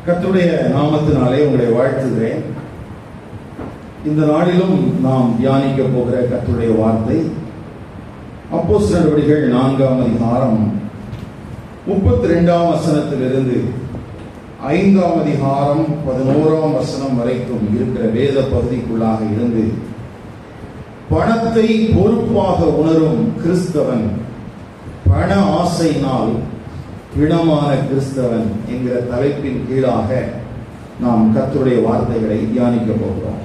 கர்த்தருடைய நாமத்தினாலே உங்களை வாழ்த்துகிறேன். இந்த நாளிலும் நாம் தியானிக்க போகிற கர்த்தருடைய வார்த்தை அப்போஸ்தலர் நடவடிக்கைகள் 4ஆம் அதிகாரம் 32ஆம் வசனத்திலிருந்து 5ஆம் அதிகாரம் 11ஆம் வசனம் வரைக்கும் இருக்கிற வேத பகுதிக்குள்ளாக இருந்து பணத்தை பொறுப்பாக உணரும் கிறிஸ்தவன் பண ஆசையினால் பிணமான கிறிஸ்தவன் என்கிற தலைப்பின் கீழாக நாம் கர்த்தருடைய வார்த்தைகளை தியானிக்க போகிறோம்.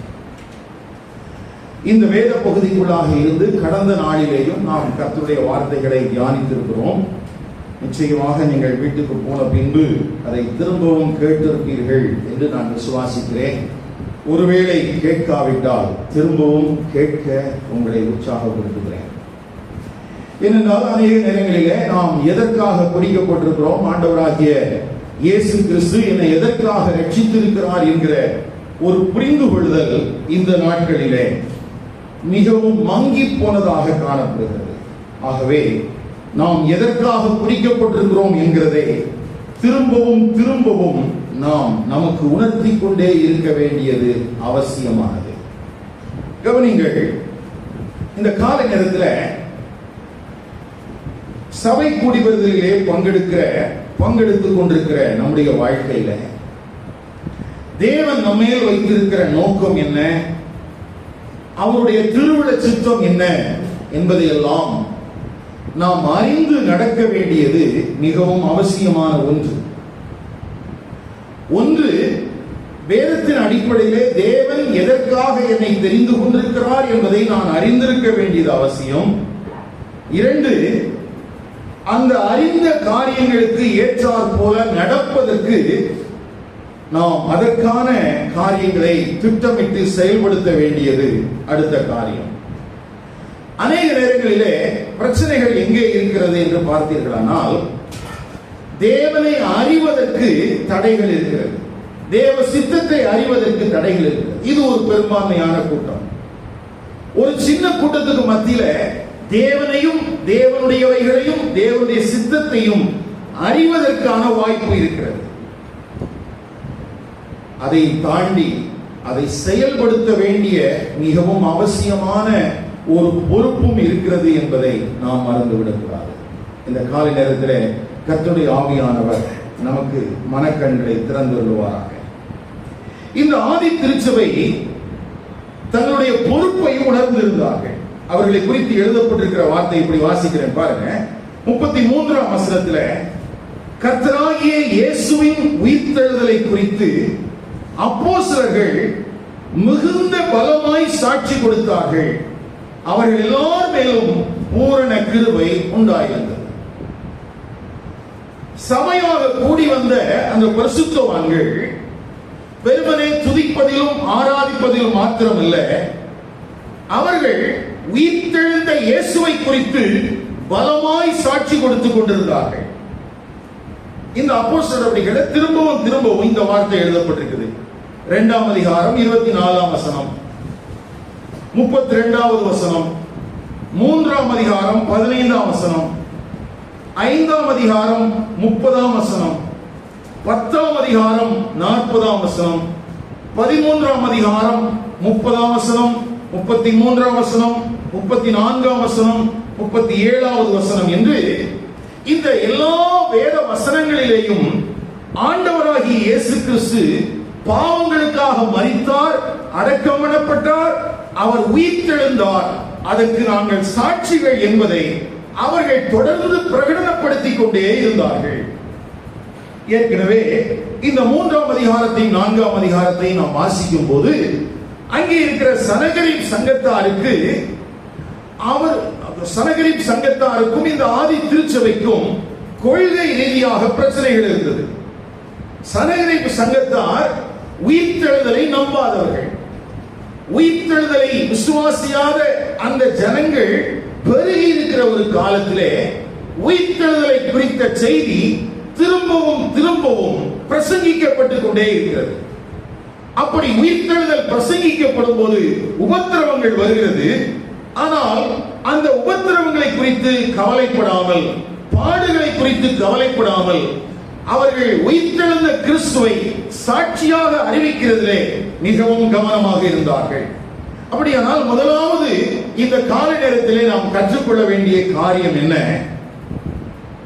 இந்த வேத பகுதிக்குள்ளாக இருந்து கடந்த நாளிலேயும் நாம் கர்த்தருடைய வார்த்தைகளை தியானித்திருக்கிறோம். நிச்சயமாக நீங்கள் வீட்டுக்கு போன பின்பு அதை திரும்பவும் கேட்டிருப்பீர்கள் என்று நான் விசுவாசிக்கிறேன். ஒருவேளை கேட்காவிட்டால் திரும்பவும் கேட்க உங்களை உற்சாகப்படுத்துகிறேன். ஏனென்றால் அநேக நேரங்களிலே நாம் எதற்காக குறிக்கப்பட்டிருக்கிறோம், ஆண்டவராகிய இயேசு கிறிஸ்து என்னை எதற்காக ரட்சித்திருக்கிறார் என்கிற ஒரு புரிந்து கொள்ளுதல் இந்த நாட்களிலே மிகவும் மங்கி போனதாக காணப்படுகிறது. ஆகவே நாம் எதற்காக குறிக்கப்பட்டிருக்கிறோம் என்கிறதை திரும்பவும் திரும்பவும் நாம் நமக்கு உணர்த்தி கொண்டே இருக்க வேண்டியது அவசியமானது. கவனிங்கள், இந்த கால நேரத்தில் சபை கூடி வருதலிலே பங்கெடுத்துக் கொண்டிருக்கிற நம்முடைய வாழ்க்கையில தேவன் நம்மேல் வைத்திருக்கிற நோக்கம் என்ன, அவருடைய திருவுள சித்தம் என்ன என்பதையெல்லாம் நாம் அறிந்து நடக்க வேண்டியது மிகவும் அவசியமான ஒன்று. வேதத்தின் அடிப்படையிலே தேவன் எதற்காக என்னை தெரிந்து கொண்டிருக்கிறார் என்பதை நான் அறிந்திருக்க வேண்டியது அவசியம். 2, அந்த அறிந்த காரியங்களுக்கு ஏற்றாற் போல நடப்பதற்கு நாம் அதற்கான காரியங்களை திட்டமிட்டு செயல்படுத்த வேண்டியது அடுத்த காரியம். அநேக நேரங்களிலே பிரச்சனைகள் எங்கே இருக்கிறது என்று பார்த்தீர்களானால், தேவனை அறிவதற்கு தடைகள் இருக்கிறது, தேவ சித்தத்தை அறிவதற்கு தடைகள் இருக்கிறது. இது ஒரு பெரும்பான்மையான கூட்டம். ஒரு சின்ன கூட்டத்துக்கு மத்தியில தேவனையும் தேவனுடையவைகளையும் தேவனுடைய சித்தத்தையும் அறிவதற்கான வாய்ப்பு இருக்கிறது. அதை தாண்டி அதை செயல்படுத்த வேண்டிய மிகவும் அவசியமான ஒரு பொறுப்பும் இருக்கிறது என்பதை நாம் மறந்துவிடக்கூடாது. இந்த காலை நேரத்தில் கர்த்தருடைய ஆவியானவர் நமக்கு மனக்கண்களை திறந்துள்ளுவாராக. இந்த ஆதி திருச்சபை தன்னுடைய பொறுப்பை உணர்ந்திருந்தார்கள். அவர்களை குறித்து எழுதப்பட்டிருக்கிற வார்த்தை இப்படி வாசிக்கிறேன் பாருங்க. 33ஆம் வசனத்துல கர்த்தராகிய இயேசுவின் உயிர்த்தெழுதலை குறித்து அப்போஸ்தலர்கள் மிகுந்த பலமாய் சாட்சி கொடுத்தார்கள். அவர்கள் எல்லார் மேலும் பூரண கிருபை உண்டாயிருந்தது. சபையாக கூடி வந்த அந்த பரிசுத்தவான்கள் வெறுமனே துதிப்பதிலும் ஆராதிப்பதிலும் மாத்திரமல்ல, அவர்கள் உயிர்த்தெழுந்த இயேசுவை குறித்து பலமாய் சாட்சி கொடுத்துக் கொண்டிருந்தார்கள். இந்த அப்போஸ்தலர் நடவடிக்கைகளை திரும்பவும் இந்த வார்த்தை எழுதப்பட்டிருக்கிறது. 2ஆம் அதிகாரம் 24ஆம் வசனம், 32வது வசனம், 3ஆம் அதிகாரம் 15ஆம் வசனம், 5ஆம் அதிகாரம் 30ஆம் வசனம், 10ஆம் அதிகாரம் 40ஆம் வசனம், 13ஆம் அதிகாரம் 30ஆம் வசனம், 33ஆம் வசனம், 34ஆம் வசனம், 37வது வசனம் என்று இந்த எல்லா வேத வசனங்களிலேயும் ஆண்டவராகிய இயேசு கிறிஸ்து பாவங்களுக்காக மரித்தார், அடக்கம் பண்ணப்பட்டார், அவர் உயிர்த்தெழுந்தார், அதற்கு நாங்கள் சாட்சிகள் என்பதை அவர்கள் தொடர்ந்து பிரகடனப்படுத்திக் கொண்டே இருந்தார்கள். ஏற்கனவே இந்த 3ஆம் அதிகாரத்தையும் 4ஆம் அதிகாரத்தையும் நாம் வாசிக்கும் போது அங்கே இருக்கிற சனகரிப் சங்கத்தாருக்கும் இந்த ஆதி திருச்சபைக்கும் கொள்கை ரீதியாக பிரச்சனைகள் இருந்தது. சனகரிப் சங்கத்தார் உயிர்த்தெழுதலை நம்பாதவர்கள். உயிர்த்தெழுதலை விசுவாசியாத அந்த ஜனங்கள் பெருகி இருக்கிற ஒரு காலத்திலே உயிர்த்தெழுதலை குறித்த செய்தி திரும்பவும் பிரசங்கிக்கப்பட்டுக் கொண்டே இருக்கிறது. அப்படி உயிர்த்தெழுதல் பிரசங்கிக்கப்படும் போது உபத்திரவங்கள் வருகிறது. ஆனால் அந்த உபத்திரவங்களை குறித்து கவலைப்படாமல், பாடுகளை குறித்து கவலைப்படாமல், அவர்கள் உயிர்த்தெழுந்த கிறிஸ்து கிறிஸ்துவை சாட்சியாக அறிவிக்கிறதிலே மிகவும் கவனமாக இருந்தார்கள். அப்படியானால் முதலாவது இந்த கால நேரத்திலே நாம் கற்றுக்கொள்ள வேண்டிய காரியம் என்ன?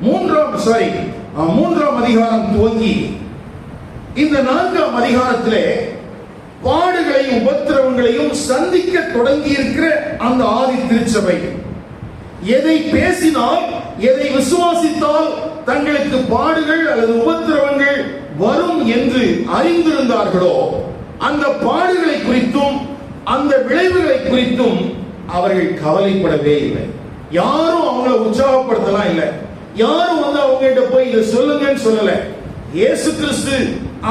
மூன்றாம் அதிகாரம் துவங்கி இந்த 4ஆம் அதிகாரத்திலே பாடுகளையும் உபத்திரவங்களையும் சந்திக்க தொடங்கி இருக்கிற அந்த ஆதி திருச்சபை எதை பேசினால், எதை விசுவாசித்தால் தங்களுக்கு பாடுகள் அல்லது உபத்திரவங்கள் வரும் என்று அறிந்திருந்தார்களோ அந்த பாடுகளை குறித்தும் அந்த விளைவுகளை குறித்தும் அவர்கள் கவலைப்படவே இல்லை. யாரும் அவங்களை உற்சாகப்படுத்தலாம் இல்லை, யாரும் அவங்ககிட்ட போய் இதை சொல்லுங்கன்னு சொல்லல. இயேசு கிறிஸ்து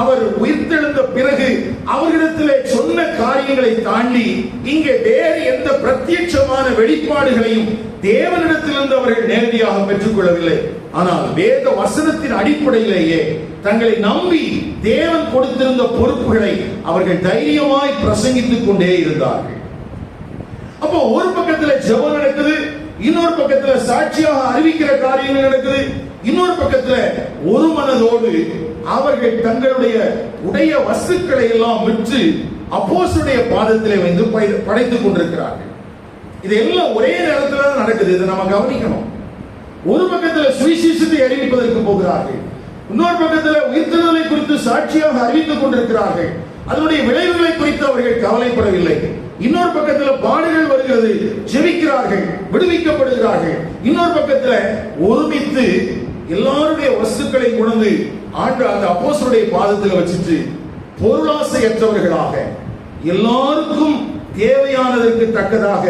அவர் உயிர்த்தெழுந்த பிறகு அவர்களிடத்திலே சொன்ன காரியங்களை தாண்டி இங்கே வேறு எந்த பிரத்யட்சமான வெளிப்பாடுகளையும் தேவனிடத்திலிருந்து அவர்கள் நேரடியாக பெற்றுக்கொள்ளவில்லை. ஆனால் வேத வசனத்தின் அடிப்படையிலேயே தங்களை நம்பி தேவன் கொடுத்திருந்த பொறுப்புகளை அவர்கள் தைரியமாய் பிரசங்கித்துக் கொண்டே இருந்தார்கள். அப்போ ஒரு பக்கத்தில் ஜெபம் நடக்குது, இன்னொரு பக்கத்தில் சாட்சியாக அறிவிக்கிற காரியங்கள் நடக்குது, இன்னொரு பக்கத்தில் ஒரு மனதோடு அவர்கள் தங்களுடைய உடைய வஸ்துக்களை எல்லாம் விற்று அப்போஸ்தலருடைய பாதத்திலே வந்து படைத்துக் கொண்டிருக்கிறார்கள். இதெல்லாம் ஒரே நேரத்தில் தான் நடக்குது. இதை நம்ம கவனிக்கணும். ஒரு பக்கத்தில் சுவிசேஷத்தை அறிவிப்பதற்கு போகிறார்கள், இன்னொரு பக்கத்தில் உயிர்த்தெழுதலை குறித்து சாட்சியாக அறிவித்துக் கொண்டிருக்கிறார்கள். அதனுடைய விளைவுகளை குறித்து அவர்கள் கவலைப்படவில்லை. இன்னொரு பக்கத்தில் பாடுகள் வருகிறது, ஜெபிக்கிறார்கள், விடுவிக்கப்படுகிறார்கள். இன்னொரு பக்கத்தில் ஒருமித்து எல்லாருடைய வஸ்துக்களை உணர்ந்து அந்த அப்போஸ்தலருடைய பாதத்தில் வச்சிட்டு பொருளாசையற்றவர்களாக எல்லாருக்கும் தேவையானதற்கு தக்கதாக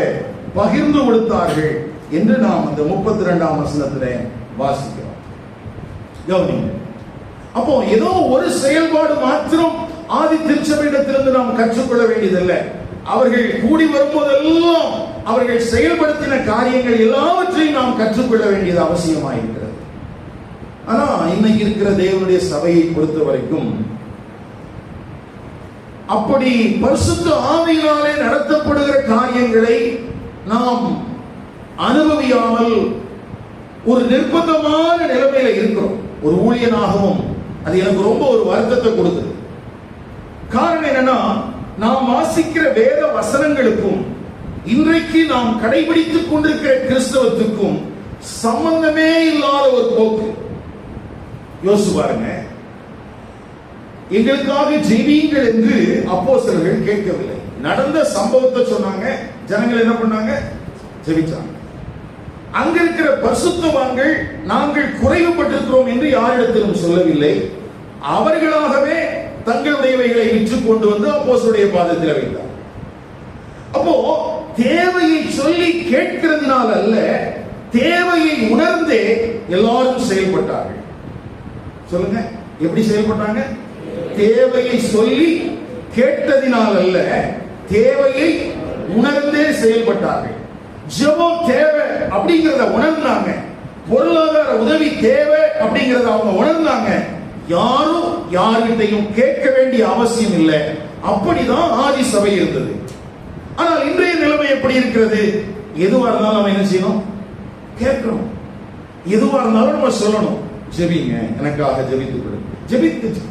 பகிர்ந்து கொடுத்தார்கள் என்று நாம் அந்த 32ஆம் வசனத்திலே வாசிக்கிறோம். கவனிங்க. அப்போ ஏதோ ஒரு செயல்பாடு மாத்திரம் ஆதி திருச்சபையிடத்திலிருந்து நாம் கற்றுக்கொள்ள வேண்டியதில்லை. அவர்கள் கூடி வரும்போதெல்லாம் அவர்கள் செயல்படுத்தின காரியங்கள் எல்லாவற்றையும் நாம் கற்றுக்கொள்ள வேண்டியது அவசியமாயிருக்கிறது. ஆனா இன்னைக்கு இருக்கிற தேவனுடைய சபையை பொறுத்த வரைக்கும் அப்படி பரிசுத்த ஆவியினாலே நடத்தப்படுகிற காரியங்களை நாம் அனுபவியாமல் ஒரு நிர்பந்தமான நிலைமையில இருக்கிறோம். ஒரு ஊழியனாகவும் அது எனக்கு ரொம்ப ஒரு வருத்தத்தை கொடுக்குது. காரணம் என்னன்னா, நாம் வாசிக்கிற வேத வசனங்களுக்கும் இன்றைக்கு நாம் கடைபிடித்துக் கொண்டிருக்கிற கிறிஸ்தவத்துக்கும் சம்பந்தமே இல்லாத ஒரு போக்கு. யோசிச்சு பாருங்க. எங்களுக்காக ஜெபியுங்கள் என்று அப்போஸ்தலர்கள் கேட்கவில்லை. நடந்த சம்பவத்தை சொன்னாங்க, ஜனங்கள் என்ன பண்ணாங்க? ஜெபிச்சாங்க. அங்க இருக்கிற பரிசுத்தவான்கள் நாங்கள் குறைவுபட்டிருக்கிறோம் என்று யாரிடத்திலும் சொல்லவில்லை. அவர்களாகவே தங்களுடையவைகளை விற்று கொண்டு வந்து அப்போஸ்தலருடைய பாதத்தில் வைத்தார். அப்போ தேவையை சொல்லி கேட்கிறதுனால அல்ல, தேவையை உணர்ந்தே எல்லாரும் செயல்பட்டார்கள். சொல்லுங்க, எப்படி செயல்பட்டாங்க? தேவையை சொல்லி கேட்டதினால் அல்ல, தேவையை உணர்ந்தே செயல்பட்டார்கள். ஜெபம் தேவை அப்படிங்கறத உணர்ந்தாங்க, பொருளாதார உதவி தேவை அப்படிங்கறத அவங்க உணர்ந்தாங்க. யாரும் யார்கிட்டையும் கேட்க வேண்டிய அவசியம் இல்லை. அப்படிதான் ஆதி சபை இருந்தது. ஆனால் இன்றைய நிலைமை எப்படி இருக்கிறது? எதுவா இருந்தாலும் நம்ம என்ன செய்யணும்? கேட்கணும். எதுவா இருந்தாலும் நம்ம சொல்லணும், ஜெபிங்க, எனக்காக ஜெபித்துக் கொடு.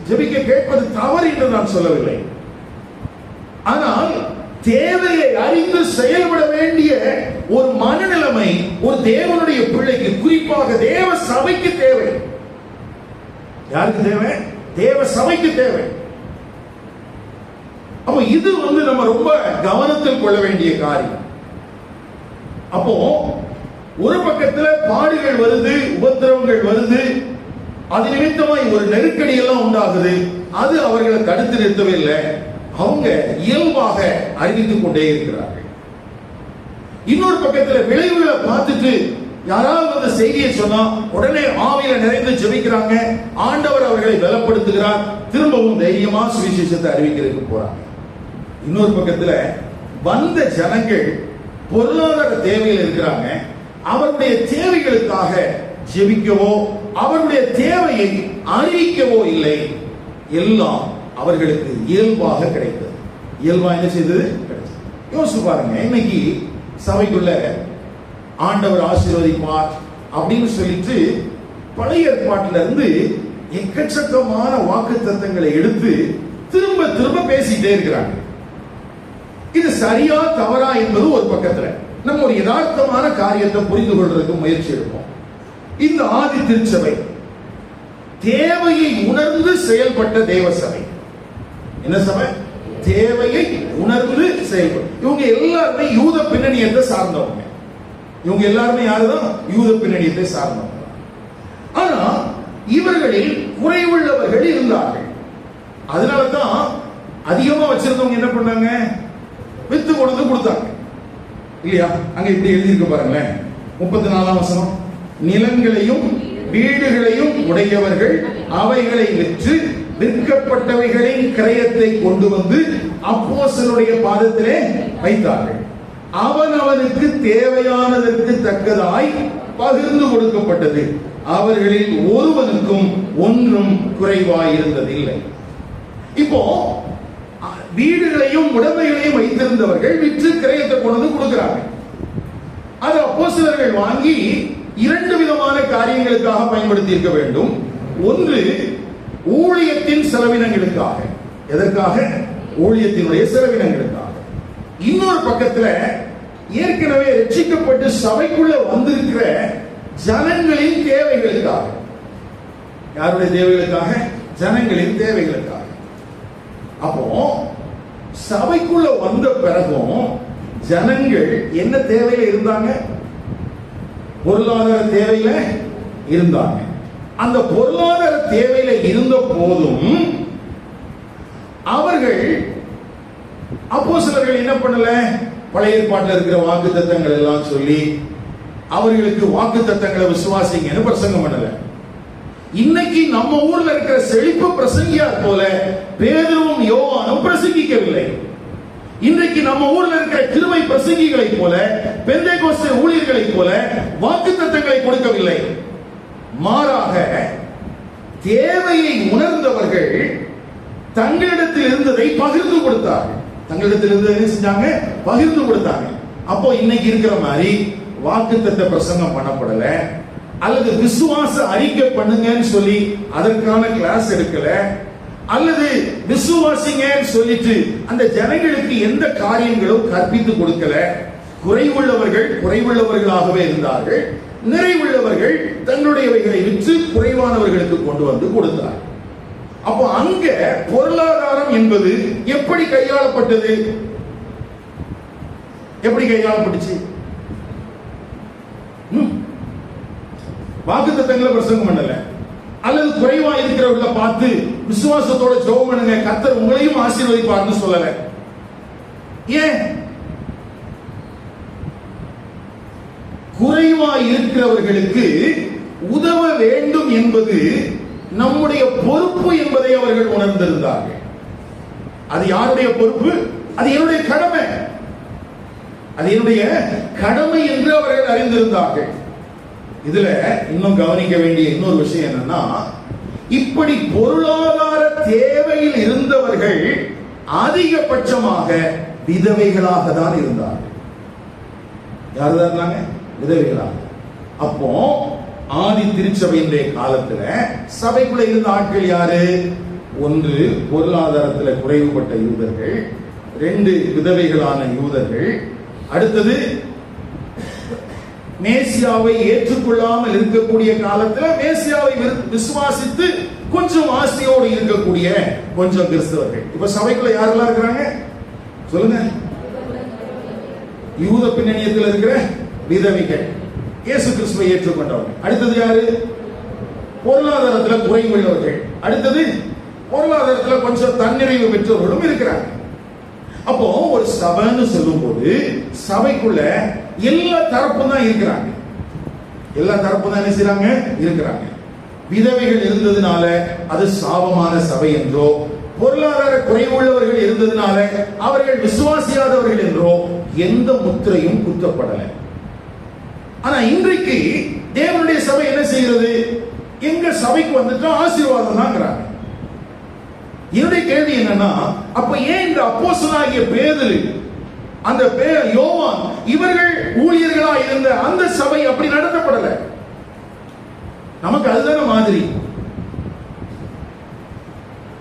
ஜெபிக்க கேட்பது தவறு என்று நான் சொல்லவில்லை. ஆனால் தேவையை அறிந்து செயல்பட வேண்டிய ஒரு மனநிலைமை ஒரு தேவனுடைய பிள்ளைக்கு, குறிப்பாக தேவ சபைக்கு தேவை. யாருக்கு தேவை? தேவ சபைக்கு தேவை. அப்போ இது நம்ம ரொம்ப கவனத்தில் கொள்ள வேண்டிய காரியம். அப்போ ஒரு பக்கத்துல பாடுகள் வருது, உபத்திரவங்கள் வருது, அது நிமித்தமாய் ஒரு நெருக்கடி எல்லாம் உண்டாகுது. அது அவர்களை தடுத்து நிறுத்தவே இல்லை. அவங்க இயல்பாக அறிவித்துக் கொண்டே இருக்கிறார்கள். இன்னொரு பக்கத்துல விளைவுகளை பார்த்துட்டு யாராவது அந்த செய்தியை சொன்னா உடனே ஆவியில நிறைந்து ஜெபிக்கிறாங்க. ஆண்டவர் அவர்களை பலப்படுத்துகிறார். திரும்பவும் தைரியமா சுவிசேஷத்தை அறிவிக்கிறதுக்கு போறாங்க. இன்னொரு பக்கத்துல வந்த ஜனங்கள் பொருளாதார தேவையில் இருக்கிறாங்க. அவருடைய தேவைகளுக்காக ஜெபிக்கவோ அவருடைய தேவையை அறிவிக்கவோ இல்லை. எல்லாம் அவர்களுக்கு இயல்பாக கிடைத்தது. இயல்பா என்ன செய்தது? கிடைத்தது. யோசிச்சு பாருங்க. இன்னைக்கு சபைக்குள்ள ஆண்டவர் ஆசீர்வதிப்பார் அப்படின்னு சொல்லிட்டு பழைய ஏற்பாட்டில இருந்து எக்கச்சக்கமான வாக்குத்தத்தங்களை எடுத்து திரும்ப திரும்ப பேசிட்டே இருக்கிறாங்க. இது சரியா தவறா என்பது ஒரு பக்கத்துல நம்ம ஒரு யதார்த்தமான காரியத்தை புரிந்து கொள்றதுக்கு முயற்சி எடுப்போம். இந்த ஆதி திருச்சபை தேவையை உணர்ந்து செயல்பட்ட தேவ சபை. என்ன சபை? தேவையை உணர்ந்து செயல்படும். இவங்க எல்லாருமே யூத பின்னணியத்தை சார்ந்தவங்க. இவங்க எல்லாருமே யாருதான்? யூத பின்னணியத்தை சார்ந்தவங்க. ஆனா இவர்களில் குறைவுள்ளவர்கள் இருந்தார்கள். அதனாலதான் அதிகமா வச்சிருந்தவங்க என்ன பண்ணாங்க? வித்து கொண்டு கொடுத்தாங்க இல்லையா? அங்க இப்படி எழுதியிருக்க பாருங்களேன், 34ஆம் வசனம். நிலங்களையும் வீடுகளையும் உடையவர்கள் அவைகளை விற்று விற்கப்பட்டவைகளின் கிரயத்தை கொண்டு வந்து அப்போஸ்தலருடைய பாதத்திலே வைத்தார்கள். அவனவனுக்கு தேவையானதற்கு தக்கதாய் பகிர்ந்து கொடுக்கப்பட்டது. அவர்களில் ஒருவனுக்கும் ஒன்றும் குறைவாயிருந்ததில்லை. இப்போ வீடுகளையும் உடைமைகளையும் வைத்திருந்தவர்கள் விற்று கிரயத்தை கொண்டு வந்து கொடுக்கிறாங்க. அது அப்போஸ்தலர்கள் வாங்கி இரண்டு விதமான காரியங்களுக்காக பயன்படுத்தி இருக்க வேண்டும். ஒன்று, ஊழியத்தின் செலவினங்களுக்காக. எதற்காக? ஊழியத்தினுடைய செலவினங்களுக்காக. இன்னொரு பக்கத்துல ஏற்கனவே ரட்சிக்கப்பட்டு சபைக்குள்ள வந்திருக்கிற ஜனங்களின் தேவைகளுக்காக. யாருடைய தேவைகளுக்காக? ஜனங்களின் தேவைகளுக்காக. அப்போ சபைக்குள்ள வந்த பிறகும் ஜனங்கள் என்ன தேவையில இருந்தாங்க? பொருளாதார தேவையில இருந்தாங்க. அந்த பொருளாதார தேவையில இருந்த போதும் அவர்கள் அப்போஸ்தலர்கள் என்ன பண்ணல? பழைய ஏற்பாட்டில் இருக்கிற வாக்குத்தத்தங்கள் எல்லாம் சொல்லி அவர்களுக்கு வாக்குத்தத்தங்களை விசுவாசிங்கன்னு பிரசங்கம் பண்ணல. இன்னைக்கு நம்ம ஊர்ல இருக்கிற செழிப்பு பிரசங்கியார் போல பேதுருவும் யோவானும் பிரசங்கிக்கவில்லை. இன்றைக்கு நம்ம ஊர்ல இருக்கிற கிருபை பிரசங்கிகளை போல பெந்தேகோஸ்தே ஊழியர்களை போல வாக்குத்தத்தங்களை கொடுக்கவில்லை. மாறாக தேவையை உணர்ந்தவர்கள் தங்களிடத்தில் இருந்ததை பகிர்ந்து கொடுத்தார்கள். தங்களிடத்தில் இருந்ததை என்ன செஞ்சாங்க? பகிர்ந்து கொடுத்தாங்க. அப்போ இன்னைக்கு இருக்கிற மாதிரி வாக்குத்தத்த பிரசங்கம் பண்ணப்படல, அல்லது விசுவாச அறிக்கை பண்ணுங்கன்னு சொல்லி அதற்கான கிளாஸ் எடுக்கல, அல்லது விசுவாசிங்கன்னு சொல்லிட்டு அந்த ஜனங்களுக்கு எந்த காரியங்களும் கற்பித்து கொடுக்கல. குறைவுள்ளவர்கள் குறைவுள்ளவர்களாகவே இருந்தார்கள், நிறைவுள்ளவர்கள் தங்களுடையவைகளை விற்று குறைவானவர்களுக்கு கொண்டு வந்து கொடுத்தார். அப்போ அங்க பொருளாதாரம் என்பது எப்படி கையாளப்பட்டது? எப்படி கையாளப்பட்டுச்சு? வாக்குத்தத்தங்களை பிரசங்கம் பண்ணல, அல்லது குறைவா இருக்கிறவர்களை பார்த்து விசுவாசத்தோட ஜெபம் பண்ணுங்க, கர்த்தர் உங்களையும் ஆசீர்வதிப்பார்னு சொல்லல. ஏன்? குறைவா இருக்கிறவர்களுக்கு உதவ வேண்டும் என்பது நம்முடைய பொறுப்பு என்பதை அவர்கள் உணர்ந்திருந்தார்கள். அது யாருடைய பொறுப்பு? அது என்னுடைய கடமை. அது என்னுடைய கடமை என்று அவர்கள் அறிந்திருந்தார்கள். இதுல இன்னும் கவனிக்க வேண்டிய இன்னொரு விஷயம் என்னன்னா, இப்படி பொருளாதார தேவையில் இருந்தவர்கள் அதிகபட்சமாக விதவைகளாக தான் இருந்தார்கள். யாருதான் இருந்தாங்க? விதவைகளாக. அப்போ ஆதி திருச்சபையினுடைய காலத்துல சபைக்குள்ள இருந்த ஆட்கள் யாரு? ஒன்று, பொருளாதாரத்துல குறைவுபட்ட யூதர்கள். ரெண்டு, விதவைகளான யூதர்கள். அடுத்தது, மேசியாவை ஏற்றுக்கொள்ளாமல் இருக்கக்கூடிய காலத்துல மேசியாவை விசுவாசித்து கொஞ்சம் ஆசையோடு இருக்கக்கூடிய கொஞ்சம் கிறிஸ்தவர்கள். இப்ப சபைக்குள்ள யாரெல்லாம் இருக்கிறாங்க சொல்லுங்க? யூத பின்னணியத்தில் இருக்கிற விதவைகள், இயேசு கிறிஸ்துவை ஏற்றுக்கொண்டவங்க. அடுத்தது யாரு? பொருளாதாரத்துல குறைவுள்ளவர்கள். அடுத்தது, பொருளாதாரத்துல கொஞ்சம் தன்னிறைவு பெற்றவர்களும் இருக்கிறாங்க. அப்போ ஒரு சபைன்னு சொல்லும் போது சபைக்குள்ள எல்லா தரப்பும் தான் இருக்கிறாங்க. எல்லா தரப்பும் தான் என்ன செய்றாங்க? இருக்கிறாங்க. விதவைகள் இருந்ததுனால அது சாபமான சபை என்றோ, பொருளாதார குறைவுள்ளவர்கள் இருந்ததுனால அவர்கள் விசுவாசியாதவர்கள் என்றோ எந்த முத்திரையும் குத்தப்படல. ஆனா இன்றைக்கு தேவனுடைய சபை என்ன செய்கிறது? எங்க சபைக்கு வந்துட்டா ஆசீர்வாதம் தான்ங்கறாங்க. என்னுடைய கேள்வி என்னன்னா, அப்ப ஏன் இந்த அப்போஸ்தலனாகிய பேதுரு, அந்த யோவான், இவர்கள் ஊழியர்களா இருந்த அந்த சபை அப்படி நடத்தப்படல? நமக்கு அதுதான மாதிரி.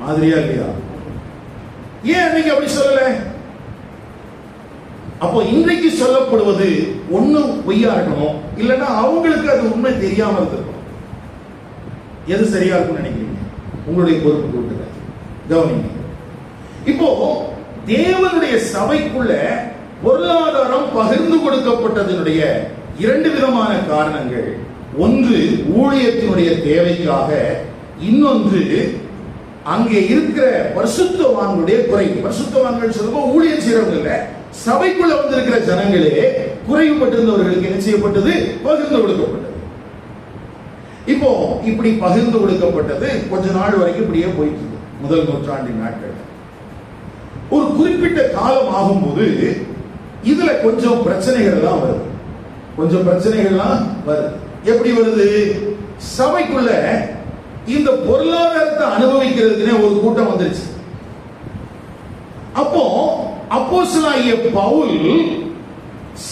மாதிரியா இல்லையா? ஏன் அன்னைக்கு அப்படி சொல்லல? அப்போ இன்றைக்கு சொல்லப்படுவது ஒண்ணு பொய்யா இருக்கணும், இல்லைன்னா அவங்களுக்கு அது உண்மை தெரியாம இருக்கணும். எது சரியா இருக்கும்னு நினைக்கிறீங்க? உங்களுடைய பொறுப்பு கூட்டுங்க, கவனிங்க. இப்போ தேவனுடைய சபைக்குள்ள பொருளாதாரம் பகிர்ந்து கொடுக்கப்பட்டதனுடைய இரண்டு விதமான காரணங்கள். ஒன்று ஊழியத்தினுடைய தேவைக்காக, இன்னொன்று அங்கே இருக்கிற பரிசுத்தவான்களுடைய குறை. பரிசுத்தவான்கள் சொல்லும்போது ஊழியம் செய்யறவங்க இல்ல, சபைக்குள்ள வந்திருக்கிற ஜனங்களே குறைவுபட்டிருந்தவர்களுக்கு என்ன செய்யப்பட்டது? பகிர்ந்து கொடுக்கப்பட்டது. இப்போ இப்படி பகிர்ந்து கொடுக்கப்பட்டது கொஞ்ச நாள் வரைக்கும் இப்படியே போயிட்டு முதல் நூற்றாண்டின் நாட்கள். ஒரு குறிப்பிட்ட காலம் ஆகும்போது இதுல கொஞ்சம் பிரச்சனைகள் எல்லாம் வருது. கொஞ்சம் பிரச்சனைகள்லாம் வருது. எப்படி வருது? சபைக்குள்ள இந்த பொருளாதாரத்தை அனுபவிக்கிறதுக்குனே ஒரு கூட்டம் வந்துருச்சு. அப்போ அப்போஸ்தலனாகிய பவுல்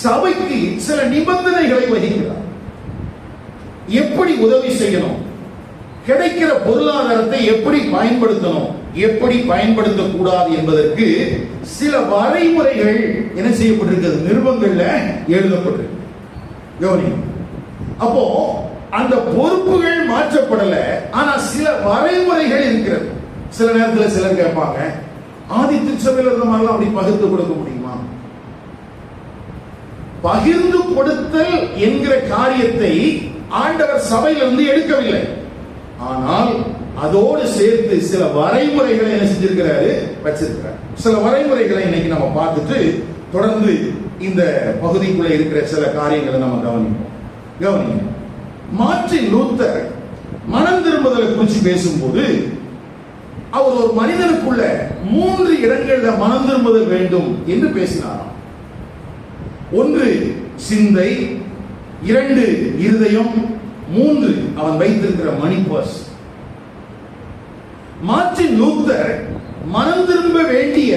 சபைக்கு சில நிபந்தனைகளை வகிக்கிறார். எப்படி உதவி செய்யணும், கிடைக்கிற பொருளாதாரத்தை எப்படி பயன்படுத்தணும், எப்படி பயன்படுத்தக்கூடாது என்பதற்கு சில வரைமுறைகள் என்ன செய்யப்பட்டிருக்கிறது? நிருபங்கள்ல எழுதப்பட்டிருக்கு. கவனிங்க. அப்போ அந்த பொறுப்புகள் மாற்றப்படல, ஆனா சில வரைமுறைகள் இருக்கிறது. சில நேரத்தில் சிலர் கேட்பாங்க, ஆதி திருச்சபையில் இருந்த மாதிரிலாம் அப்படி பகிர்ந்து கொடுக்க முடியுமா? பகிர்ந்து கொடுத்தல் என்கிற காரியத்தை ஆண்டவர் சபையிலிருந்து எடுக்கவில்லை, ஆனால் அதோடு சேர்த்து சில வரைமுறைகளை என்ன செஞ்சிருக்கிறாரு? வச்சிருக்கிறார். சில வரைமுறைகளை இன்னைக்கு நம்ம பார்த்துட்டு தொடர்ந்து இந்த பகுதிக்குள்ள இருக்கிற சில காரியங்களை நம்ம கவனிப்போம். மார்ட்டின் லூத்தர் மனம் திரும்புதலை குறித்து பேசும்போது அவர் ஒரு மனிதனுக்குள்ள 3 இடங்கள்ல மனம் திரும்புதல் வேண்டும் என்று பேசினாராம். 1 சிந்தை, 2 இருதயம், 3 அவன் வைத்திருக்கிற மணி பர்ஸ். மார்ட்டின் லூத்தர் மனம் திரும்ப வேண்டிய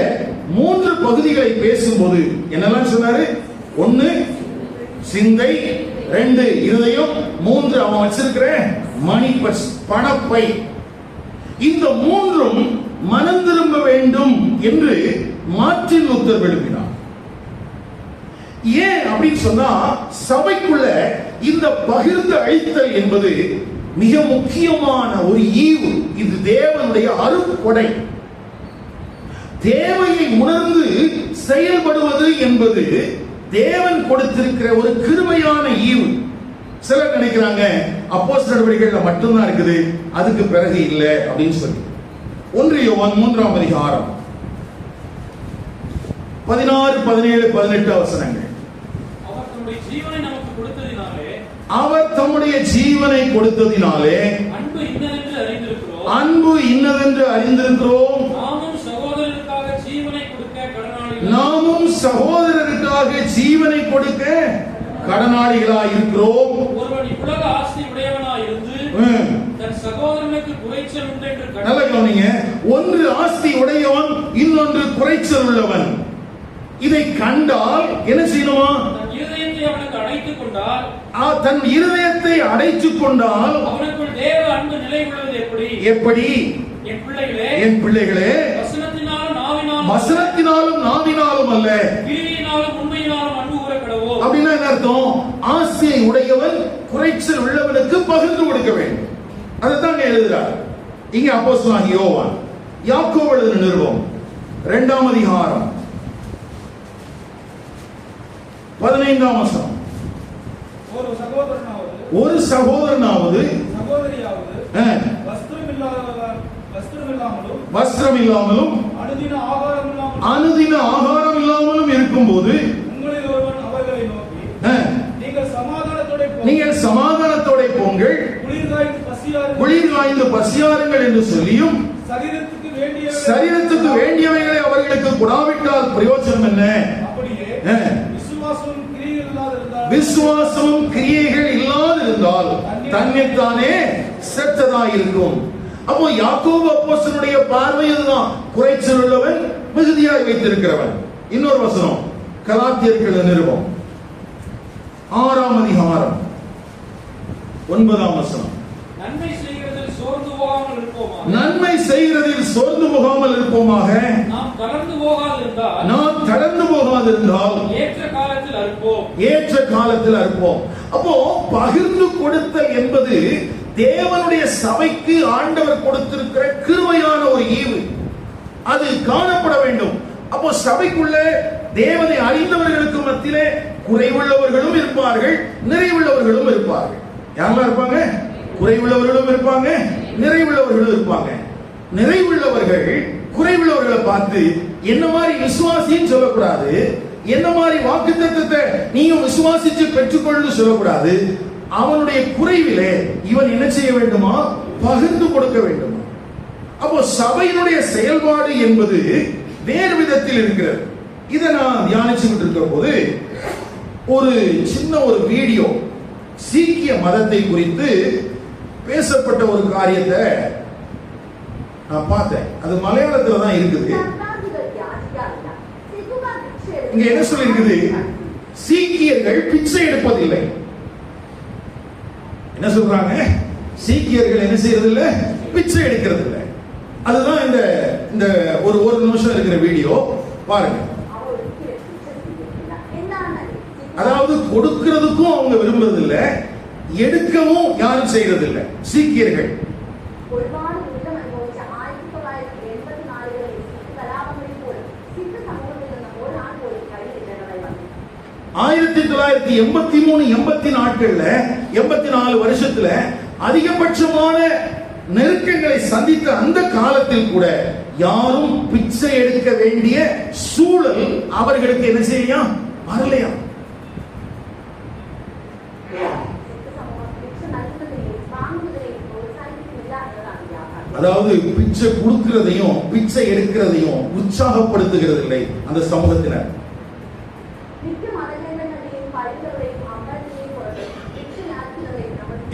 3 பகுதிகளை பேசும்போது என்னெல்லாம் சொன்னாரு? 1 சிந்தை, 2 இருதயம், 3 அவன் வச்சிருக்கிற மணி பர்ஸ், பணப்பை. இந்த 3ம் மனம் திரும்ப வேண்டும் என்று மார்ட்டின் லூத்தர் விரும்பினார். ஏன் அப்படின்னு சொன்னா, சபைக்குள்ள இந்த பகிர்ந்து அழித்தல் என்பது மிக முக்கியமான ஒரு ஈவு. இது தேவனுடைய அருட்கொடை. தேவையை உணர்ந்து செயல்படுவது என்பது தேவன் கொடுத்திருக்கிற ஒரு கிருபையான ஈவு. சிலர் நினைக்கிறாங்க அப்போஸ்தலர் நடவடிக்கைகள்ல மட்டும்தான் இருக்குது, அதுக்கு பிறகு இல்லை அப்படின்னு சொல்லி. 1 யோவான் 3ஆம் அதிகாரம் 16, 17, 18 வசனங்கள். அவர் தம்முடைய ஜீவனை கொடுத்ததினாலே அன்பு இன்னதென்று அறிந்திருக்கிறோம். நாமும் சகோதரருக்காக ஜீவனை கொடுக்க கடனாளிகளாய் இருக்கிறோம். ஒருவன் உலக ஆஸ்தி உடையவனாய் இருந்து தன் சகோதரனுக்கு குறைச்சல் உண்டு என்று நல்ல கவனிங்க. ஒன்று ஆஸ்தி உடையவன், இன்னொன்று குறைச்சல் உள்ளவன். இதை கண்டால் என்ன செய்யணுமா? தன் இருதயத்தை அடைத்துக் கொண்டால் அவனுக்குள் தேவ அன்பு நிலை உள்ளது. எப்படி? என் பிள்ளைகளே, வசனத்தினாலும் நாவினாலும் அல்ல, கிரியையினாலும் உண்மையினாலும் அன்பு கூற கடவோம். அப்படின்னா என்ன அர்த்தம்? ஆசையை உடையவன் குறைச்சல் உள்ளவனுக்கு பகிர்ந்து கொடுக்க வேண்டும். அதைத்தான் எழுதுறார் இங்க அப்போஸ்தலனாகிய யோவான். யாக்கோபு எழுதின நிருபம் 2ஆம் அதிகாரம் 15ஆம் வசனம். ஒரு சகோதரனாவது வஸ்திரம் இல்லாமலும் அனுதின ஆகாரம் இல்லாமலும் இருக்கும்போது நீங்கள் சமாதானத்தோட போங்கள், குளிர் காய்ந்து பசியாருங்கள் என்று சொல்லியும் சரீரத்துக்கு வேண்டியவைகளை அவர்களுக்கு கொடாவிட்டால் பிரயோஜனம் என்ன? விசுவாசமும் கிரியைகள் இல்லாதிருந்தால் தன்னைத்தானே செத்ததாயிருக்கும். அப்போ யாக்கோபு அப்போஸ்தலனுடைய பார்வை இதுதான். குறைச்சல் உள்ளவன் மிகுதியாய் வைத்திருக்கிறவன். இன்னொரு வசனம் கலாத்தியர்கள் நிருபம் 6ஆம் அதிகாரம் 9ஆம் வசனம். நன்மை செய்கிறதில் சோர்ந்து போகாமல் இருப்போமாக. நன்மை செய்கிறதில் சோர்ந்து போகாமல் இருப்போமாக. நாம் தளர்ந்து போகாதிருந்தால் ஏற்ற காலத்தில் அறுப்போம். அப்போ பகிர்ந்து கொடுத்தல் என்பது தேவனுடைய சபைக்கு ஆண்டவர் கொடுத்திருக்கிற கிருபையான ஒரு ஈவு. அது காணப்பட வேண்டும். அப்போ சபைக்குள்ள தேவனை அறிந்தவர்களுக்கு மத்தியிலே குறைவுள்ளவர்களும் இருப்பார்கள், நிறைவுள்ளவர்களும் இருப்பார்கள். யாரெல்லாம் இருப்பாங்க? குறைவுள்ளவர்களும் இருப்பாங்க, நிறைவுள்ளவர்களும் இருப்பாங்க. நிறைவுள்ளவர்கள் குறைவுள்ளவர்களை பார்த்து என்ன மாதிரி விசுவாசின்னு சொல்லக்கூடாது, என்ன மாதிரி வாக்குத்தத்தத்தை நீங்க விசுவாசிச்சு பெற்றுக்கொள்ளு சொல்லக்கூடாது. அவனுடைய குறைவிலே இவன் என்ன செய்ய வேண்டுமா? பகிர்ந்து கொடுக்க வேண்டுமா? அப்போ சபையினுடைய செயல்பாடு என்பது வேறு விதத்தில் இருக்கிறது. இதை நான் தியானிச்சுக்கிட்டு இருக்கிற போது ஒரு சின்ன ஒரு வீடியோ சீக்கிய மதத்தை குறித்து பேசப்பட்ட ஒரு காரியத்தை நான் பார்த்தேன். அது மலையாளத்துல தான் இருக்குது. இங்க என்ன சொல்லி இருக்குது? சீக்கியர்கள் பிச்சை எடுப்பதில்லை. என்ன சொல்றாங்க? சீக்கியர்கள் என்ன செய்யறதில்லை? பிச்சை எடுக்கிறது இல்லை. அதுதான் இந்த ஒரு நிமிஷம் இருக்கிற வீடியோ பாருங்க. அதாவது கொடுக்கிறதுக்கும் அவங்க விரும்புறது இல்லை, எடுக்கவும் யாரும் செய்யறது இல்லை சீக்கியர்கள். 1983-84 வருஷத்துல அதிகபட்சமான நெருக்கங்களை சந்தித்த அந்த காலத்தில் கூட யாரும் பிச்சை எடுக்க வேண்டிய சூழல் அவர்களுக்கு என்ன செய்யா வரலையா? அதாவது பிச்சை கொடுக்கிறதையும் பிச்சை எடுக்கிறதையும் உற்சாகப்படுத்துகிறது இல்லை அந்த சமூகத்தினர்.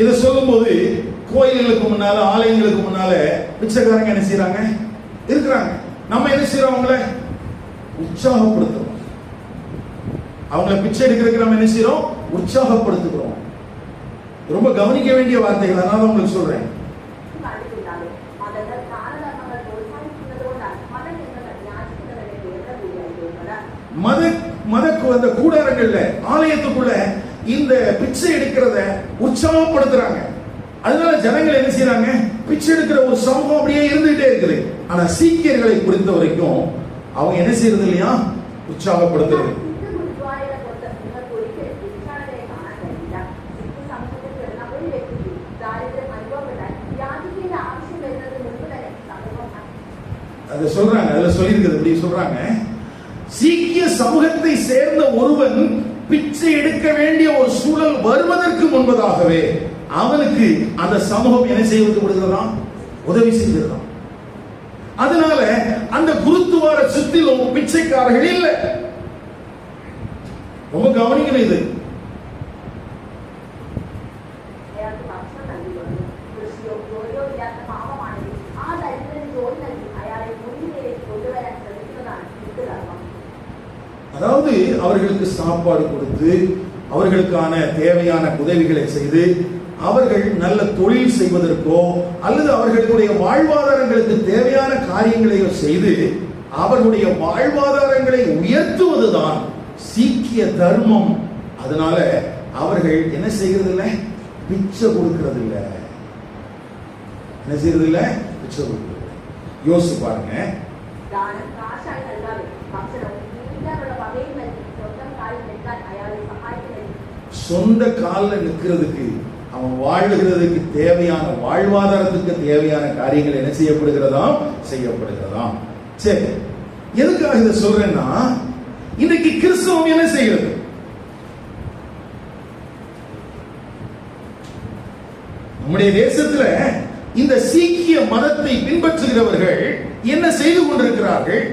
இதை சொல்லும் போது கோயில்களுக்கு முன்னால, ஆலயங்களுக்கு முன்னால பிச்சைக்காரங்க என்ன செய்யறாங்க? இருக்கிறாங்க. நம்ம என்ன செய்யறோம்? அவங்கள உற்சாகப்படுத்துறோம். அவங்கள பிச்சை எடுக்கிறதுக்கு நம்ம என்ன செய்யறோம்? உற்சாகப்படுத்துகிறோம். ரொம்ப கவனிக்க வேண்டிய வார்த்தைகள், அதனால உங்களுக்கு சொல்றேன். மத கூடாரங்கள்ல, ஆலயத்துக்குள்ள இந்த பிச்சை எடுக்கிறத உற்சாகப்படுத்துறாங்க. அதனால ஜனங்கள் என்ன செய்யறாங்க? பிச்சை எடுக்கிற ஒரு சமூகம் அப்படியே இருந்துகிட்டே இருக்குது. ஆனா சீக்கியர்களை பொறுத்த வரைக்கும் அவங்க என்ன செய்யறது இல்லையா? உற்சாகப்படுத்துறது. அதை சொல்றாங்க, அதுல சொல்லியிருக்கிறது இப்படி சொல்றாங்க. சீக்கிய சமூகத்தை சேர்ந்த ஒருவன் பிச்சை எடுக்க வேண்டிய ஒரு சூழல் வருவதற்கு முன்பதாகவே அவனுக்கு அந்த சமூகம் என்ன செய்வது கொடுக்கிறதாம்? உதவி செய்கிறதாம். அதனால அந்த குருத்துவார சுத்திலும் பிச்சைக்காரர்கள் இல்லை. ரொம்ப கவனிக்கணும் இது. அதாவது அவர்களுக்கு சாப்பாடு கொடுத்து, அவர்களுக்கான தேவையான உதவிகளை செய்து, அவர்கள் நல்ல தொழில் செய்வதற்கோ அல்லது அவர்களுடைய வாழ்வாதாரங்களுக்கு தேவையான காரியங்களையோ செய்து அவர்களுடைய வாழ்வாதாரங்களை உயர்த்துவதுதான் சீக்கிய தர்மம். அதனால அவர்கள் என்ன செய்யறதில்லை? பிச்சை கொடுக்கறதில்லை. என்ன செய்யறதில்லை? பிச்சை கொடுக்கறதில்லை. யோசிச்சு பாருங்க. சொந்த காலில் நிற்கிறதுக்கு, அவன் வாழுகிறதுக்கு தேவையான வாழ்வாதாரத்துக்கு தேவையான காரியங்கள் என்ன செய்யப்படுகிறதாம்? செய்யப்படுகிறதாம். சரி, எதுக்காக இதை சொல்றேன்னா, இன்னைக்கு கிறிஸ்தவம் என்ன செய்கிறது? நம்முடைய தேசத்துல இந்த சீக்கிய மதத்தை பின்பற்றுகிறவர்கள் என்ன செய்து கொண்டிருக்கிறார்கள்?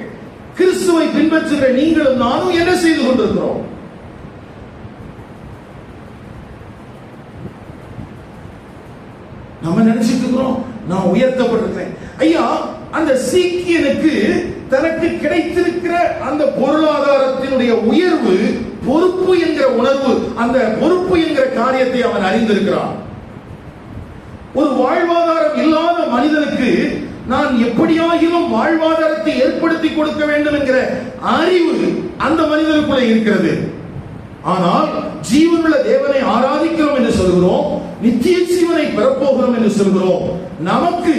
கிறிஸ்துவை பின்பற்றுகிற நீங்களும் நானும் என்ன செய்து கொண்டிருக்கிறோம்? நம்ம நினைச்சிட்டு இருக்கிறோம் நான் உயர்த்தப்பட்டிருக்கிறேன். ஐயா, அந்த சீக்கியனுக்கு தனக்கு கிடைத்திருக்கிற அந்த பொருளாதாரத்தினுடைய உயர்வு, பொறுப்பு என்கிற உணர்வு, அந்த பொறுப்பு என்கிற காரியத்தை அவன் அறிந்திருக்கிறான். ஒரு வாழ்வாதாரம் இல்லாத மனிதனுக்கு நான் எப்படியாகிலும் வாழ்வாதாரத்தை ஏற்படுத்தி கொடுக்க வேண்டும் என்கிற அறிவு அந்த மனிதனுக்குள்ள இருக்கிறது. ஆனால் ஜீவனுள்ள தேவனை ஆராதிக்கிறோம் என்று சொல்கிறோம், நித்திய ஜீவனை பெறப்போகிறோம் என்று சொல்கிறோம். நமக்கு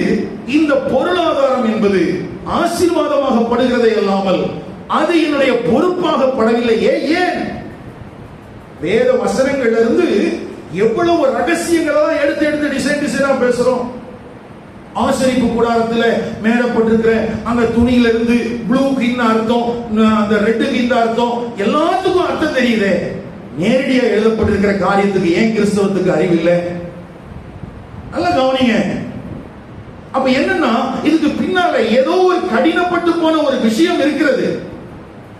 இந்த பொருளாதாரம் என்பது ஆசீர்வாதமாக படுகிறதே அல்லாமல் அது என்னுடைய பொறுப்பாக படவில்லையே. ஏன்? வேத வசனங்கள்ல இருந்து எவ்வளவு ரகசியங்களா எடுத்து எடுத்து டிசைனா பேசுறோம். ஆசரிப்பு கூடாரத்துல மேடப்பட்டிருக்கிற அந்த துணியில இருந்து ப்ளூக்கு இந்த அர்த்தம், அந்த ரெட்டுக்கு இந்த அர்த்தம், எல்லாத்துக்கும் அர்த்தம் தெரியுதே. நேரடியா எழுதப்பட்டிருக்கிற காரியத்துக்கு ஏன் கிறிஸ்தவத்துக்கு அறிவில்லை? நல்லா கவனிங்க. அப்ப என்னன்னா, இதுக்கு பின்னால ஏதோ ஒரு கடினப்பட்டு போன ஒரு விஷயம் இருக்கிறது.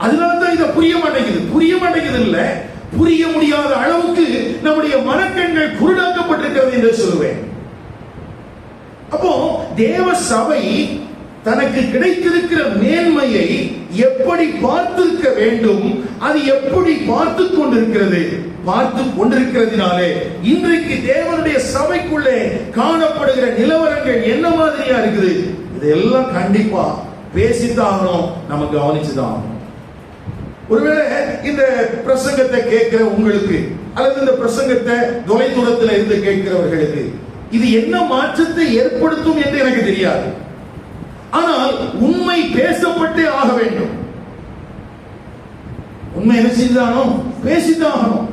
அதனாலதான் இதை புரிய மாட்டேங்குது இல்ல, புரிய முடியாத அளவுக்கு நம்முடைய மனக்கண்கள் குருடாக்கப்பட்டிருக்கிறது என்று சொல்லுவேன். அப்போ தேவ சபை தனக்கு கிடைத்திருக்கிற மேன்மையை எப்படி பார்த்திருக்க வேண்டும், அது எப்படி பார்த்து கொண்டிருக்கிறதுனாலே இன்றைக்கு தேவனுடைய சபைக்குள்ளே காணப்படுகிற நிலவரங்கள் என்ன மாதிரியா இருக்குது, இதெல்லாம் கண்டிப்பா பேசித்தாகணும், நம்ம கவனிச்சுதான். ஒருவேளை இந்த பிரசங்கத்தை கேட்கிற உங்களுக்கு அல்லது இந்த பிரசங்கத்தை தொலைதூரத்தில் இருந்து கேட்கிறவர்களுக்கு இது என்ன மாற்றத்தை ஏற்படுத்தும் என்று எனக்கு தெரியாது. ஆனால் உண்மை பேசப்பட்டே ஆக வேண்டும். உண்மை என்ன செய்தாலும் பேசித்தாகணும்.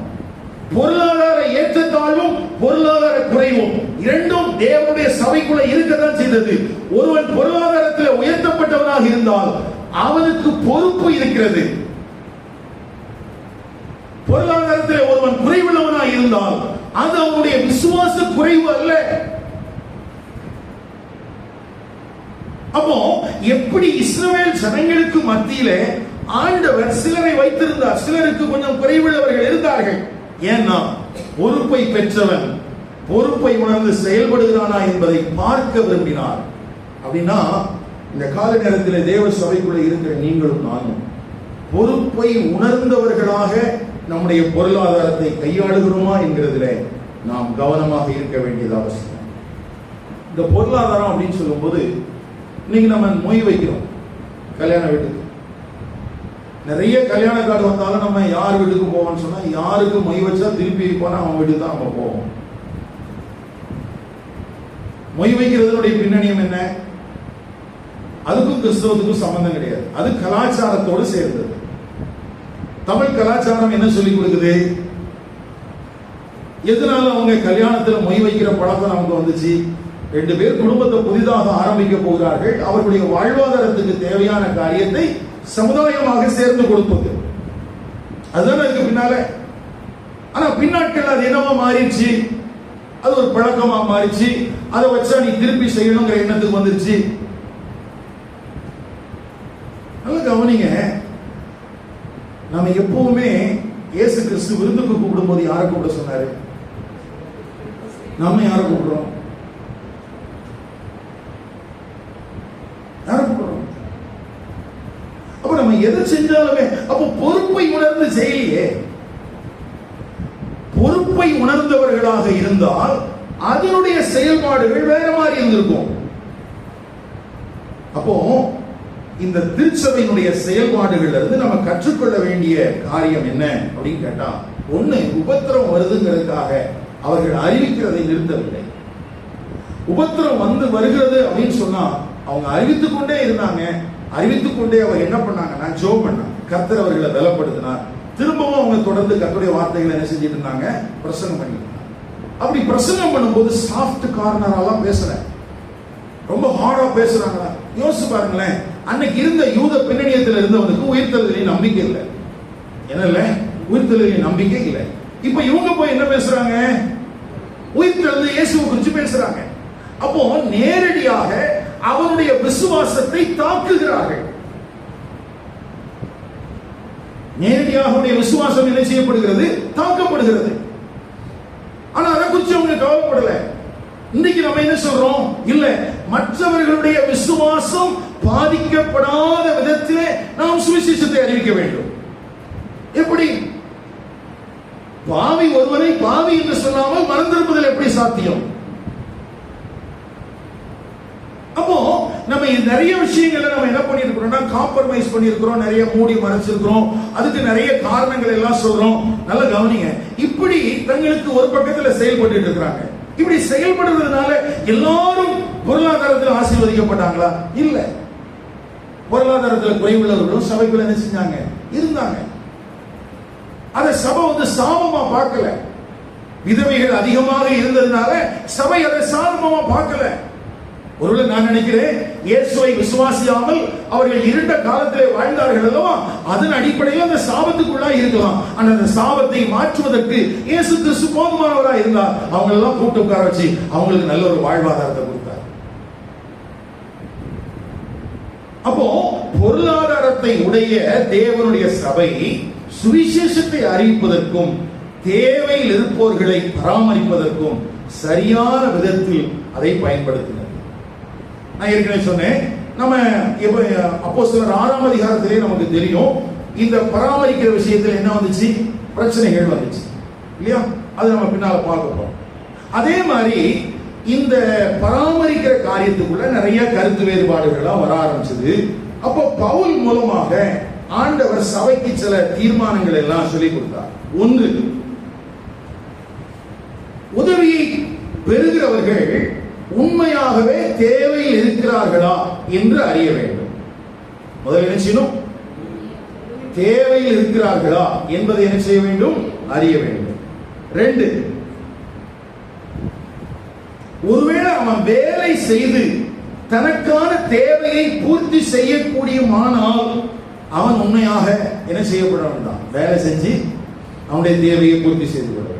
பொருளாதார ஏற்றத்தாழ்வும் பொருளாதார குறைவும் இரண்டும் தேவனுடைய சபைக்குள்ள இருக்கத்தான் செய்தது. ஒருவன் பொருளாதாரத்தில் உயர்த்தப்பட்டவனாக இருந்தால் அவனுக்கு பொறுப்பு இருக்கிறது. பொருளாதாரத்தில் ஒருவன் குறைவுள்ளவனாக இருந்தால் அது அவனுடைய விசுவாச குறைவு அல்ல. அப்போ எப்படி இஸ்ரவேல் ஜனங்களுக்கு மத்தியிலே ஆண்டவர் சிலரை வைத்திருந்தார், சிலருக்கு கொஞ்சம் குறைவுள்ளவர்கள் இருந்தார்கள். ஏன்னா பொறுப்பை பெற்றவன் பொறுப்பை உணர்ந்து செயல்படுகிறானா என்பதை பார்க்க விரும்பினார். அப்படின்னா இந்த கால நேரத்தில் தேவ சபைக்குள்ள இருக்கிற நீங்களும் நானும் பொறுப்பை உணர்ந்தவர்களாக நம்முடைய பொருளாதாரத்தை கையாளுகிறோமா என்கிறதுல நாம் கவனமாக இருக்க வேண்டியது அவசியம். இந்த பொருளாதாரம் அப்படின்னு சொல்லும்போது இன்னைக்கு நம்ம மொய் வைக்கிறோம். கல்யாண வீட்டுக்கு நிறைய கல்யாண கார்டு வந்தாலும் நம்ம யார் வீட்டுக்கு போவோம்னு சொன்னா, யாருக்கு மொய் வச்சா திருப்பி போனா அவன் வீட்டுக்கு தான் நம்ம போவோம். மொய் வைக்கிறதுடைய பின்னணியம் என்ன? அதுக்கும் கிறிஸ்தவத்துக்கும் சம்பந்தம் கிடையாது. அது கலாச்சாரத்தோடு சேர்ந்தது. தமிழ் கலாச்சாரம் என்ன சொல்லிக் கொடுக்குது? எதனால அவங்க கல்யாணத்துல மொய் வைக்கிற பழக்கம் நமக்கு வந்துச்சு? 2 பேர் குடும்பத்தை புதிதாக ஆரம்பிக்க போகிறார்கள். அவர்களுடைய வாழ்வாதாரத்துக்கு தேவையான காரியத்தை சமுதாயமாக சேர்ந்து கொடுப்பது, அதுதான் அதுக்கு பின்னால. ஆனா பின்னாட்கள் அது என்னவா மாறிடுச்சு? அது ஒரு பழக்கமா மாறிச்சு. அதை வச்சா நீ திருப்பி செய்யணுங்கிற எண்ணத்துக்கு வந்துருச்சு. நல்ல கவனிங்க. நம்ம எப்பவுமே இயேசு கிறிஸ்து விருந்துக்கு கூப்பிடும் போது யாரை கூப்பிட சொன்னாரு? நம்ம யாரை கூப்பிடுறோம்? யாரை கூப்பிடுறோம்? அப்ப நம்ம எதை செஞ்சாலுமே அப்ப பொறுப்பை உணர்ந்து செய்யலையே. பொறுப்பை உணர்ந்தவர்களாக இருந்தால் அதனுடைய செயல்பாடுகள் வேற மாதிரி இருந்திருக்கும். அப்போ இந்த திருச்சபையினுடைய செயல்பாடுகள்ல இருந்து நம்ம கற்றுக்கொள்ள வேண்டிய காரியம் என்ன அப்படின்னு கேட்டா, ஒண்ணு, உபத்திரம் வருதுங்கிறதுக்காக அவர்கள் அறிவிக்கிறதை நிறுத்தவில்லை. உபத்திரம் வருகிறது அப்படின்னு சொன்னா அவங்க அறிவித்துக் கொண்டே இருந்தாங்க. அறிவித்துக் கொண்டே அவர் என்ன பண்ணாங்கன்னா ஜெபம் பண்ணாங்க. கர்த்தர் அவர்களை பலப்படுத்தினார். திரும்பவும் அவங்க தொடர்ந்து கர்த்தருடைய வார்த்தைகளை என்ன செஞ்சிட்டு இருந்தாங்க? பிரசங்கம் பண்ணிட்டு இருந்தாங்க. அப்படி பிரசங்கம் பண்ணும்போது சாஃப்ட் கார்னரெல்லாம் பேசல, ரொம்ப ஹார்டா பேசுறாங்களா? யோசிச்சு பாருங்களேன். அன்னைக்கு இருந்த யூத பின்னணியத்தில் இருந்தவனுக்கு உயிர்த்தெழுதலின் நம்பிக்கை இல்லை. என்ன? உயிர்த்தெழுதலின் நம்பிக்கை இல்லை. இப்ப இவங்க போய் என்ன பேசுறாங்க? உயிர்த்தெழுந்த இயேசுவை குறித்து பேசுறாங்க. அப்போ நேரடியாக அவருடைய விசுவாசத்தை தாக்குகிறார்கள். நேரடியாக அவருடைய விசுவாசம் என்ன செய்யப்படுகிறது? தாக்கப்படுகிறது. ஆனா அதை குறித்து அவங்க கவலைப்படல. இன்னைக்கு நம்ம என்ன சொல்றோம்? இல்ல, மற்றவர்களுடைய விசுவாசம் பாதிக்கப்படாத விதத்திலே நாம் சுவிசேஷத்தை அறிவிக்க வேண்டும். எப்படி? பாவி ஒருவனை பாவி என்று சொல்லாமல் மறந்திருப்பதில் எப்படி சாத்தியம்? நம்ம நிறைய விஷயங்களை நம்ம என்ன பண்ணிருக்கிறோம்னா காம்ப்ரமைஸ் பண்ணிருக்கிறோம், நிறைய மூடி மறைச்சிருக்கிறோம், அதுக்கு நிறைய காரணங்கள் எல்லாம் சொல்றோம். நல்ல கவனிங்க, இப்படி தங்களுக்கு ஒரு பக்கத்துல செயல்பட்டு இருக்கிறாங்க. இப்படி செயல்படுவதனால எல்லாரும் பொருளாதாரத்தில் ஆசீர்வதிக்கப்பட்டாங்களா? இல்ல. பொருளாதாரத்தில் குறைவுள்ளவர்களும் சபைக்குள்ள என்ன செஞ்சாங்க? இருந்தாங்க. அத சபை சாபமா பார்க்கல. விதவைகள் அதிகமாக இருந்ததுனால சபை அதை சாபமா பார்க்கல. ஒருவேளை நான் நினைக்கிறேன், இயேசுவை விசுவாசியாமல் அவர்கள் இருண்ட காலத்திலே வாழ்ந்தார்கள் அல்லவா, அதன் அடிப்படையில் அந்த சாபத்துக்குள்ளா இருக்கலாம். ஆனா அந்த சாபத்தை மாற்றுவதற்கு இயேசு கிறிஸ்து போதுமானவரா இருந்தார். அவங்க எல்லாம் கூட்டு உட்கார வச்சு அவங்களுக்கு நல்ல ஒரு வாழ்வாதாரத்தை கொடுத்தார். அப்போ பொருளாதாரத்தை உடைய தேவனுடைய சபை சுவிசேஷத்தை அறிவிப்பதற்கும் தேவையில் இருப்போர்களை பராமரிப்பதற்கும் சரியான விதத்தில் அதை பயன்படுத்தினர். நான் ஏற்கனவே சொன்னேன், நம்ம அப்போஸ்தலர் 6ஆம் அதிகாரத்திலே நமக்கு தெரியும், இந்த பராமரிக்கிற விஷயத்தில் என்ன வந்துச்சு? பிரச்சனைகள் வந்துச்சு இல்லையா? அது நம்ம பின்னால பார்க்கிறோம். அதே மாதிரி இந்த பராமரிக்கிற காரியத்துக்குள்ள நிறைய கருத்து வேறுபாடுகளா வர ஆரம்பிச்சது. அப்போ பவுல் மூலமாக ஆண்டவர் சபைக்கு சில தீர்மானங்கள் எல்லாம் சொல்லிக் கொடுத்தார். ஒன்று, உதவியை பெறுகிறவர்கள் உண்மையாகவே தேவையில் இருக்கிறார்களா என்று அறிய வேண்டும். முதல்ல என்ன செய்யணும்? தேவையில் இருக்கிறார்களா என்பதை என்ன செய்ய வேண்டும்? அறிய வேண்டும். 2, ஒருவேளை அவன் வேலை செய்து தனக்கான தேவையை பூர்த்தி செய்யக்கூடியமானால் அவன் உண்மையாக என்ன செய்யப்பட வேண்டாம்? வேலை செஞ்சு அவனுடைய தேவையை பூர்த்தி செய்து கொள்ள வேண்டும்.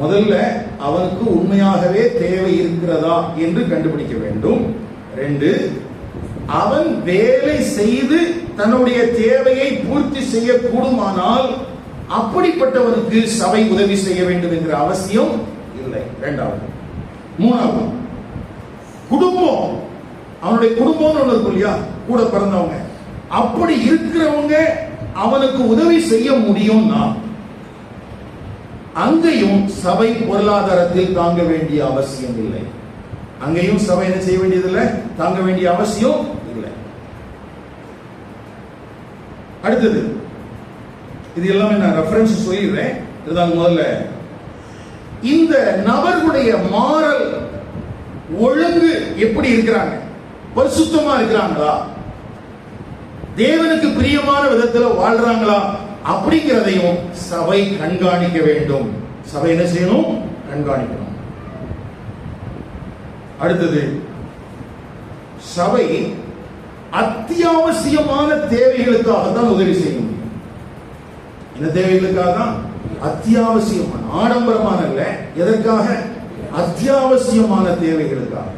முதல்ல அவனுக்கு உண்மையாகவே தேவை இருக்கிறதா என்று கண்டுபிடிக்க வேண்டும். 2, அவன் வேலை செய்து தன்னுடைய தேவையை பூர்த்தி செய்யக்கூடுமானால் அப்படிப்பட்டவனுக்கு சபை உதவி செய்ய வேண்டும் என்கிற அவசியம் இல்லை. 2வது. 3வது, குடும்பம், அவனுடைய குடும்பம்னு ஒண்ணு இருக்கும் இல்லையா, கூட பிறந்தவங்க, அப்படி இருக்கிறவங்க அவனுக்கு உதவி செய்ய முடியும்னா அங்கேயும் சபை பொருளாதாரத்தில் தாங்க வேண்டிய அவசியம் இல்லை. அங்கேயும் சபை என்ன செய்ய வேண்டியதில்லை? தாங்க வேண்டிய அவசியம் இல்லை. அடுத்தது, இது எல்லாமே நான் ரெஃபரன்ஸ் சொல்லிடுறேன். இதுதான் முதல்ல, இந்த நபர்களுடைய மாரல் ஒழுங்கு எப்படி இருக்கிறாங்க? பரிசுத்தமா இருக்கிறாங்களா? தேவனுக்கு பிரியமான விதத்தில் வாழ்றாங்களா? அப்படிங்கிறதையும் சபை கண்காணிக்க வேண்டும். சபை என்ன செய்யணும்? கண்காணிக்கணும். அடுத்தது, சபை அத்தியாவசியமான தேவைகளுக்காக தான் உதவி செய்ய முடியும். என்ன தேவைகளுக்காக தான்? அத்தியாவசியமான, ஆடம்பரமான இல்ல. எதற்காக? அத்தியாவசியமான தேவைகளுக்காக.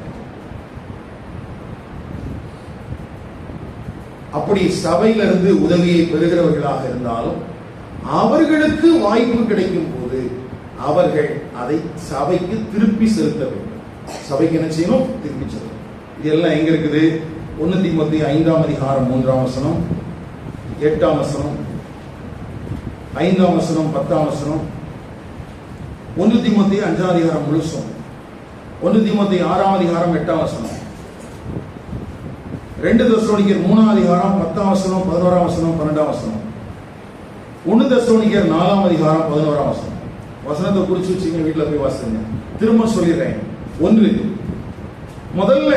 அப்படி சபையிலிருந்து உதவியை பெறுகிறவர்களாக இருந்தாலும் அவர்களுக்கு வாய்ப்பு கிடைக்கும் போது அவர்கள் அதை சபைக்கு திருப்பி செலுத்த வேண்டும். சபைக்கு என்ன செய்யணும்? திருப்பி செலுத்தணும். இதெல்லாம் எங்க இருக்குது? 1 தீமோத்தேயு 5ஆம் அதிகாரம் 3ஆம் வசனம், 8ஆம் வசனம், 5ஆம் வசனம், 10ஆம் வசனம், 1 தீமோத்தேயு 5ஆம் அதிகாரம் முழுசும், 1 தீமோத்தேயு 6ஆம் அதிகாரம் 8ஆம் வசனம், 2 தெசலோனிக்கர் 3ஆம் அதிகாரம் 10ஆம் வசனம், 11ஆம் வசனம், 12ஆம் வசனம், 1 தெசலோனிக்கர் 4ஆம் அதிகாரம் 11ஆம் வசனம். வசனத்தை குறிச்சு வச்சுங்க, வீட்டில் போய் வாசிங்க. திரும்ப சொல்லிடுறேன். 1, முதல்ல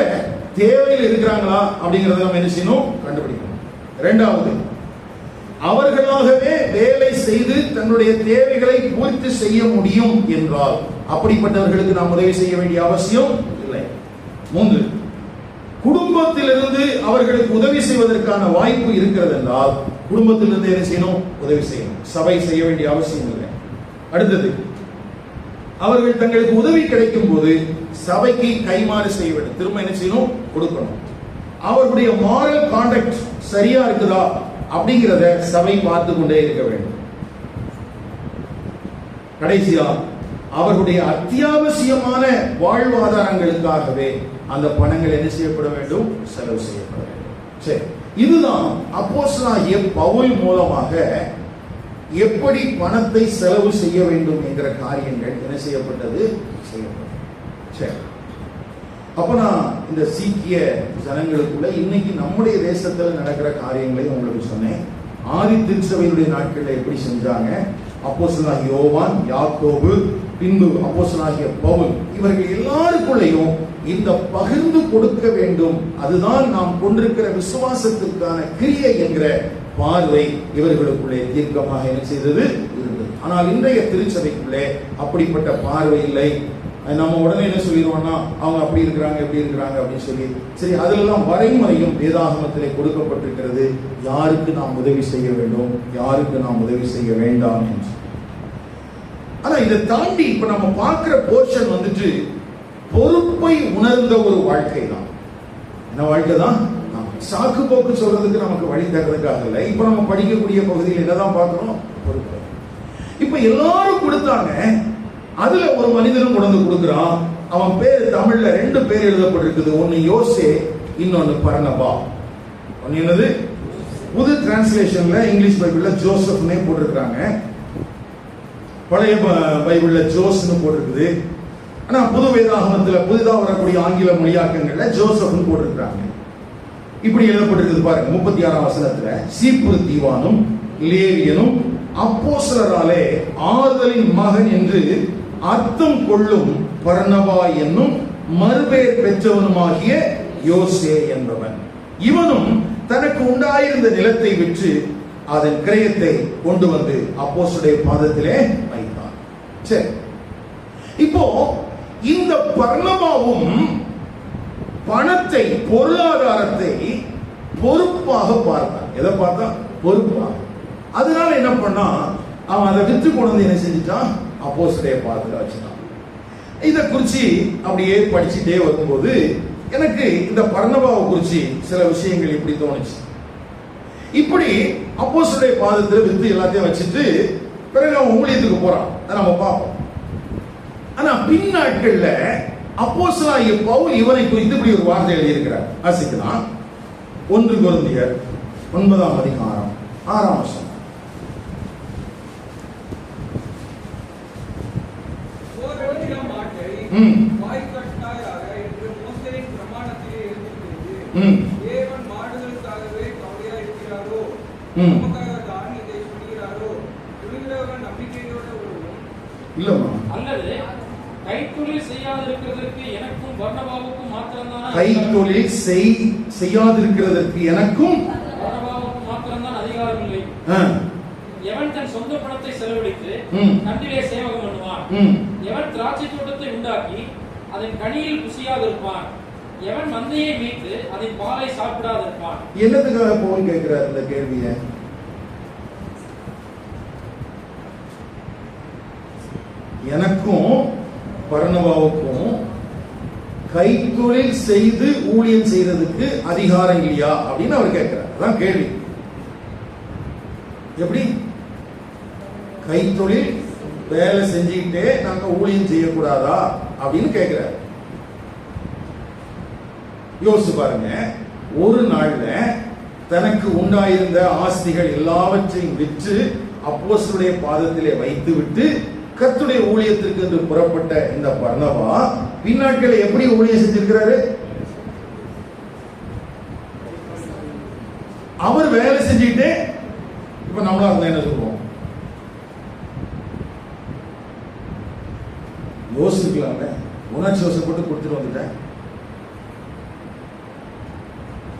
தேவையில் இருக்கிறாங்களா அப்படிங்கறத நம்ம என்ன செய்யணும்? கண்டுபிடிக்கணும். 2வது, அவர்களாகவே வேலை செய்து தன்னுடைய தேவைகளை பூர்த்தி செய்ய முடியும் என்றால் அப்படிப்பட்டவர்களுக்கு நாம் உதவி செய்ய வேண்டிய அவசியம் இல்லை. 3, குடும்பத்திலிருந்து அவர்களுக்கு உதவி செய்வதற்கான வாய்ப்பு இருக்கிறது என்றால் குடும்பத்திலிருந்து என்ன செய்யணும்? உதவி செய்யணும். சபை செய்ய வேண்டிய அவசியம் இல்லை. அடுத்தது, அவர்கள் தங்களுக்கு உதவி கிடைக்கும் போது சபைக்கு கைமாறு செய்ய வேண்டும். திரும்ப என்ன செய்யணும்? கொடுக்கணும். அவர்களுடைய மாரல் கான்டக்ட் சரியா இருக்குதா அப்படிங்கிறத சபை பார்த்து கொண்டே இருக்க வேண்டும். கடைசியா, அவர்களுடைய அத்தியாவசியமான வாழ்வாதாரங்களுக்காகவே அந்த பணங்கள் என்ன செய்யப்பட வேண்டும்? செலவு செய்யப்பட வேண்டும். சரி, இதுதான் அப்போஸ்தலனாகிய பவுல் மூலமாக எப்படி பணத்தை செலவு செய்ய வேண்டும் என்கிற காரியங்கள் என்ன செய்யப்பட்டது? செய்யப்பட்டது. சரி, அப்ப நான் இந்த சீக்கிய ஜனங்களுக்குள்ள இன்னைக்கு நம்முடைய தேசத்துல நடக்கிற காரியங்களையும் உங்களுக்கு சொன்னேன். ஆதி திருச்சபையுடைய நாட்கள்ல எப்படி செஞ்சாங்க, அப்போஸ்தலனாகிய யோவான், யாக்கோபு, பின்பு அப்போஸ்தலனாகிய பவுல், இவர்கள் எல்லாருக்குள்ளேயும் இந்த பகிர்ந்து கொடுக்க வேண்டும், அதுதான் நாம் கொண்டிருக்கிற விசுவாசத்திற்கான கிரியை என்கிற பார்வை இவர்களுக்குள்ளே தீர்க்கமாக என்ன செய்தது இருந்தது. ஆனால் இன்றைய திருச்சபைக்குள்ளே அப்படிப்பட்ட பார்வை இல்லை. நம்ம உடனே என்ன சொல்லிடுவோம்னா, அவங்க அப்படி இருக்கிறாங்க இப்படி இருக்கிறாங்க அப்படின்னு சொல்லி, சரி அதெல்லாம் வரைமுறையும் வேதாகமத்திலே கொடுக்கப்பட்டிருக்கிறது, யாருக்கு நாம் உதவி செய்ய வேண்டும், யாருக்கு நாம் உதவி செய்ய வேண்டாம் என்று. ஆனா இதை தாண்டி இப்ப நம்ம பார்க்கிற போர்ஷன் வந்துட்டு பொறுப்பை உணர்ந்த ஒரு வாழ்க்கை தான். என்ன வாழ்க்கை தான்? சாக்கு போக்கு சொல்றதுக்கு நமக்கு வழி தரதுக்காக இல்லை. இப்ப நம்ம படிக்கக்கூடிய பகுதியில் என்னதான் பார்க்கிறோம்? பொறுப்பு. இப்ப எல்லாரும் கொடுத்தாங்க, அதுல ஒரு மனிதனும் கொண்டு கொடுக்கிறான். அவன் பேர் தமிழ்ல 2 பேர் எழுதப்பட்டிருக்குது, ஒன்னு யோசே, இன்னொன்னு பர்னபா. ஒன்னு என்னது? புது டிரான்ஸ்லேஷன்ல இங்கிலீஷ் பைபிள்ல ஜோசப்னே போட்டிருக்காங்க, பழைய பைபிள்ல ஜோஸ்னு போட்டிருக்குது. ஆனா புது வேதாகமத்துல புதிதா வரக்கூடிய ஆங்கில மொழியாக்கங்கள்ல ஜோசப்னு போட்டிருக்காங்க. இப்படி எழுதப்பட்டிருக்குது பாருங்க, 36ஆம் வசனத்துல, சீப்புரு தீவானும் லேவியனும் அப்போஸ்தலராலே ஆறுதலின் மகன் என்று அர்த்தம் கொள்ளும் பர்னபா என்னும் மறுபெயர் பெற்றவனுமாகிய யோசே என்பவன், இவனும் தனக்கு உண்டாயிருந்த நிலத்தை விற்று அதன் கிரயத்தை கொண்டு வந்து அப்போஸ்தலருடைய பாதத்திலே வைத்தான். சரி, இப்போ இந்த பர்னபாவும் பணத்தை, பொருளாதாரத்தை பொறுப்பாக பார்த்தான். எதை பார்த்தா? பொறுப்பாக. அதனால என்ன பண்ணா, அவன் அதை விற்று கொண்டு வந்து என்ன செஞ்சுட்டான்? அப்போஸ்தலருடைய பாதத்துல வச்சுட்டான். இதை குறிச்சு அப்படியே படிச்சுட்டே வரும்போது எனக்கு இந்த பர்னபாவை குறிச்சு சில விஷயங்கள் இப்படி தோணுச்சு. இப்படி அப்போஸ்தலருடைய பாதத்துல வித்து எல்லாத்தையும் வச்சுட்டு பிறகு அவன் ஊழியத்துக்கு போறான், நம்ம பார்ப்போம். ஆனா பின் நாட்கள்ல அப்போஸ்தலனாகிய பவுல் இவனை குறித்து இப்படி ஒரு வார்த்தை எழுதியிருக்கிறார். வாசிக்கலாம். 1 கொரிந்தியர் 9ஆம் அதிகாரம் 6ஆம் வசனம். கைத்தொழில் செய்யாதிருக்கிறதற்கு எனக்கும் பர்னபாவுக்கும் மாத்திரம்தான் அதிகாரம் இல்லை. எவன் தன் சொந்த பணத்தை செலவழித்து கண்டிலே சேவகம் பண்ணுவான், எவன் திராட்சை தோட்டத்தை உண்டாக்கி அதன் கனியில் ருசியாதிருப்பான், எவன் மந்தையை மீட்டு அதன் பாலை சாப்பிடாதிருப்பான். என்னதுக்காக பவுல் கேட்கிறார் இந்த கேள்வியை? எனக்கும் பர்னபாவுக்கும் கைத்தொழில் செய்து ஊழியம் செய்யறதுக்கு அதிகாரம் இல்லையா அப்படின்னு அவர் கேட்கிறார். அதான் கேள்வி. எப்படி கைத்தொழில் வேலை செஞ்சுக்கிட்டே நாங்க ஊழியம் செய்யக்கூடாதா அப்படின்னு கேட்கிறார். யோசிச்சு பாருங்க, ஒரு நாள்ல தனக்கு உண்டாயிருந்த ஆஸ்திகள் எல்லாவற்றையும் விற்று அப்போஸ்தலருடைய பாதத்திலே வைத்து விட்டு கர்த்தருடைய ஊழியத்திற்கு என்று புறப்பட்ட இந்த பர்னபா பின்னாட்களை எப்படி ஊழியம் செஞ்சிருக்கிறாரு? அவர் வேலை செஞ்சுக்கிட்டே. இப்ப நம்மளா இருந்தா என்ன சொல்லுவோம்? யோசிக்கலாம்ல, உணர்ச்சி வசப்பட்டு கொடுத்துட்டு வந்துட்டேன்,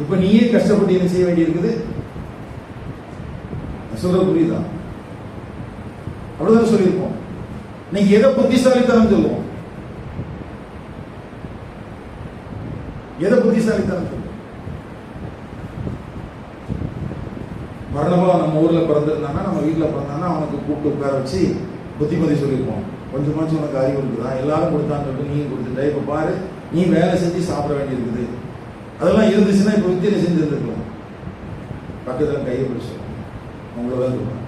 இப்ப நீயே கஷ்டப்பட்டு என்ன செய்ய வேண்டி இருக்குது? சொல்ற புரியுதா? அவ்வளவுதான் சொல்லியிருப்போம். நீங்க எதை புத்திசாலித்தனம் சொல்லுவோம்? எதை புத்திசாலித்தனம் சொல்லுவோம்? பர்னபா நம்ம ஊர்ல பிறந்திருந்தானா, நம்ம வீட்டுல பிறந்தானா, அவனுக்கு கூப்பிட்டு உட்கார வச்சு புத்திமதி சொல்லியிருப்போம். கொஞ்சமாச்சும் உனக்கு அறிவு இருக்குதா? எல்லாரும் கொடுத்தான்னு சொல்லிட்டு நீ கொடுத்துட்ட, இப்ப பாரு நீ வேலை செஞ்சு சாப்பிட வேண்டியிருக்குது. அதெல்லாம் இருந்துச்சுன்னா இப்ப வித்தியை செஞ்சு இருந்துருக்கலாம். பக்கத்துல கையை பிடிச்சு அவங்களதான் சொல்லுவாங்க.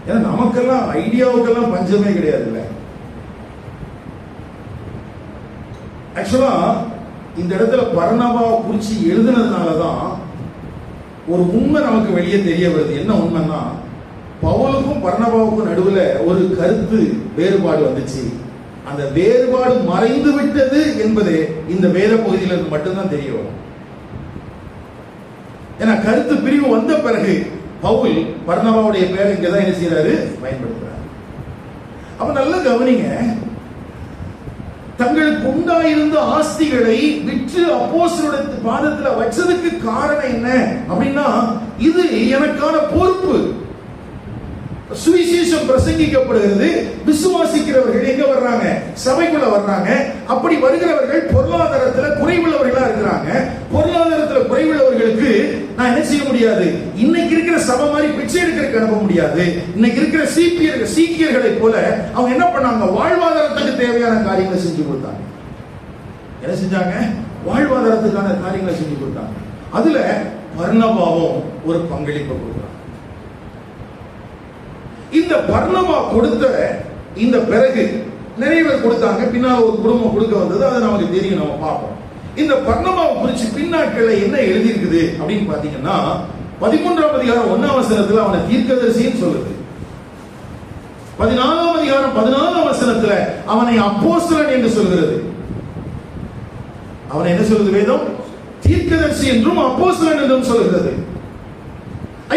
ஏன்னா நமக்கெல்லாம் ஐடியாவுக்கெல்லாம் பஞ்சமே கிடையாதுல்ல. ஆக்சுவலா இந்த இடத்துல பர்னபாவை குறிச்சு எழுதுனதுனாலதான் ஒரு உண்மை நமக்கு வெளியே தெரிய வருது. என்ன உண்மைன்னா, பவுலுக்கும் பர்னபாவுக்கும் நடுவுல ஒரு கருத்து வேறுபாடு வந்துச்சு. அந்த வேறுபாடு மறைந்து விட்டது என்பது இந்த வேத பகுதியிலிருந்து மட்டும்தான் தெரிய வரும். ஏன்னா கருத்து பிரிவு வந்த பிறகு பவுல் பர்னபாவுடைய பேரை இங்கதான் என்ன செய்யறாரு, பயன்படுத்துறாரு. அப்ப நல்லா கவனிங்க, தங்களுக்கு உண்டாயிருந்த ஆஸ்திகளை விற்று அப்போஸ்தலருடைய பாதத்துல வச்சதுக்கு காரணம் என்ன அப்படின்னா, இது எனக்கான பொறுப்பு. சுவிசேஷம் பிரசங்கிக்கப்படுகிறது, விசுவாசிக்கிறவர்கள் எங்க வர்றாங்க, சபைக்குள்ள வர்றாங்க. அப்படி வருகிறவர்கள் பொருளாதாரத்துல குறைவுள்ளவர்களா இருக்கிறாங்க. பொருளாதாரத்துல குறைவுள்ளவர்களுக்கு நான் என்ன செய்ய முடியாது, இன்னைக்கு இருக்கிற சபை மாதிரி பிச்சை எடுக்கிறதுக்கு அனுப்ப முடியாது. இன்னைக்கு இருக்கிற சீக்கியர்களை போல அவங்க என்ன பண்ணாங்க, வாழ்வாதாரத்துக்கு தேவையான காரியங்களை செஞ்சு கொடுத்தாங்க. என்ன செஞ்சாங்க, வாழ்வாதாரத்துக்கான காரியங்களை செஞ்சு கொடுத்தாங்க. அதுல பர்னபாவும் ஒரு பங்களிப்பு கொடுத்தாங்க. இந்த பர்னபா கொடுத்த இந்த பிறகு நிறைய பேர் கொடுத்தாங்க. பின்னால் ஒரு குடும்பம் கொடுக்க வந்தது, அது நமக்கு தெரியும், நம்ம பார்ப்போம். இந்த பர்னபாவை குறித்து பின்னாட்கள்ல என்ன எழுதி இருக்குது அப்படின்னு பாத்தீங்கன்னா, 13ஆம் அதிகாரம் 1ஆம் வசனத்துல அவனை தீர்க்கதரிசின்னு சொல்லுது. 14ஆம் அதிகாரம் 14ஆம் வசனத்துல அவனை அப்போஸ்தலன் என்று சொல்கிறது. அவனை என்ன சொல்லுது வேதம், தீர்க்கதரிசி என்றும் அப்போஸ்தலன் என்றும் சொல்கிறது.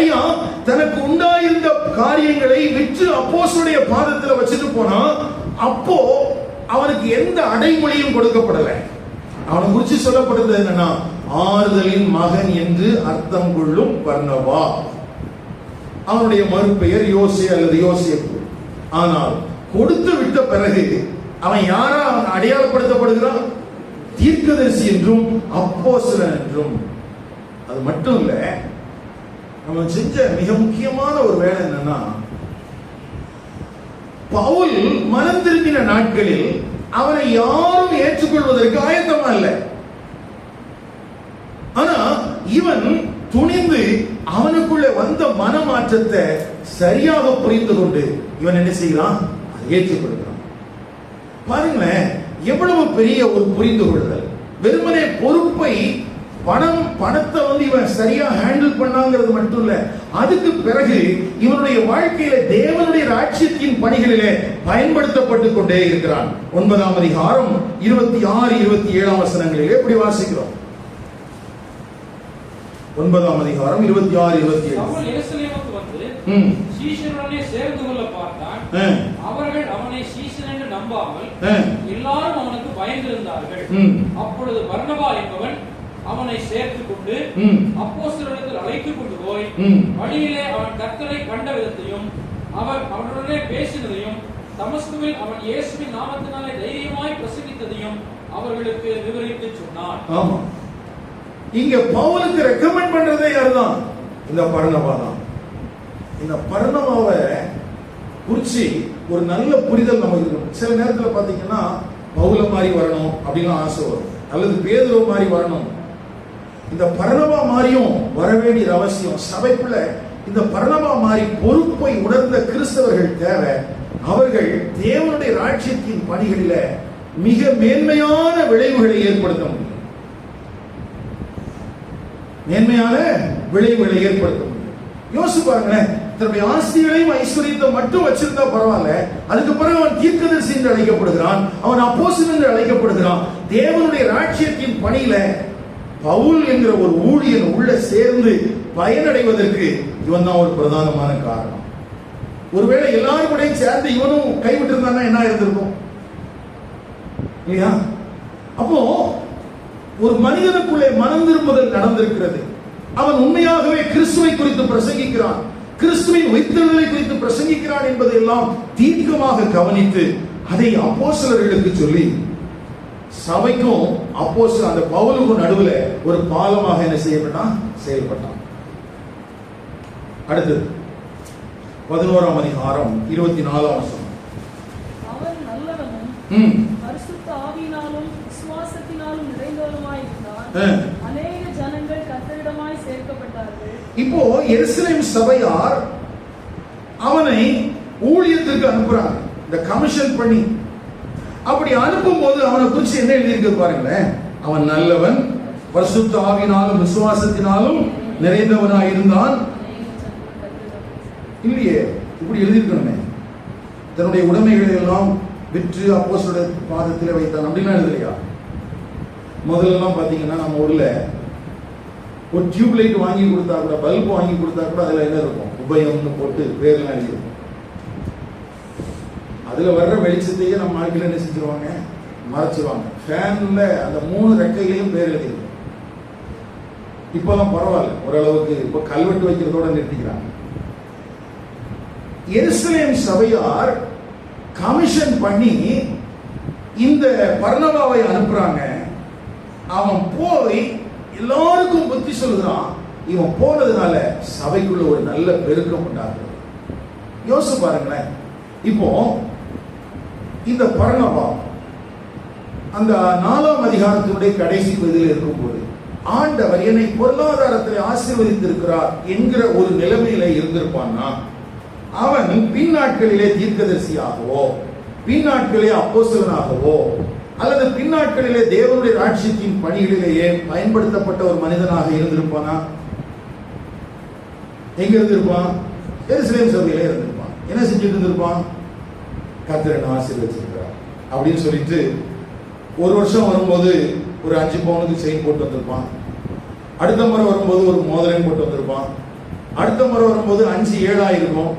ஐயா, தனக்கு உண்டாயிருந்த காரியங்களை விற்று அப்போஸ்தலனுடைய பாதத்துல வச்சுட்டு போனா, அப்போ அவனுக்கு எந்த அடைமொழியும் கொடுக்கப்படல. அவனை குறிச்சு சொல்லப்படுறது என்னன்னா, ஆறுதலின் மகன் என்று அர்த்தம் கொள்ளும் பர்னபா. அவனுடைய மறுபெயர் யோசே அல்லது யோசேப்பு. ஆனால் கொடுத்து விட்ட பிறகு அவன் யாரா அடையாளப்படுத்தப்படுகிறான், தீர்க்கதரிசி என்றும் அப்போஸ்தலன் என்றும். அது மட்டும் இல்ல, நம்ம செஞ்ச மிக முக்கியமான ஒரு வேலை என்னன்னா, பவுல் மனம் திரும்பின நாட்களில் அவனை யாரும் ஏற்றுக்கொள்வதற்கு ஆயத்தமா இல்லை. ஆனா இவன் துணிந்து அவனுக்குள்ள வந்த மனமாற்றத்தை சரியாக புரிந்து கொண்டு இவன் என்ன செய்யறான், ஏற்றுக்கொள்கிறான். பாருங்களேன், எவ்வளவு பெரிய ஒரு புரிந்து கொள்ளுதல். வெறுமனே பொறுப்பை பணத்தை இவன் சரியா ஹேண்டில் பண்ணாங்கிறது மட்டும் இல்ல, அதுக்கு பிறகு இவனுடைய வாழ்க்கையில தேவனுடைய ராஜ்யத்தின் பணிகளிலே பயன்படுத்தப்பட்டுக் கொண்டே இருக்கிறான். 9ஆம் அதிகாரம் 26, 27 வசனங்களிலே இப்படி வாசிக்கிறோம். 9ஆம் அதிகாரம் 26, 27. அவன் எருசலேமுக்கு வந்து சீஷருடனே சேர்ந்து கொள்ள பார்த்தான். அவர்கள் அவனை சீஷன் என்று நம்பாமல் எல்லாரும் அவனுக்கு பயந்திருந்தார்கள். அப்பொழுது பர்னபா என்பவன் அவனை சேர்த்துக் கொண்டு அப்போஸ்தலரிடத்தில் அழைத்துக் கொண்டு போய் வழியிலே அவன் கர்த்தரை கண்ட விதத்தையும் அவர் அவனுடனே பேசினதையும் தமஸ்குவில் அவன் இயேசுவின் நாமத்தினாலே தைரியமாய் பிரசங்கித்ததையும் அவர்களுக்கு விவரித்து சொன்னான். ஆமா, இங்க பவுலுக்கு ரெக்கமெண்ட் பண்றதே யாருதான், இந்த பர்னபா தான். இந்த பர்னபாவை குறிச்சு ஒரு நல்ல புரிதல் நமக்கு இருக்கணும். சில நேரத்தில் பாத்தீங்கன்னா பவுல மாதிரி வரணும் அப்படின்னு ஆசை வரும், அல்லது பேதுரு மாதிரி வரணும். இந்த பர்னபா மாதிரியும் வர வேண்டிய அவசியம். சபைக்குள்ள இந்த பர்னபா மாதிரி பொறுப்பை உணர்ந்த கிறிஸ்தவர்கள் தேவை. அவர்கள் தேவனுடைய ராஜ்யத்தின் பணிகளில மிக மேன்மையான விளைவுகளை ஏற்படுத்த முடியும். மேன்மையான விளைவுகளை ஏற்படுத்த முடியும். யோசிச்சு பாருங்களேன், தன்னுடைய ஆஸ்திகளையும் ஐஸ்வர்யத்தை மட்டும் வச்சிருந்தா பரவாயில்ல, அதுக்கு பிறகு அவன் தீர்க்கதரிசி என்று அழைக்கப்படுகிறான், அவன் அப்போஸ்தலன் என்று அழைக்கப்படுகிறான். தேவனுடைய ராஜ்யத்தின் பணியில பவுல் என்கிற ஒரு ஊழியன் உள்ள சேர்ந்து பயனடைவதற்கு இவன் தான் ஒரு பிரதானமான காரணம். ஒருவேளை எல்லாரும் கூட சேர்ந்து இவனும் கைவிட்டு இருந்தான்னா என்ன இருந்திருக்கும் இல்லையா? அப்போ ஒரு மனிதனுக்குள்ளே மனம் திரும்புதல் நடந்திருக்கிறது. அவன் உண்மையாகவே கிறிஸ்துவை குறித்து பிரசங்கிக்கிறான், கிறிஸ்துவின் உயிர்த்தெழுதலை குறித்து பிரசங்கிக்கிறான் என்பதையெல்லாம் தீர்க்கமாக கவனித்து அதை அப்போஸ்தலர்களுக்கு சொல்லி சபைக்கும் அப்போஸ்தலன் அந்த பவுலுக்கும் நடுவுல ஒரு பாலமாக என்ன செய்யப்பட்டான், செயல்பட்டான். அடுத்தது 11ஆம் அதிகாரம் 24ஆம் வசனம். அவர் நல்லவனும் பரிசுத்த ஆவியினாலும் விசுவாசத்தினாலும் நிறைந்தவனுமாய் இருந்தார். அநேக ஜனங்கள் கர்த்தரிடமாய் சேர்க்கப்பட்டார்கள். இப்போ எருசலேம் சபையார் அவனை ஊழியத்திற்கு அனுப்புறாங்க, இந்த கமிஷன் பண்ணி. அப்படி அனுப்பும் போது அவனை குறித்து என்ன எழுதியிருக்கு பாருங்களேன். அவன் நல்லவன், பரிசுத்த ஆவியினாலும் விசுவாசத்தினாலும் நிறைந்தவனாய் இருந்தான். இல்லையே, இப்படி எழுதியிருக்கணுமே. தன்னுடைய உடைமைகளை எல்லாம் விற்று அப்போஸ்தலருடைய பாதத்தில் வைத்தான் அப்படின்னா எழுதலையா? முதல்லலாம் பாத்தீங்கன்னா நம்ம ஊர்ல ஒரு டியூப் லைட் வாங்கி கொடுத்தா கூட, பல்ப் வாங்கி கொடுத்தா கூட அதுல என்ன இருக்கும், உபயம்னு போட்டு பேர்லாம் எழுதிருக்கும். அதுல வர்ற வெளிச்சத்தையே நம்ம ஆட்கள் என்ன செஞ்சிருவாங்க, மறைச்சிருவாங்க. ஃபேன்ல அந்த 3 ரெக்கையிலையும் பேர் எழுதிருக்கும். இப்பெல்லாம் பரவாயில்ல, ஓரளவுக்கு இப்ப கல்வெட்டு வைக்கிறதோட நிறுத்திக்கிறாங்க. எருசலேம் சபையார் கமிஷன் பண்ணி இந்த பர்னபாவை அனுப்புறாங்க. அவன் போய் எல்லாருக்கும் புத்தி சொல்லுகிறான். இவன் போனதுனால சபைக்குள்ள ஒரு நல்ல பெருக்கம் உண்டாகுது. யோசிச்சு பாருங்களேன். இப்போ இந்த பர்னபா அந்த 4ஆம் அதிகாரத்தினுடைய கடைசி பகுதியில் இருக்கும்போது ஆண்டவர் என்னை பொருளாதாரத்தில் ஆசீர்வதித்திருக்கிறார் என்கிற ஒரு நிலைமையில இருந்திருப்பான்னா, அவன் பின்னாட்களிலே தீர்க்கதரிசியாகவோ, பின்னாட்களிலே அப்போஸ்தலனாகவோ, அல்லது பின்னாட்களிலே தேவனுடைய ராஜ்யத்தின் பணிகளிலேயே பயன்படுத்தப்பட்ட ஒரு மனிதனாக இருந்திருப்பானா? எங்க இருந்திருப்பான்? எருசலேம் சபையிலே இருந்திருப்பான். என்ன செஞ்சுட்டு இருந்திருப்பான்? கர்த்தர் என்னை ஆசீர்வதிச்சிருக்கிறார் அப்படின்னு சொல்லிட்டு ஒரு வருஷம் வரும்போது ஒரு 5 பவுனுக்கு செயின் போட்டு வந்திருப்பான். அடுத்த முறை வரும்போது ஒரு மோதிரம் போட்டு வந்திருப்பான். அடுத்த முறை வரும்போது 5-7 ஆயிருக்கும்.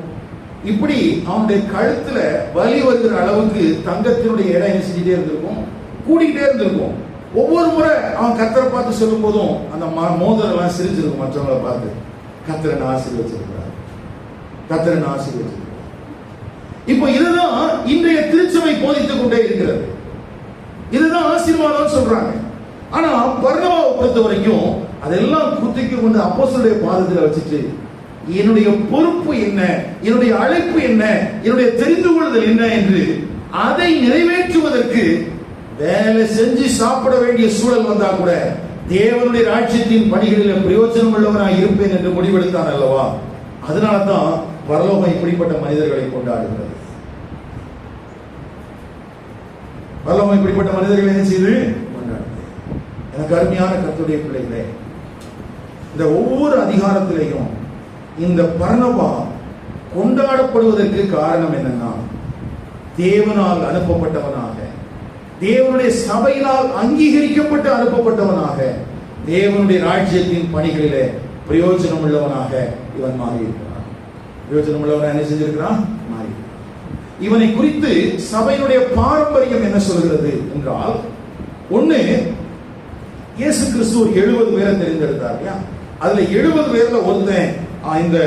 இப்படி அவனுடைய கழுத்துல வலி வருகிற அளவுக்கு தங்கத்தினுடைய இடம் என்ன செஞ்சுட்டே இருந்திருக்கும், கூடிக்கிட்டே இருந்திருக்கும். ஒவ்வொரு முறை அவன் கர்த்தரை பார்த்து சொல்லும் போதும் அந்த மோதிரம் எல்லாம் சிரிச்சிருக்கும். மற்றவங்களை பார்த்து கர்த்தரை ஆசீர்வதிச்சிருக்கிறார், கர்த்தரை ஆசீர்வதிச்சிருக்கிறார். இப்போ இதுதான் இன்றைய திருச்சபை போதித்துக் கொண்டே இருக்கிறது. இதுதான் ஆசீர்வாதம் சொல்றாங்க. ஆனா பர்னபாவை பொறுத்த வரைக்கும் அதெல்லாம் குத்திக்கு கொண்டு அப்போஸ்தலருடைய பாதத்தில் வச்சுட்டு, என்னுடைய பொறுப்பு என்ன, என்னுடைய அழைப்பு என்ன, என்னுடைய தெரிந்து கொள்ளுதல் என்ன என்று அதை நிறைவேற்றுவதற்கு வேலை செஞ்சு சாப்பிட வேண்டிய சூழல் வந்தா கூட தேவனுடைய ராஜ்யத்தின் பணிகளில் பிரயோஜனம் உள்ளவனாக இருப்பேன் என்று முடிவெடுத்தான் அல்லவா? அதனால்தான் பரலோகம் இப்படிப்பட்ட மனிதர்களை கொண்டாடுகிறது. பரலோகம் இப்படிப்பட்ட மனிதர்களை என்ன செய்து கொண்டாடுகிறது. எனக்கு அருமையான கர்த்தருடைய பிள்ளைகளே, இந்த ஒவ்வொரு அதிகாரத்திலையும் இந்த பர்னபா கொண்டாடப்படுவதற்கு காரணம் என்னன்னா, தேவனால் அனுப்பப்பட்டவனாக, தேவனுடைய சபையினால் அங்கீகரிக்கப்பட்டு அனுப்பப்பட்டவனாக, தேவனுடைய ராஜ்யத்தின் பணிகளிலே பிரயோஜனம் உள்ளவனாக இவன் மாறி இருக்கிறான். பிரயோஜனம் உள்ளவனாக என்ன செஞ்சிருக்கிறான்? மாறி. இவனை குறித்து சபையினுடைய பாரம்பரியம் என்ன சொல்கிறது என்றால், ஒண்ணு, இயேசு கிறிஸ்து 70 பேரை தெரிந்தெடுத்தார் இல்லையா? அதுல 70 பேர்ல ஒருத்தன் இந்த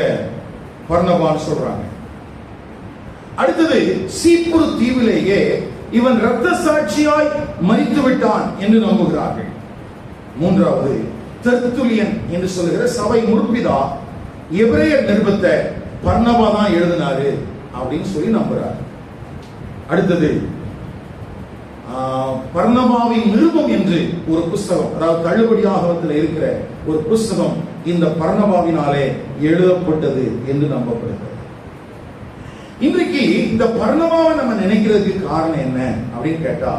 பர்னபான்னு சொல்றாங்க. அடுத்தது, சீப்புரு தீவிலேயே இவன் இரத்த சாட்சியாய் மரித்து விட்டான் என்று நம்புகிறார்கள். மூன்றாவது, தெர்த்துலியன் என்று சொல்லுகிற சபை முற்பிதா எபிரேயர் நிருபத்தை பர்னபா தான் எழுதினாரு அப்படின்னு சொல்லி நம்புறார். அடுத்தது, பர்னபாவின் நிருபம் என்று ஒரு புஸ்தகம், அதாவது தள்ளுபடியாகவத்தில் இருக்கிற ஒரு புஸ்தகம் இந்த பர்னபாவினாலே எழுதப்பட்டது என்று நம்பப்படுகிறது. இன்றைக்கு இந்த பர்னபாவை நம்ம நினைக்கிறதுக்கு காரணம் என்ன அப்படின்னு கேட்டா,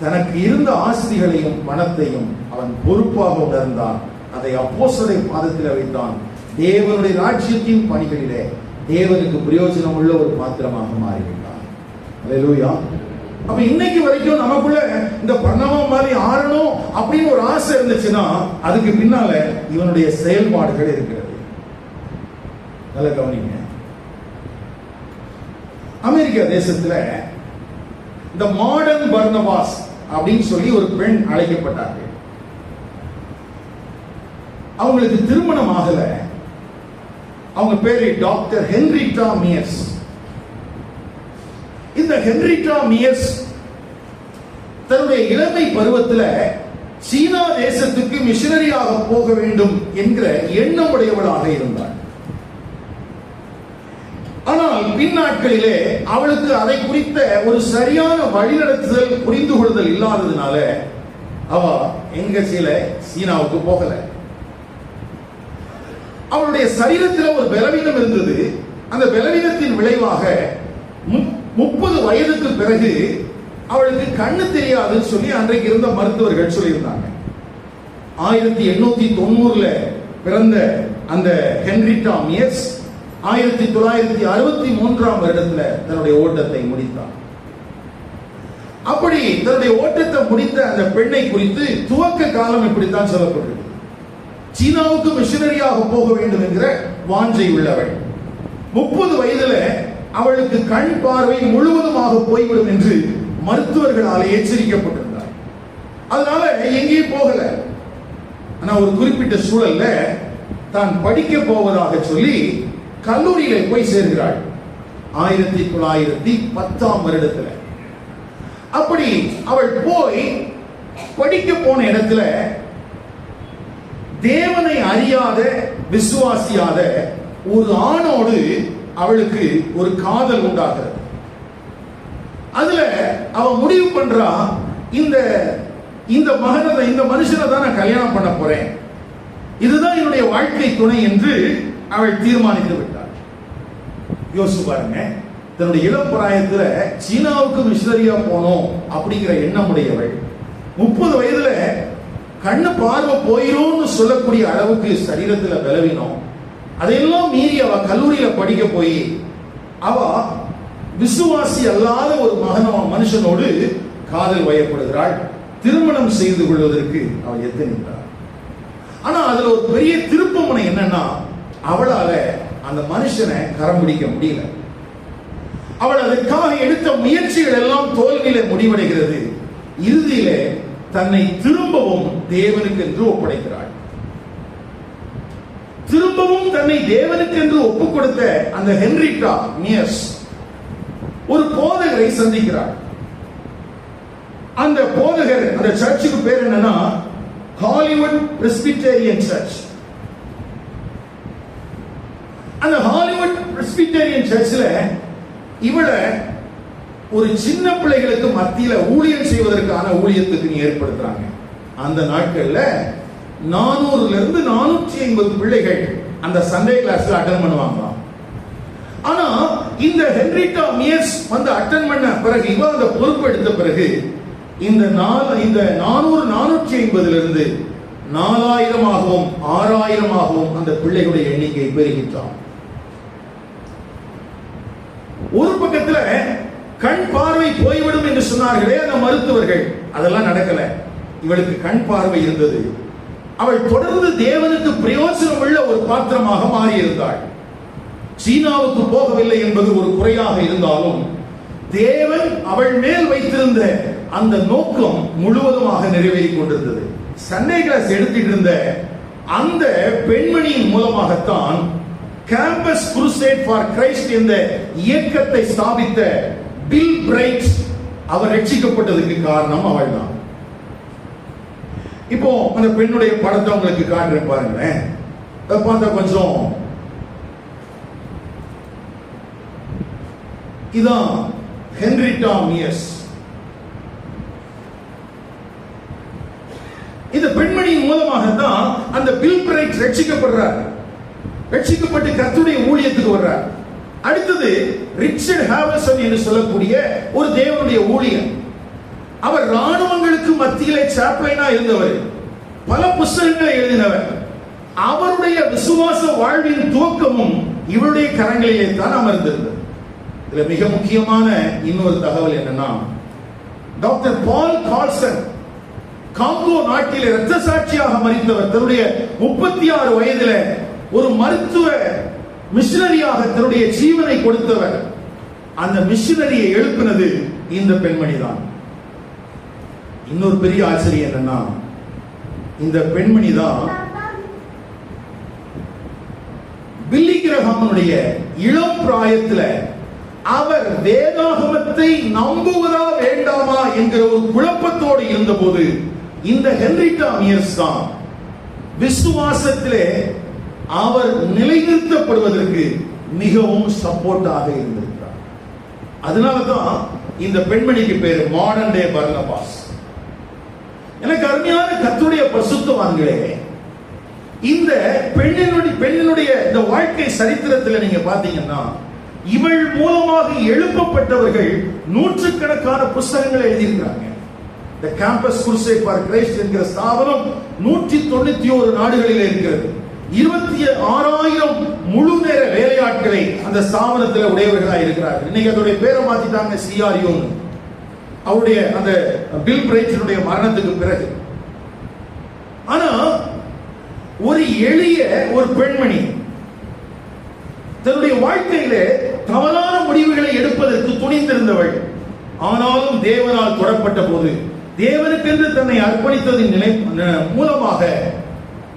தனக்கு இருந்த ஆஸ்திகளையும் பணத்தையும் அவன் பொறுப்பாக உணர்ந்தான். அதை அப்போஸ்தலருடைய பாதத்தில் வைத்தான். தேவனுடைய ராஜ்யத்தின் பணிகளிலே தேவனுக்கு பிரயோஜனம் உள்ள ஒரு பாத்திரமாக மாறிவிட்டான். அல்லேலூயா. அப்ப இன்னைக்கு வரைக்கும் நமக்குள்ள இந்த பர்னபா மாதிரி ஆறணும் அப்படின்னு ஒரு ஆசை இருந்துச்சுன்னா அதுக்கு பின்னால இவனுடைய செயல்பாடுகள் இருக்கிறது. நல்ல கவனிங்க. அமெரிக்கா தேசத்துல இந்த மாடர்ன் பர்னபாஸ் அப்படின்னு சொல்லி ஒரு பெண் அழைக்கப்பட்டார்கள். அவங்களுக்கு திருமணம் ஆகல. அவங்க பேரு டாக்டர் ஹென்ரிட்டா மியர்ஸ். இந்த ஹென்ரிட்டா மியர்ஸ் தன்னுடைய இளமை பருவத்தில் சீனா தேசத்துக்கு மிஷனரியாக போக வேண்டும் என்கிற எண்ணம் உடையவளாக இருந்தாள். ஆனால் பின்னாட்களிலே அவளுக்கு அதை குறித்த ஒரு சரியான வழிநடத்துதல், புரிந்து கொள்ளுதல் இல்லாததுனால அவ எங்க சீனாவுக்கு போகல. அவளுடைய சரீரத்தில் ஒரு பலவீனம் இருந்தது. அந்த பலவீனத்தின் விளைவாக 30 வயதுக்கு பிறகு அவளுக்கு கண்ணு தெரியாதுன்னு சொல்லி அன்றைக்கு இருந்த மருத்துவர்கள் சொல்லியிருந்தாங்க. 1890 பிறந்த அந்த ஹென்ரிட்டா மியர்ஸ் 1963 வருடத்துல தன்னுடைய ஓட்டத்தை முடித்தார். அப்படி தன்னுடைய ஓட்டத்தை முடித்த அந்த பெண்ணை குறித்து துவக்க காலம் இப்படித்தான் சொல்லப்படுகிறது. சீனாவுக்கு மிஷனரியாக போக வேண்டும் என்கிற வாஞ்சை உள்ளவள். 30 வயதுல அவளுக்கு கண் பார்வை முழுவதுமாக போய்விடும் என்று மருத்துவர்களால் எச்சரிக்கப்பட்டிருந்தார். அதனால எங்கேயும் போகல. ஆனா ஒரு குறிப்பிட்ட சூழல்ல தான் படிக்க போவதாக சொல்லி கல்லூரியில போய் சேர்கிறாள் 1910 வருடத்துல. அப்படி அவள் போய் படிக்க போன இடத்துல தேவனை அறியாத விசுவாசியாத ஒரு ஆணோடு அவளுக்கு ஒரு காதல் உண்டாகிறது. அதுல அவ முடிவு பண்றா, இந்த மனுஷனை தான் நான் கல்யாணம் பண்ண போறேன், இதுதான் என்னுடைய வாழ்க்கை துணை என்று அவள் தீர்மானித்து விட்டாள். யோசிச்சு பாருங்க, தன்னுடைய இளம் பிராயத்துல சீனாவுக்கு மிஷனரியா போனோம் அப்படிங்கிற எண்ணம் உடையவள் 30 வயதுல கண்ணு பார்வை போயிடும்னு சொல்லக்கூடிய அளவுக்கு சரீரத்துல பலவீனம், அதையெல்லாம் மீறி அவ கல்லூரியில படிக்க போய் அவ விசுவாசி அல்லாத ஒரு மனுஷனோடு காதல் வயப்படுகிறாள். திருமணம் செய்து கொள்வதற்கு அவள் எத்தனித்தாள். ஆனா அதுல ஒரு பெரிய திருப்பமுனை என்னன்னா, அவளால அந்த மனுஷனை கரம் பிடிக்க முடியல. அவள் அதற்காக எடுத்த முயற்சிகள் எல்லாம் தோல்வியில முடிவடைகிறது. இறுதியில தன்னை திரும்பவும் தேவனுக்கு என்று ஒப்படைக்கிறாள். திரும்பவும் தன்னை தேவனுக்கு என்று ஒப்புக் கொடுத்த அந்த ஹென்ரிட்டா மியர்ஸ் ஒரு போதகரை சந்திக்கிறார். அந்த போதகர், அந்த சர்ச்சுக்கு பேர் என்னன்னா ஹாலிவுட் பிரெஸ்பிட்டேரியன் சர்ச். அந்த ஹாலிவுட் பிரெஸ்பிட்டேரியன் சர்ச்சில் இவளை ஒரு சின்ன பிள்ளைகளுக்கு மத்தியில ஊழியம் செய்வதற்கான ஊழியத்துக்கு நீ ஏற்படுத்துறாங்க. அந்த நாட்கள்ல 400 இருந்து 450 பிள்ளைகள் அந்த சண்டே கிளாஸ்ல அட்டெண்ட் பண்ணுவாங்களாம். ஆனா இந்த ஹென்ரிட்டா மியர்ஸ் வந்து அட்டெண்ட் பண்ண பிறகு, இவ அந்த பொறுப்பு எடுத்த பிறகு இந்த 400-450 இருந்து 4000 6000 அந்த பிள்ளைகளுடைய எண்ணிக்கை பெருகிட்டான். ஒரு பக்கத்துல கண் பார்வை போய்விடும் என்று சொன்னார்களே அந்த மருத்துவர்கள், அதெல்லாம் நடக்கல. இவளுக்கு கண் பார்வை இருந்தது. அவள் தொடர்ந்து தேவனுக்கு பிரயோஜனம் உள்ள ஒரு பாத்திரமாக மாறியிருந்தாள். சீனாவுக்கு போகவில்லை என்பது ஒரு குறையாக இருந்தாலும் தேவன் அவள் மேல் வைத்திருந்த அந்த நோக்கம் முழுவதுமாக நிறைவேறிக் கொண்டிருந்தது. சண்டே கிளாஸ் எடுத்துட்டு இருந்த அந்த பெண்மணியின் மூலமாகத்தான் கேம்பஸ் குருசேட் ஃபார் கிரைஸ்ட் என்ற இயக்கத்தை ஸ்தாபித்த பில் பிரைட் அவர் ரட்சிக்கப்பட்டதுக்கு காரணம் அவள் தான். இப்போ அந்த பெண்ணுடைய படத்தை உங்களுக்கு காட்டுறேன் பாருங்களேன். அதை பார்த்தா கொஞ்சம், இதான் ஹென்ரிட்டா மியர்ஸ். இந்த பெண்மணியின் மூலமாக தான் அந்த பில் பிரைட் ரட்சிக்கப்படுறார். ரட்சிக்கப்பட்டு கர்த்தருடைய ஊழியத்துக்கு வர்றார். அடுத்தது ரிச்சர்ட் ஹாவர்சன் என்று சொல்லக்கூடிய ஒரு தேவனுடைய ஊழியர். அவர் ராணுவங்களுக்கு மத்தியிலே சாப்ளைனா இருந்தவர், பல புத்தகங்களை எழுதினவர். அவருடைய விசுவாச வாழ்வின் துவக்கமும் இவருடைய கரங்களிலே தான் அமர்ந்திருந்தது. இதுல மிக முக்கியமான இன்னொரு தகவல் என்னன்னா, டாக்டர் பால் கால்சன் காங்கோ நாட்டில் இரத்த சாட்சியாக மரித்தவர். தன்னுடைய 36 வயதுல ஒரு மருத்துவ மிஷனரியாக தன்னுடைய ஜீவனை கொடுத்தவர். அந்த மிஷனரியை எழுப்பினது இந்த பெண்மணி தான். இன்னொரு பெரிய ஆச்சரியம் என்னன்னா, இந்த பெண்மணி தான் பில்லி கிரஹாமுடைய இளம் பிராயத்துல அவர் வேதாகமத்தை நம்புவதா வேண்டாமா என்கிற ஒரு குழப்பத்தோடு இருந்தபோது இந்த ஹென்ரிட்டா மியர்ஸ் தான் விசுவாசத்திலே அவர் நிலைநிறுத்தப்படுவதற்கு மிகவும் சப்போர்ட்டாக இருந்திருக்கிறார். அதனாலதான் இந்த பெண்மணிக்கு பேரு மாடர்ன் டே பர்னபாஸ். எனக்கு அருமையான கர்த்தருடைய பரிசுத்தவான்களே, இந்த பெண்ணினுடைய இந்த வாழ்க்கை சரித்திரத்தில் நீங்க பாத்தீங்கன்னா, இவள் மூலமாக எழுப்பப்பட்டவர்கள் நூற்றுக்கணக்கான புத்தகங்களை எழுதியிருக்கிறாங்க. The Campus Crusade for Christ என்கிற ஸ்தாபனம் 191 நாடுகளில் இருக்கிறது. 26,000 முழு நேர வேலையாட்களை அந்த ஸ்தாபனத்தில் உடையவர்களாக இருக்கிறார்கள். இன்னைக்கு அதோடைய பேரை மாத்திட்டாங்க CRU. அவருடைய அந்த பில் பிரைட்டினுடைய மரணத்துக்கு பிறகு. ஆனா ஒரு எளிய ஒரு பெண்மணி தன்னுடைய வாழ்க்கையிலே தவறான முடிவுகளை எடுப்பதற்கு துணிந்திருந்தவள். ஆனாலும் தேவனால் தொடப்பட்ட போது தேவனுக்கென்று தன்னை அர்ப்பணித்ததின் மூலமாக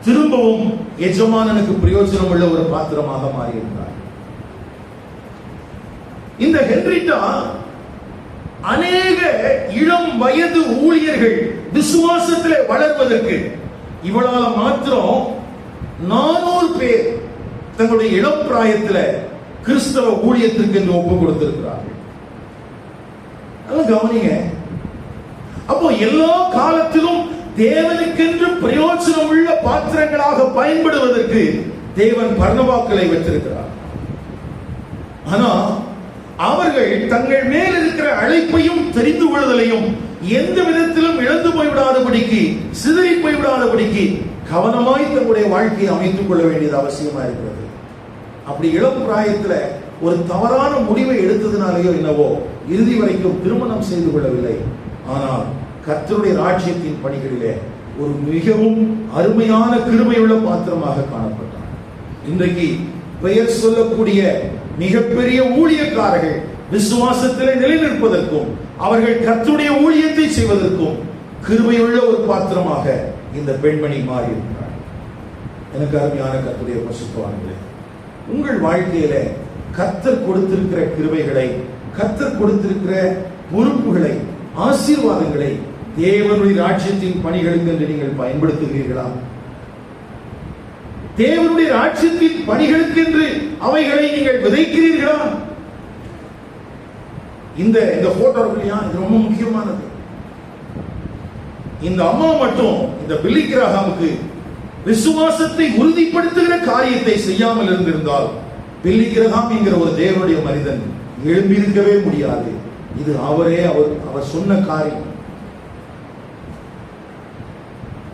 திரும்பவும் எஜமானனுக்கு பிரயோஜனம் உள்ள ஒரு பாத்திரமாக மாறியிருந்தார். இந்த ஹென்ரிட்டா அநேக இளம் வயது ஊழியர்கள் விசுவாசத்திலே வளர்வதற்கு இவளால மாத்திரம் 400 பேர் தங்களுடைய இளம் பிராயத்தில் கிறிஸ்தவ ஊழியத்திற்கு என்று ஒப்பு கொடுத்திருக்கிறார்கள். கவனிங்க. அப்போ எல்லா காலத்திலும் தேவனுக்கென்று பிரயோஜனம் உள்ள பாத்திரங்களாக பயன்படுவதற்கு தேவன் பர்னபாக்களை வைத்திருக்கிறார். ஆனா அவர்கள் தங்கள் மேல் இருக்கிற அழைப்பையும் தெரிந்து கொள்வதையும் எந்த விதத்திலும் இழந்து போய்விடாதபடிக்கு, சிதறி போய்விடாதபடிக்கு கவனமாய் தங்களுடைய வாழ்க்கையை அமைத்துக் கொள்ள வேண்டியது அவசியமா இருக்கிறது. அப்படி இளம் பிராயத்துல ஒரு தவறான முடிவை எடுத்ததுனாலேயோ என்னவோ இறுதி வரைக்கும் திருமணம் செய்து கொள்ளவில்லை. ஆனால் கர்த்தருடைய ராஜ்யத்தின் பணிகளிலே ஒரு மிகவும் அருமையான கிருபையுள்ள பாத்திரமாக காணப்பட்டார். இன்றைக்கு பெயர் சொல்லக்கூடிய மிகப்பெரிய ஊழியக்காரர்கள் விசுவாசத்திலே நிலைநிற்பதற்கும் அவர்கள் கர்த்தருடைய ஊழியத்தை செய்வதற்கும் கிருபையுள்ள ஒரு பாத்திரமாக இந்த பெண்மணி மாறி இருக்கிறார். எனக்கு அருமையான கர்த்தருடைய பரிசுத்தவான்களே, உங்கள் வாழ்க்கையில கர்த்தர் கொடுத்திருக்கிற கிருபைகளை, கர்த்தர் கொடுத்திருக்கிற பொறுப்புகளை, ஆசீர்வாதங்களை தேவனுடைய ராஜ்யத்தின் பணிகளுக்கு என்று நீங்கள் பயன்படுத்துகிறீர்களா? தேவனுடைய ராஜ்யத்தின் பணிகளுக்கு என்று அவைகளை நீங்கள் விதைக்கிறீர்களா? இந்த போட்டோ இல்லையா, இது ரொம்ப முக்கியமானது. இந்த அம்மா மட்டும் இந்த பில்லி கிரஹாமுக்கு விசுவாசத்தை உறுதிப்படுத்துகிற காரியத்தை செய்யாமல் இருந்திருந்தால் பில்லி கிரஹாம் என்கிற ஒரு தேவனுடைய மனிதன் எழும்பியிருக்கவே முடியாது. இது அவர் சொன்ன காரியம்.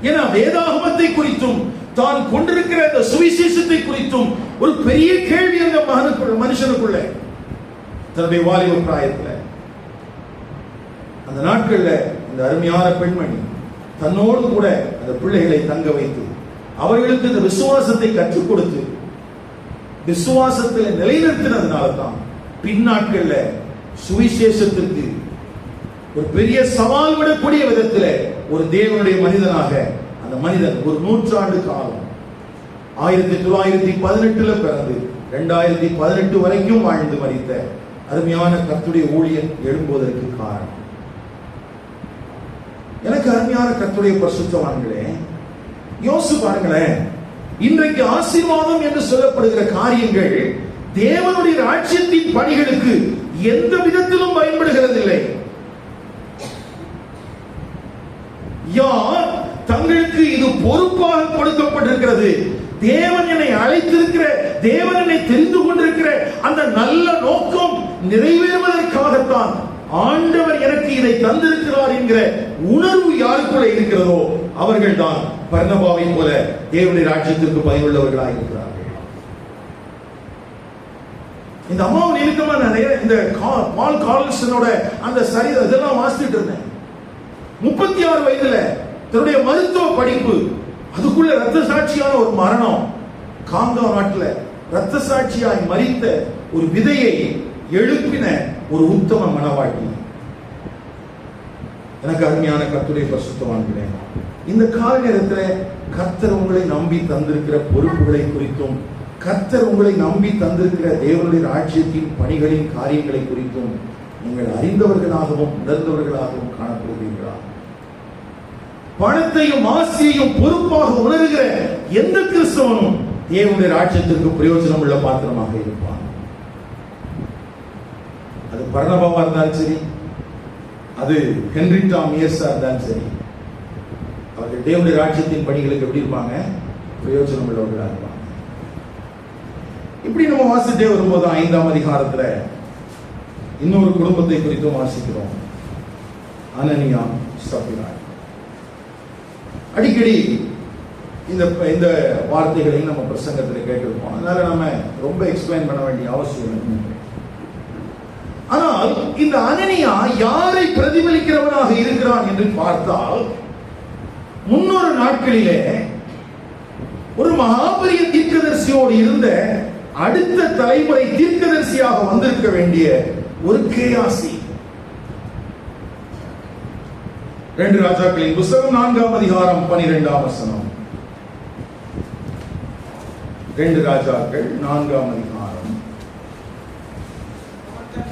ஏன்னா வேதாகமத்தை குறித்தும் தான் கொண்டிருக்கிற அந்த சுவிசேஷத்தை குறித்தும் ஒரு பெரிய கேள்வி அந்த மனுஷனுக்குள்ள தன்னுடைய வாலிப பிராயத்தில். அந்த நாட்கள்ல இந்த அருமையான பெண்மணி தன்னோடு கூட அந்த பிள்ளைகளை தங்க வைத்து அவர்களுக்கு இந்த விசுவாசத்தை கற்றுக் கொடுத்து விசுவாசத்தில் நிலைநிறுத்தினதுனால தான் பின்னாட்கள்ல சுவிசேஷத்திற்கு ஒரு பெரிய சவால் விடக்கூடிய விதத்தில் ஒரு தேவனுடைய மனிதனாக அந்த மனிதன் ஒரு 100 ஆண்டு காலம் 1918 பிறந்து 2018 வரைக்கும் வாழ்ந்து மரித்த அருமையான கர்த்தருடைய ஊழியன் எழும்புவதற்கு காரணம். எனக்கு அருமையான கர்த்தருடைய பரிசுத்தவான்களே, யோசிச்சு பாருங்களேன். இன்றைக்கு ஆசீர்வாதம் என்று சொல்லப்படுகிற காரியங்கள் தேவனுடைய ராஜ்யத்தின் பணிகளுக்கு எந்த விதத்திலும் பயன்படுகிறதில்லை. யார் தங்களுக்கு இது பொறுப்பாக கொடுக்கப்பட்டிருக்கிறது, தேவன் என்னை அழைத்திருக்கிற, தேவன் என்னை தெரிந்து கொண்டிருக்கிற அந்த நல்ல நோக்கம் நிறைவேறுவதற்காகத்தான் ஆண்டவர் எனக்கு இதை தந்திருக்கிறார் என்கிற உணர்வு யாருக்குள்ள இருக்கிறதோ அவர்கள் தான் பர்னபாவை போல தேவனுடைய ராஜ்யத்திற்கு பயனுள்ளவர்களாக இருக்கிறார்கள். இந்த அம்மாவை நிமித்தமா நிறைய இந்த பால் கார்ல்சனோட அந்த சரிதை இதெல்லாம் வாசிச்சுட்டு இருந்தேன். 36 வயதுல தன்னுடைய மருத்துவ படிப்பு, அதுக்குள்ள ரத்த சாட்சியான ஒரு மரணம், காங்கோ நாட்டில் ரத்த சாட்சியாய் மரித்த ஒரு விதையை எழுப்பின ஒரு உத்தம மனவாட்டி. எனக்கு அருமையான கர்த்தருடைய பரிசுத்தவான்களே, இந்த கால நேரத்தில் கர்த்தர் உங்களை நம்பி தந்திருக்கிற பொறுப்புகளை குறித்தும் கர்த்தர் உங்களை நம்பி தந்திருக்கிற தேவனுடைய ராஜ்யத்தின் பணிகளின் காரியங்களை குறித்தும் நீங்கள் அறிந்தவர்களாகவும் உணர்ந்தவர்களாகவும் காணப்படுகிறீர்களா? பணத்தையும் ஆசையையும் பொறுப்பாக உணர்கிற எந்த கிறிஸ்தவனும் தேவனுடைய ராஜ்யத்திற்கு பிரயோஜனம் உள்ள பாத்திரமாக இருப்பான். அது பர்னபாவா இருந்தாலும் சரி, அது ஹென்ரிட்டா மியர்ஸா இருந்தாலும் சரி, அவர்கள் தேவனுடைய ராஜ்யத்தின் பணிகளுக்கு எப்படி இருப்பாங்க? பிரயோஜனம் உள்ளவர்களாக இருப்பாங்க. இப்படி நம்ம வாசிட்டே வரும்போது 5ஆம் அதிகாரத்துல இன்னொரு குடும்பத்தை குறித்தும் வாசிக்கிறோம். அனனியா சப்பீரா. அடிக்கடி இந்த இந்த வார்த்தைகளை நம்ம பிரசங்கத்தில் கேட்டிருப்போம். அதனால நம்ம ரொம்ப எக்ஸ்பிளைன் பண்ண வேண்டிய அவசியம் இல்லை. ஆனால் இந்த அனனியா யாரை பிரதிபலிக்கிறவனாக இருக்கிறான் என்று பார்த்தால், முன்னொரு நாட்களிலே ஒரு மகாபெரிய தீர்க்கதரிசியோடு இருந்த அடுத்த தலைமுறை தீர்க்கதரிசியாக வந்திருக்க வேண்டிய ஒரு கேயாசி. 2 ராஜாக்களின் புத்தகம் 4ஆம் அதிகாரம் 12ஆம் வசனம். 2 ராஜாக்கள் 4ஆம் அதிகாரம்.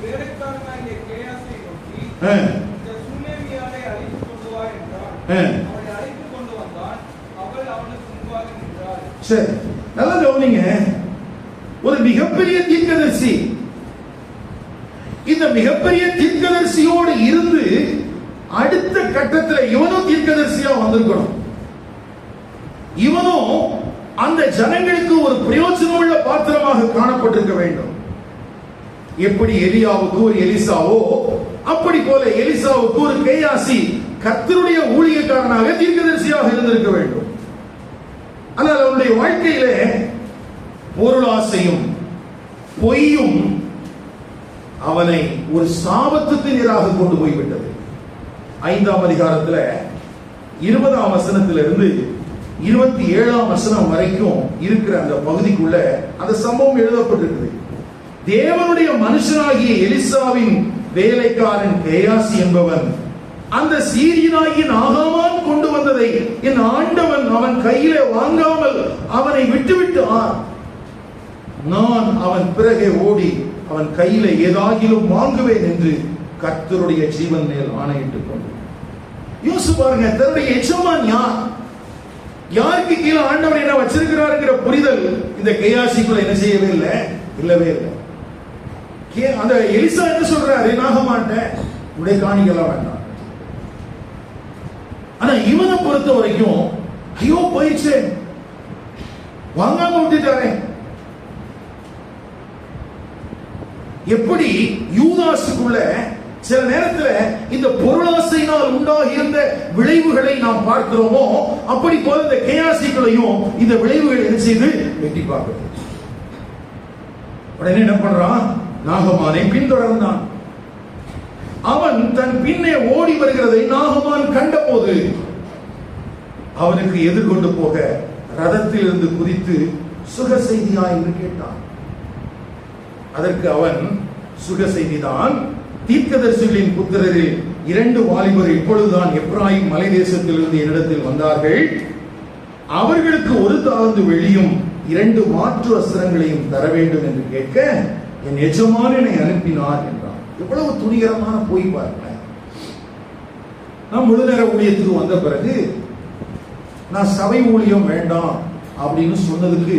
வேலைக்காரனாகிய கேயாசை நோக்கி, இந்த சுனேமியாளை அழைத்துக் கொண்டு வா என்றான். அவனை அழைத்துக் கொண்டு வந்தான். அவள் அவனுக்கு முன்பாக நின்றாள். சரி, நல்லா கவனிங்க. ஒரு மிகப்பெரிய தீர்க்கதரிசி, இந்த மிகப்பெரிய தீர்க்கதரிசியோடு இருந்து அடுத்த கட்டத்தில் இவனும் தீர்க்கதரிசியா வந்திருக்கணும். இவனும் அந்த ஜனங்களுக்கு ஒரு பிரயோஜனமுள்ள பாத்திரமாக காணப்பட்டிருக்க வேண்டும். எப்படி எலியாவுக்கு ஒரு எலிசாவோ, அப்படி போல எலிசாவுக்கு ஒரு கேயாசி கர்த்தருடைய ஊழியக்காரனாக தீர்க்கதரிசியாக இருந்திருக்க வேண்டும். ஆனால் அவருடைய வாழ்க்கையிலே பொருளாசையும் பொய்யும் அவனை ஒரு சாபத்துக்கு நேராக கொண்டு போய்விட்டது. 5ஆம் அதிகாரத்துல 20ஆம் வசனத்திலிருந்து 27ஆம் வசனம் வரைக்கும் இருக்கிற அந்த பகுதிக்குள்ள அந்த சம்பவம் எழுதப்பட்டிருக்குது. தேவனுடைய மனுஷனாகிய எலிசாவின் வேலைக்காரன் கேயாசி என்பவன் அந்த சீரியனாகிய நாகாமான் கொண்டு வந்ததை என் ஆண்டவன் அவன் கையிலே வாங்காமல் அவனை விட்டுவிட்டு நான் அவன் பிறகே ஓடி அவன் கையில ஏதாகிலும் வாங்குவேன் என்று கர்த்தருடைய ஜீவன் மேல் ஆணையிட்டுக் கொண்டு. யோசிச்சு பாருங்க, தன்னுடைய எஜமான் யார், யாருக்கு கீழே ஆண்டவர் என்ன வச்சிருக்கிறாருங்கிற புரிதல் இந்த கேயாசிக்குள்ள என்ன செய்யவே இல்லை, இல்லவே இல்லை. அந்த எலிசா என்ன சொல்றாரு, நாகமான்ட்ட உடைய காணிக்கலாம் வேண்டாம். ஆனா இவனை பொறுத்த வரைக்கும் ஐயோ போயிடுச்சு, வாங்காம விட்டுட்டாரே. எப்படி யூதாசுக்குள்ள சில நேரத்தில் இந்த பொருளாசையினால் உண்டாகி இருந்த விளைவுகளை நாம் பார்க்கிறோமோ, அப்படி போல இந்த கேயாசிகளையும் இந்த விளைவுகள் என்ன செய்து வெட்டி பார்க்கிறது. உடனே என்ன பண்றான், நாகமானை பின்தொடர்ந்தான். அவன் தன் பின்னே ஓடி வருகிறதை நாகமான் கண்டபோது அவனுக்கு எதிர்கொண்டு போக ரதத்தில் இருந்து குதித்து சுக செய்தியா என்று கேட்டான். அதற்கு அவன், சுக செய்திதான், தீர்க்கதரிசிகளின் புத்திரரில் 2 வாலிபர் இப்பொழுதுதான் எப்ராயிம் மலை தேசத்திலிருந்து என்னிடத்தில் வந்தார்கள். அவர்களுக்கு 1 தாலந்து வெள்ளியும் 2 மாற்று வஸ்திரங்களையும் தர வேண்டும் என்று கேட்க என் எஜமான் என்னை அனுப்பினார் என்றான். எவ்வளவு துணிகரமான போய் பாருங்க. நான் முழு நேர ஊழியத்துக்கு வந்த பிறகு நான் சபை ஊழியம் வேண்டாம் அப்படின்னு சொன்னதுக்கு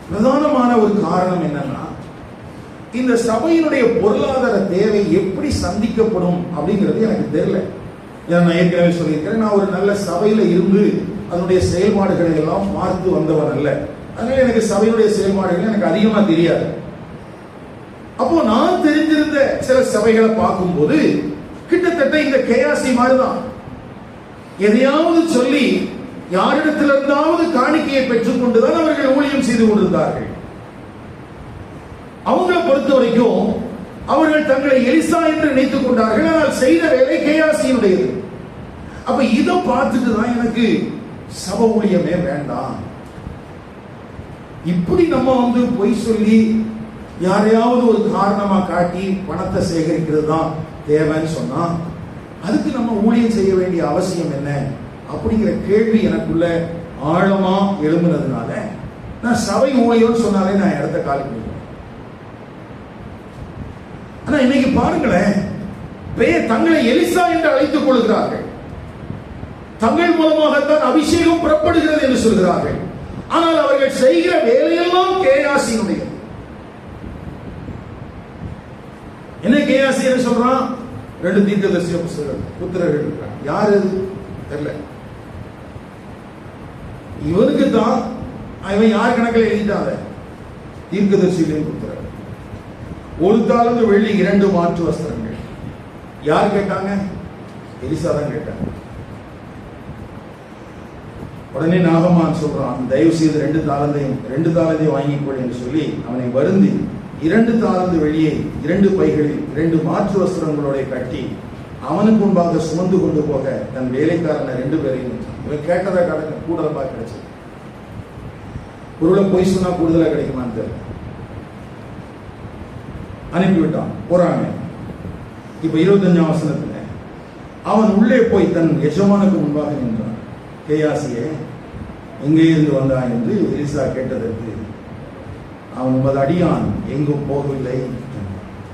பிரதானமான ஒரு காரணம் என்னன்னா, இந்த சபையினுடைய பொருளாதார தேவை எப்படி சந்திக்கப்படும் அப்படிங்கிறது எனக்கு தெரியல. நான் ஏற்கனவே சொல்லியிருக்கிறேன், நான் ஒரு நல்ல சபையில இருந்து அதனுடைய செயல்பாடுகளை எல்லாம் பார்த்து வந்தவன் அல்ல. அதனால எனக்கு சபையினுடைய செயல்பாடுகள் எனக்கு அதிகமா தெரியாது. அப்போ நான் தெரிந்திருந்த சில சபைகளை பார்க்கும்போது கிட்டத்தட்ட இந்த கேயாசி மாதிரிதான். எதையாவது சொல்லி யாரிடத்திலிருந்தாவது காணிக்கையை பெற்றுக் கொண்டுதான் அவர்கள் ஊழியம் செய்து கொண்டிருந்தார்கள். அவங்களை பொறுத்த வரைக்கும் அவர்கள் தங்களை எலிசா என்று நினைத்துக் கொண்டார்கள். ஆனால் செய்த வேலை கேயாசியினுடையது. அப்ப இதை பார்த்துட்டு தான் எனக்கு சபை ஊழியமே வேண்டாம். இப்படி நம்ம பொய் சொல்லி யாரையாவது ஒரு காரணமா காட்டி பணத்தை சேகரிக்கிறது தான் தேவைன்னு சொன்னா அதுக்கு நம்ம ஊழியம் செய்ய வேண்டிய அவசியம் என்ன அப்படிங்கிற கேள்வி எனக்குள்ள ஆழமா எழும்புனதுனால நான் சபை ஊழியம் சொன்னாலே நான் இடத்த காலி பண்ணிடுவேன். ஆனா இன்னைக்கு பாருங்களேன், தங்களை எலிசா என்று அழைத்துக் கொள்கிறார்கள். தங்கள் மூலமாகத்தான் அபிஷேகம் புறப்படுகிறது என்று சொல்கிறார்கள். ஆனால் அவர்கள் செய்கிற வேலையெல்லாம் கேயாசியினுடையது. என்ன கேயாசி என்று சொல்றான்? 2 தீர்க்கதரிசி புத்திரர்கள் இருக்கிறாங்க. யாரு தெரியல. இவனுக்கு தான் இவன் யார் கணக்கில் எழுதிட்டாங்க, தீர்க்கதரிசிகளின் புத்திரர்கள். 1 தாலந்து வெள்ளி 2 மாற்று வஸ்திரங்கள். யார் கேட்டாங்க? எலிசா தான் கேட்டாங்க. உடனே நாகமான் சொல்றான், தயவு செய்து 2 தாளந்தையும் வாங்கிக்கொள் என்று சொல்லி அவனை வருந்தி 2 தாளந்து வெளியே 2 பைகளில் 2 மாற்று வஸ்திரங்களோட கட்டி அவனுக்கு முன்பாக சுமந்து கொண்டு போக தன் வேலைக்காரனை 2 பேரையும் இவன் கேட்டதை கூடுதலாக கிடைச்சது. பொருளை பொய் சொன்னா கூடுதலா கிடைக்குமான்னு தெரியல. அனுப்பிவிட்டான், போறாங்க. இப்ப 25ஆம் வசனத்துல அவன் உள்ளே போய் தன் எஜமானுக்கு முன்பாக நின்றான். கேயாசியே, எங்கே இருந்து வந்தான் என்று எலிசா கேட்டதற்கு அவன் உமது அடியான் எங்கும் போகவில்லை.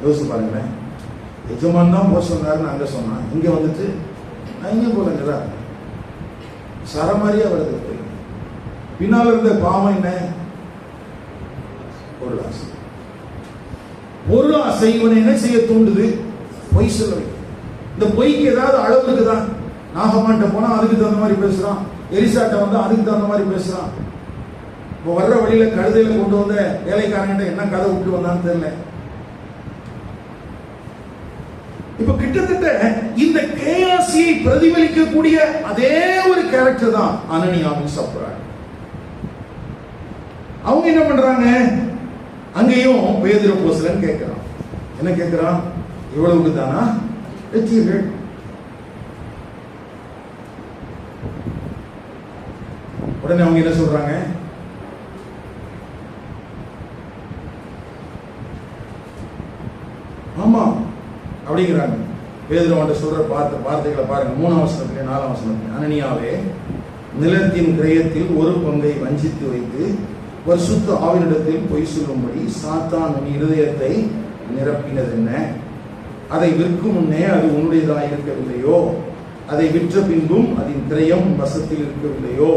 யோசிச்சு பாருங்களேன், எஜமான் தான் போக சொன்னாருன்னு அங்க சொன்னான், இங்க வந்துட்டு நான் இங்க போலங்கிறா சரமாரியா வருது. பின்னால் இருந்த பாவம் என்ன? பொருள் ஆசை இவனை என்ன செய்ய தூண்டுது? பொய் சொல்ல வைக்கும். இந்த பொய்க்கு ஏதாவது அளவு இருக்குதான்? நாகமான்ட்ட போனா அதுக்கு தகுந்த மாதிரி பேசுறான், எலிசாட்ட வந்தா அதுக்கு தகுந்த மாதிரி பேசுறான். இப்போ வர்ற வழியில கழுதையில கொண்டு வந்த வேலைக்காரங்கிட்ட என்ன கதை விட்டு வந்தான்னு தெரியல. இப்ப கிட்டத்தட்ட இந்த கேயாசியை பிரதிபலிக்கக்கூடிய அதே ஒரு கேரக்டர் தான் அனனியாவும் சப்ரா. அவங்க என்ன பண்றாங்க? அங்கேயும் பேதுரு அப்போஸ்தலன் கேட்கிறான். என்ன கேட்கிறான்? இவ்வளவுக்கு தானா வெற்றிகள்? உடனே அவங்க என்ன சொல்றாங்க? ஆமா அப்படிங்கிறாங்க. பேதுரு அவன்கிட்ட சொல்ற வார்த்தைகளை பாருங்க. 3ஆம் வசனத்துல 4ஆம் வசனத்துல, அனனியாவே, நிலத்தின் கிரயத்தில் 1 பங்கை வஞ்சித்து வைத்து பரிசுத்த ஆவினிடத்தில் பொய் சொல்லும்படி சாத்தான் உன் இருதயத்தை நிரப்பினது என்ன? அதை விற்கும் முன்னே அது உன்னுடையதாக இருக்கவில்லையோ? அதை விற்ற பின்பும் அதன் கிரயம் வசத்தில் இருக்கவில்லையோ?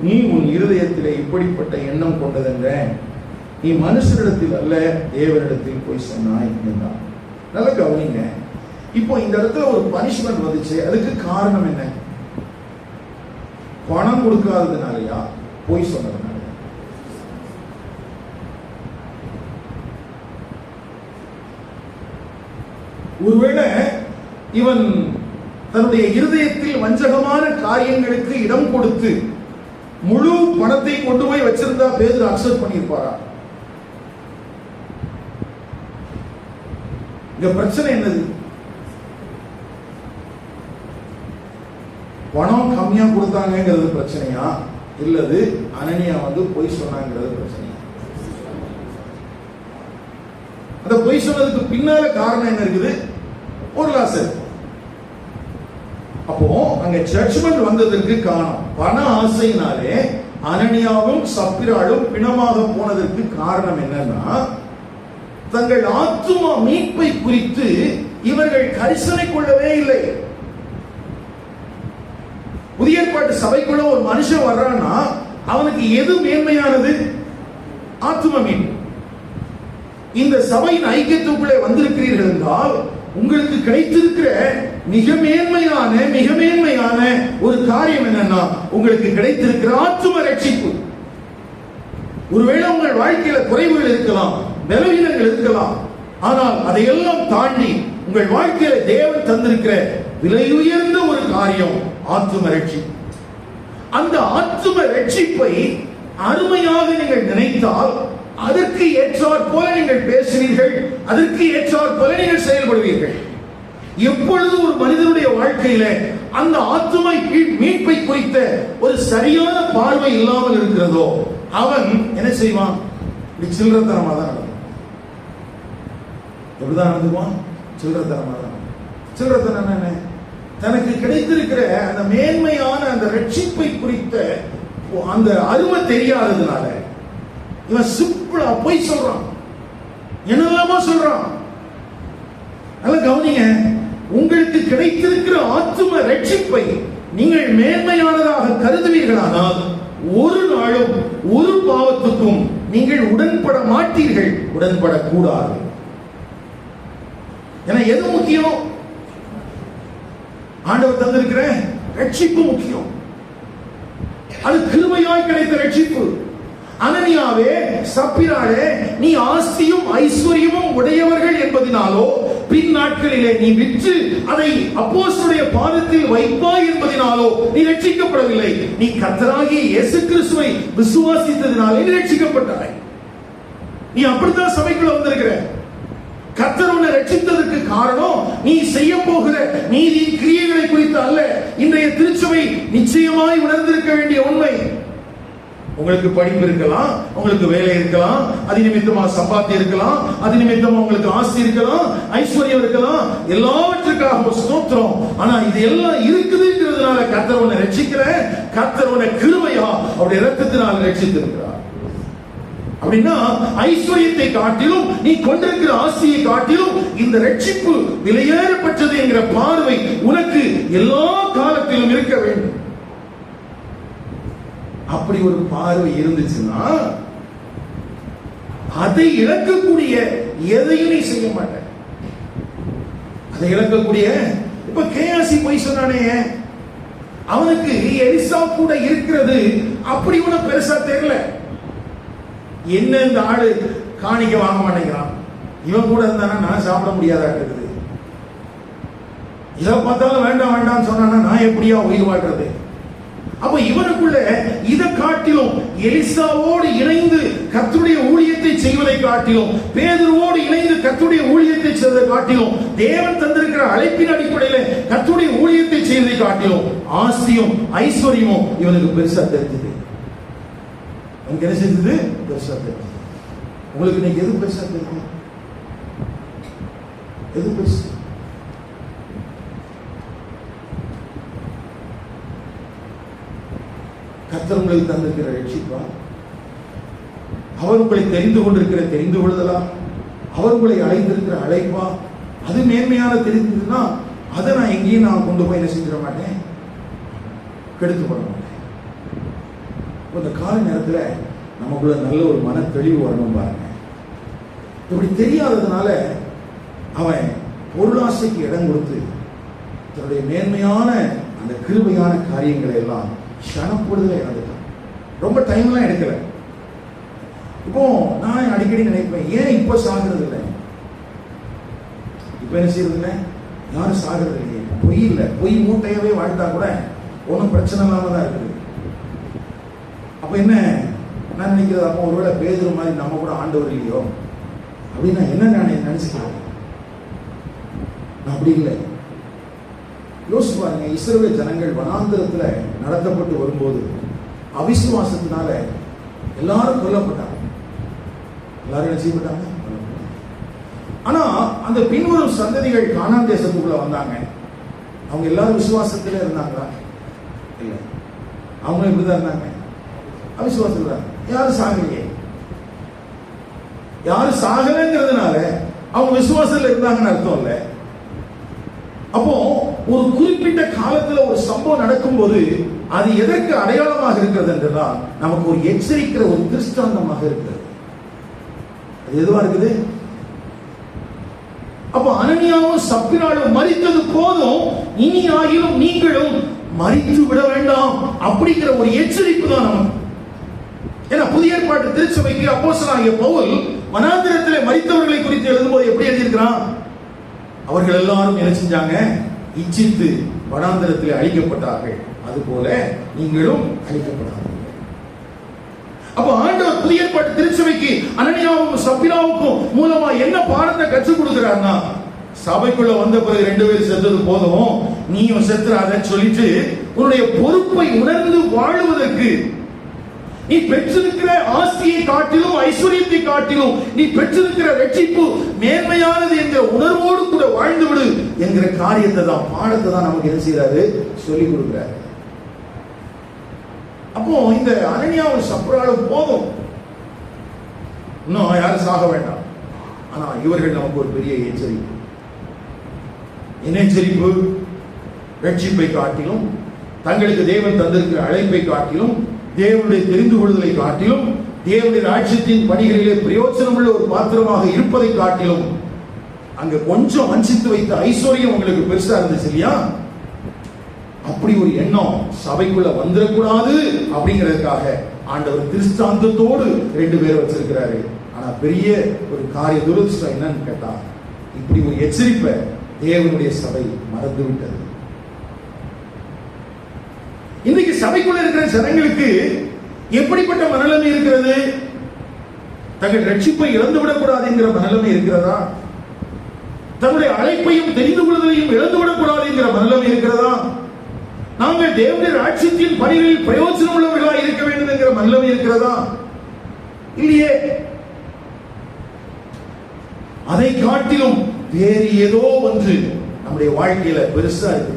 நீ உன் இருதயத்திலே இப்படிப்பட்ட எண்ணம் கொண்டதென்ற நீ மனுஷரிடத்தில் அல்ல தேவனிடத்தில் போய் சொன்னாய் என்றான். நல்ல கவனிங்க. இப்போ இந்த இடத்துல ஒரு பனிஷ்மெண்ட் வந்துச்சு. அதுக்கு காரணம் என்ன? பணம் கொடுக்காததுனாலயா, போய் சொன்னதுனால? ஒருவேளை இவன் தன்னுடைய இருதயத்தில் வஞ்சகமான காரியங்களுக்கு இடம் கொடுத்து முழு பணத்தை கொண்டு போய் வச்சிருந்தா பேதுரு அக்செப்ட் பண்ணியிருப்பாரா? இங்க பிரச்சனை என்னது? பணம் கம்மியா கொடுத்தாங்கிறது பிரச்சனையா, இல்லது அனனியா பொய் சொன்னாங்கிறது பிரச்சனையா? அந்த பொய் சொன்னதுக்கு பின்னால காரணம் என்ன இருக்குது? பொருளாசை. அப்போ அங்க ஜட்ஜ்மெண்ட் வந்ததற்கு காரணம் பண ஆசையினாலே அனனியாவும் சப்பிராளும் பிணமாக போனதற்கு காரணம் என்னன்னா, தங்கள் ஆத்துமா மீட்பை குறித்து இவர்கள் கரிசனை கொள்ளவே இல்லை. புதிய ஏற்பாட்டு சபைக்குள்ள ஒரு மனுஷன் வர்றான்னா அவனுக்கு எது மேன்மையானது? ஆத்தும மீட்பு. இந்த சபையின் ஐக்கியத்துக்குள்ளே வந்திருக்கிறீர்கள் என்றால் உங்களுக்கு கிடைத்திருக்கிற மிக மேன்மையான ஒரு காரியம் என்னன்னா, உங்களுக்கு கிடைத்திருக்கிற ஆத்தும ரட்சிப்பு. ஒருவேளை உங்கள் வாழ்க்கையில குறைவுகள் இருக்கலாம், பலவீனங்கள் இருக்கலாம், ஆனால் அதையெல்லாம் தாண்டி உங்கள் வாழ்க்கையில தேவன் தந்திருக்கிற விலை உயர்ந்த ஒரு காரியம் ஆத்தும ரட்சிப்பு. அந்த ஆத்தும ரட்சிப்பை அருமையாக நீங்கள் நினைத்தால் அதற்கு ஏற்றாற் போல நீங்கள் பேசுவீர்கள், அதற்கு ஏற்றாற் போல நீங்கள் செயல்படுவீர்கள். எப்பொழுது ஒரு மனிதனுடைய வாழ்க்கையில அந்த ஆத்துமை மீட்பை குறித்த ஒரு சரியான பார்வை இல்லாமல் இருக்கிறதோ அவன் என்ன செய்வான்? சில்லறத்தனமா தான் நடக்கும். எப்படிதான் நடந்துக்குவான்? சில்லறத்தனமா தான். சில்லறத்தனம் என்ன? தனக்கு கிடைத்திருக்கிற அந்த மேன்மையான அந்த ரட்சிப்பை குறித்த அந்த அருமை தெரியாததுனால இவன் சிம்பிளா போய் சொல்றான், என்னெல்லாமோ சொல்றான். நல்ல கவனிங்க. உங்களுக்கு கிடைத்திருக்கிற ஆத்தும ரட்சிப்பை நீங்கள் மேன்மையானதாக கருதுவீர்களானால் ஒரு நாளும் ஒரு பாவத்துக்கும் நீங்கள் உடன்பட மாட்டீர்கள், உடன்படக்கூடாது. ஏன்னா எது முக்கியம்? ஆண்டவர் தந்திருக்கிற ரட்சிப்பு முக்கியம். அது கிருபையாய் கிடைத்த ரட்சிப்பு. அனனியாவே, சப்பிராளே, நீ ஆஸ்தியும் ஐஸ்வர்யமும் உடையவர்கள் என்பதினாலோ பின் நாட்களிலே நீ விற்று அதை அப்போஸ்தலருடைய பாதத்தில் வைப்பாய் என்பதினாலோ நீ ரட்சிக்கப்படவில்லை. நீ கர்த்தராகிய இயேசு கிறிஸ்துவை விசுவாசித்ததினாலே நீ ரட்சிக்கப்பட்டாய். நீ அப்படித்தான் சபைக்குள்ள வந்திருக்கிற. கர்த்தர் உன்னை ரட்சித்ததற்கு காரணம் நீ செய்ய போகிற நீதி கிரியைகளை குறித்து அல்ல. இன்றைய திருச்சபை நிச்சயமாய் உணர்ந்திருக்க வேண்டிய உண்மை, உங்களுக்கு படிப்பு இருக்கலாம், உங்களுக்கு வேலை இருக்கலாம், அது நிமித்தமா சம்பாத்தியம் இருக்கலாம், அது நிமித்தமா உங்களுக்கு ஆஸ்தி இருக்கலாம், ஐஸ்வர்யம் இருக்கலாம், எல்லாவற்றுக்காக ஸ்தோத்திரம். ஆனா இது எல்லாம் இருக்குதுங்கிறதுனால கர்த்தர் உன்னை ரட்சிக்கிற, கர்த்தர் உன்னை கிருபையா அவருடைய இரத்தத்தினால் ரட்சித்திருக்கிறார். அப்படின்னா ஐஸ்வர்யத்தை காட்டிலும் நீ கொண்டிருக்கிற ஆஸ்தியை காட்டிலும் இந்த ரட்சிப்பு விலையேறப்பட்டது என்கிற பார்வை உனக்கு எல்லா காலத்திலும் இருக்க வேண்டும். அப்படி ஒரு பார்வை இருந்துச்சுன்னா அதை இழக்கக்கூடிய எதையும் நீ செய்ய மாட்ட. அதை இழக்கக்கூடிய, இப்ப கேயாசி போய் சொன்னானே, அவனுக்கு எலிசா கூட இருக்கிறது அப்படி உனக்கு பெருசா தெரியல. என்ன இந்த ஆளு காணிக்க வாங்க மாட்டேங்கிறான், இவன் கூட இருந்தானா நான் சாப்பிட முடியாதா இருக்குது, இதை பார்த்தாலும் வேண்டாம் வேண்டாம் சொன்னா நான் எப்படியா உயிர் வாழ்றது. அப்ப இவனுக்குள்ள இதை காட்டிலும் எலிசாவோடு இணைந்து கர்த்தருடைய ஊழியத்தை செய்வதை காட்டிலும், பேதுருவோடு இணைந்து கர்த்தருடைய ஊழியத்தை செய்வதை காட்டிலும், தேவன் தந்திருக்கிற அழைப்பின் அடிப்படையில் கர்த்தருடைய ஊழியத்தை செய்வதை காட்டிலும் ஆஸ்தியும் ஐஸ்வர்யமும் இவனுக்கு பெருசா தெரிஞ்சது. உங்களுக்கு என்ன செஞ்சது? பெருசா தெரிஞ்சது. உங்களுக்கு இன்னைக்கு எது பெருசா தெரியும்? எது பெருசு? கர்த்தர் உங்களுக்கு தந்திருக்கிற ரட்சிப்பா? அவர் உங்களை தெரிந்து கொண்டிருக்கிற தெரிந்து கொள்ளுதலா? அவர் உங்களை அழைத்திருக்கிற அழைப்பா? அது மேன்மையான தெரிந்ததுன்னா அதை நான் எங்கேயும் நான் கொண்டு போய் என்ன செஞ்சிட மாட்டேன், கெடுத்து போட மாட்டேன். இந்த கால நேரத்தில் நமக்குள்ள நல்ல ஒரு மன தெளிவு வரணும் பாருங்க. இப்படி தெரியாததுனால அவன் பொருளாசைக்கு இடம் கொடுத்து தன்னுடைய மேன்மையான அந்த கிருபையான காரியங்களை எல்லாம் க்ஷணப்படுதலை இழந்துட்டான். ரொம்ப டைம்லாம் எடுக்கல. இப்போ நான் அடிக்கடி நினைப்பேன், ஏன் இப்போ சாகிறது இல்லை? இப்போ என்ன செய்யறது இல்லை? யாரும் சாகிறது இல்லையே. பொய் இல்லை, பொய் மூட்டையவே வாழ்ந்தா கூட ஒன்றும் பிரச்சனை இல்லாம தான் இருக்குது. அப்ப என்ன நான் நினைக்கிறது, அப்போ ஒருவேளை பேதுரு மாதிரி நம்ம கூட ஆண்டவர் இல்லையோ அப்படின்னு நான் என்ன நினைச்சுக்கிறேன். நான் அப்படி இல்லை. யோசிச்சு பாருங்க, இஸ்ரவேல் ஜனங்கள் வனாந்திரத்துல நடத்தப்பட்டு வரும்போது அவிசுவாசத்தினால எல்லாரும் கொல்லப்பட்டாங்க. எல்லாரும் என்ன செய்யப்பட்டாங்க? ஆனா அந்த பின்வரும் சந்ததிகள் கானான் தேசத்துக்குள்ள வந்தாங்க. அவங்க எல்லாரும் விசுவாசத்துல இருந்தாங்களா? இல்லை, அவங்க இப்படிதான் இருந்தாங்க, அவிசுவாசத்துல. யாரும் சாகலையே. யாரும் சாகலைங்கிறதுனால அவங்க விசுவாசத்துல இருந்தாங்கன்னு அர்த்தம் இல்லை. அப்போ ஒரு குறிப்பிட்ட காலத்துல ஒரு சம்பவம் நடக்கும்போது அது எதற்கு அடையாளமாக இருக்கிறது என்றால் நமக்கு ஒரு எச்சரிக்கிற ஒரு திருஷ்டாந்தமாக இருக்கிறது. அது எதுவா இருக்குது? அப்போ அனனியாவும் சப்பிராலும் மரித்தது போதும், இனி ஆகிலும் நீங்களும் மரித்து விட வேண்டாம் அப்படிங்கிற ஒரு எச்சரிப்பு தான் நமக்கு. ஏன்னா புதிய ஏற்பாட்டு திருச்சபைக்கு அப்போஸ்தலனாகிய பவுல் வனாந்திரத்திலே மரித்தவர்களை குறித்து எழுதும்போது எப்படி எழுதியிருக்கிறான்? அவர்கள் எல்லாரும் என்ன செஞ்சாங்க? இச்சித்து வனாந்திரத்திலே அழிக்கப்பட்டார்கள், அதுபோல நீங்களும் அழிக்கப்பட்டார்கள். அப்ப ஆண்டவர் புதிய ஏற்பாட்டு திருச்சபைக்கு அனனியாவுக்கும் சப்பிராவுக்கும் மூலமா என்ன பாடத்தை கற்றுக் கொடுக்கிறார்னா, சபைக்குள்ள வந்த பிறகு 2 பேர் செத்தது போதும், நீயும் செத்துறாதன்னு சொல்லிட்டு உன்னுடைய பொறுப்பை உணர்ந்து வாழுவதற்கு, நீ பெற்றிருக்கிற ஆஸ்தியை காட்டிலும் ஐஸ்வர்யத்தை காட்டிலும் நீ பெற்றிருக்கிற ரட்சிப்பு மேன்மையானது என்ற உணர்வோடு கூட வாழ்ந்து விடு என்கிற காரியத்தை தான், பாடத்தை தான் நமக்கு என்ன செய்யறாரு? சொல்லிக் கொடுக்கிறாரு. அப்போ இந்த அனனியாவும் சப்பிராலும் போதும், இன்னும் யாரும் சாக வேண்டாம். ஆனா இவர்கள் நமக்கு ஒரு பெரிய எச்சரிப்பு. என்ன எச்சரிப்பு? ரட்சிப்பை காட்டிலும், தங்களுக்கு தேவன் தந்திருக்கிற அழைப்பை காட்டிலும், தேவனுடைய தெரிந்து கொள்ளுதலை காட்டிலும், தேவனுடைய ராஜ்யத்தின் பணிகளிலே பிரயோஜனம் உள்ள ஒரு பாத்திரமாக இருப்பதை காட்டிலும், அங்க கொஞ்சம் வஞ்சித்து வைத்த ஐஸ்வர்யம் உங்களுக்கு பெருசா இருந்துச்சு இல்லையா? அப்படி ஒரு எண்ணம் சபைக்குள்ள வந்துடக்கூடாது அப்படிங்கிறதுக்காக ஆண்டவர் திருஷ்டாந்தத்தோடு 2 பேரை வச்சிருக்கிறாரு. ஆனா பெரிய ஒரு காரிய துரதிர்ஷ்டம் என்னன்னு கேட்டா, இப்படி ஒரு எச்சரிப்பை தேவனுடைய சபை மறந்து விட்டது. இன்னைக்கு சபைக்குள்ள இருக்கிற ஜனங்களுக்கு எப்படிப்பட்ட மனநிலைமை இருக்கிறது? தங்கள் ரட்சிப்பை இழந்துவிடக் கூடாது என்கிற மனநிலைமை இருக்கிறதா? தங்களுடைய அழைப்பையும் தெரிந்து கொள்வதையும் இழந்துவிடக் கூடாது என்கிற மனநிலைமை இருக்கிறதா? நாங்கள் தேவனுடைய ராஜ்யத்தின் பணிகளில் பிரயோஜனம் உள்ளவர்களாக இருக்க வேண்டும் என்கிற மனநிலைமை இருக்கிறதா? இல்லையே. அதை காட்டிலும் வேறு ஏதோ ஒன்று நம்முடைய வாழ்க்கையில பெருசா இருக்கு.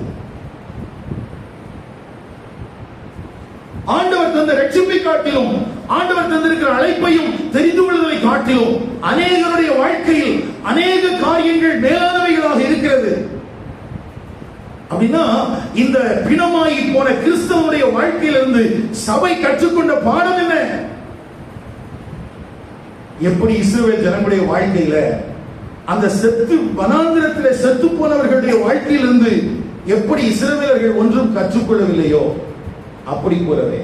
ஆண்டவர் தந்த ரட்சிப்பை காட்டிலும், ஆண்டவர் தந்திருக்கிற அழைப்பையும் தெரிந்து கொள்வதை காட்டிலும் அநேகருடைய வாழ்க்கையில் அநேக காரியங்கள் மேலானவைகளாக இருக்கிறது. அப்படின்னா இந்த பிணமாகி போன கிறிஸ்தவனுடைய வாழ்க்கையிலிருந்து சபை கற்றுக்கொண்ட பாடம் என்ன? எப்படி இஸ்ரவேல் ஜனங்களுடைய வாழ்க்கையில அந்த செத்து வனாந்திரத்தில் செத்து போனவர்களுடைய வாழ்க்கையிலிருந்து எப்படி இஸ்ரவேலர்கள் ஒன்றும் கற்றுக்கொள்ளவில்லையோ அப்படி போலவே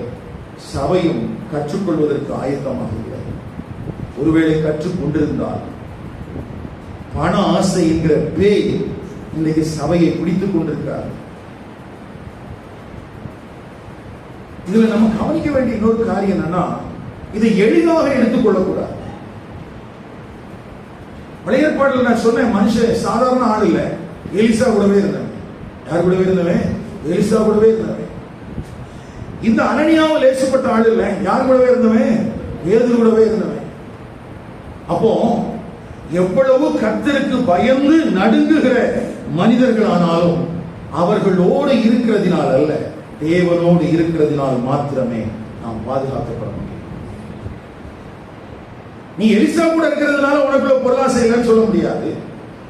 சபையும் கற்றுக்கொள்வதற்கு ஆயத்தமாக இல்லை. ஒருவேளை கற்றுக்கொண்டிருந்தால் பண ஆசை என்கிற பேய் இன்றைக்கு சபையை பிடித்துக் கொண்டிருக்கிறார். இதுல நம்ம கவனிக்க வேண்டிய இன்னொரு காரியம் என்னன்னா, இதை எளிதாக எடுத்துக்கொள்ளக்கூடாது. பழைய ஏற்பாட்டில் நான் சொன்னேன், மனுஷன் சாதாரண ஆள் இல்ல, எலிசா கூடவே இருந்தவன். யார் கூடவே இருந்தவன்? எலிசா கூடவே இருந்தவன். இந்த அனனியாவில் லேசப்பட்ட ஆள் இல்ல, யார் கூடவே இருந்தவன்? பேதுரு கூடவே இருந்தவன். அப்போ எவ்வளவு கர்த்தருக்கு பயந்து நடுங்குகிற மனிதர்களானாலும் அவர்களோடு இருக்கிறதினால் அல்ல, தேவனோடு இருக்கிறதினால் மாத்திரமே நாம் பாதுகாக்கப்பட முடியும். நீ எலிசா கூட இருக்கிறதுனால உனக்குள்ள பொருளாசை இல்லைன்னு சொல்ல முடியாது.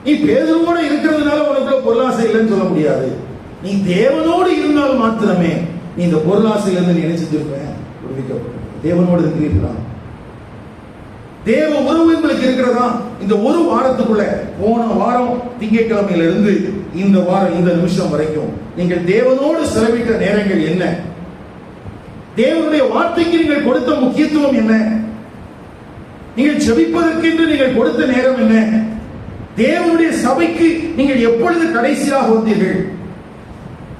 நீ பேதுருவோட இருக்கிறதுனால உனக்குள்ள பொருளாசை இல்லைன்னு சொல்ல முடியாது. நீ தேவனோடு இருந்தால் மாத்திரமே நீ இந்த பொருளாசையிலிருந்து நீ நினைச்சிருப்ப விடுவிக்கப்படும். தேவனோடு இருக்கிறீர்களா? தேவ உறவு உங்களுக்கு இருக்கிறதா? இந்த ஒரு வாரத்துக்குள்ள, போன வாரம் திங்கட்கிழமையில இருந்து இந்த வாரம் இந்த நிமிஷம் வரைக்கும் நீங்கள் தேவனோடு செலவிட்ட நேரங்கள் என்ன? தேவனுடைய வார்த்தைக்கு நீங்கள் கொடுத்த முக்கியத்துவம் என்ன? நீங்கள் ஜெபிப்பதற்கென்று நீங்கள் கொடுத்த நேரம் என்ன? தேவனுடைய சபைக்கு நீங்கள் எப்பொழுது கடைசியாக வந்தீர்கள்?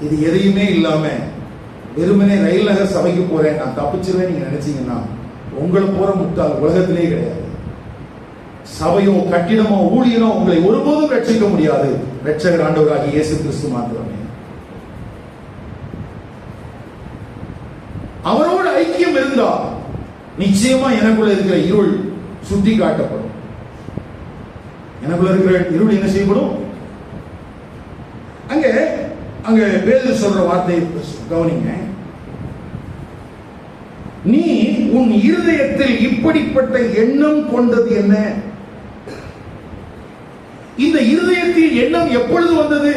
இது எதையுமே இல்லாம வெறுமனே ரயில் நகர் சபைக்கு போறேன், நான் தப்பிச்சிருவேன் நீங்க நினைச்சீங்கன்னா உங்களை போற முட்டாள் உலகத்திலே கிடையாது. சபையோ கட்டிடமோ ஊழியனோ உங்களை ஒருபோதும் ரட்சிக்க முடியாது. ரட்சகர் ஆண்டவராகிய இயேசு கிறிஸ்து மாத்திரமே. அவரோடு ஐக்கியம் இருந்தால் நிச்சயமா எனக்குள்ள இருக்கிற இருள் சுட்டி காட்டப்படும். எனக்குள்ள இருக்கிற இருள் என்ன செய்யப்படும்? அங்க பேதுரு சொல்ற வார்த்தையை கவனிங்க. நீ உன் இருதயத்தில் இப்படிப்பட்ட எண்ணம் கொண்டது என்ன? இந்த இருதயத்தில் எண்ணம் எப்பொழுது வந்தது?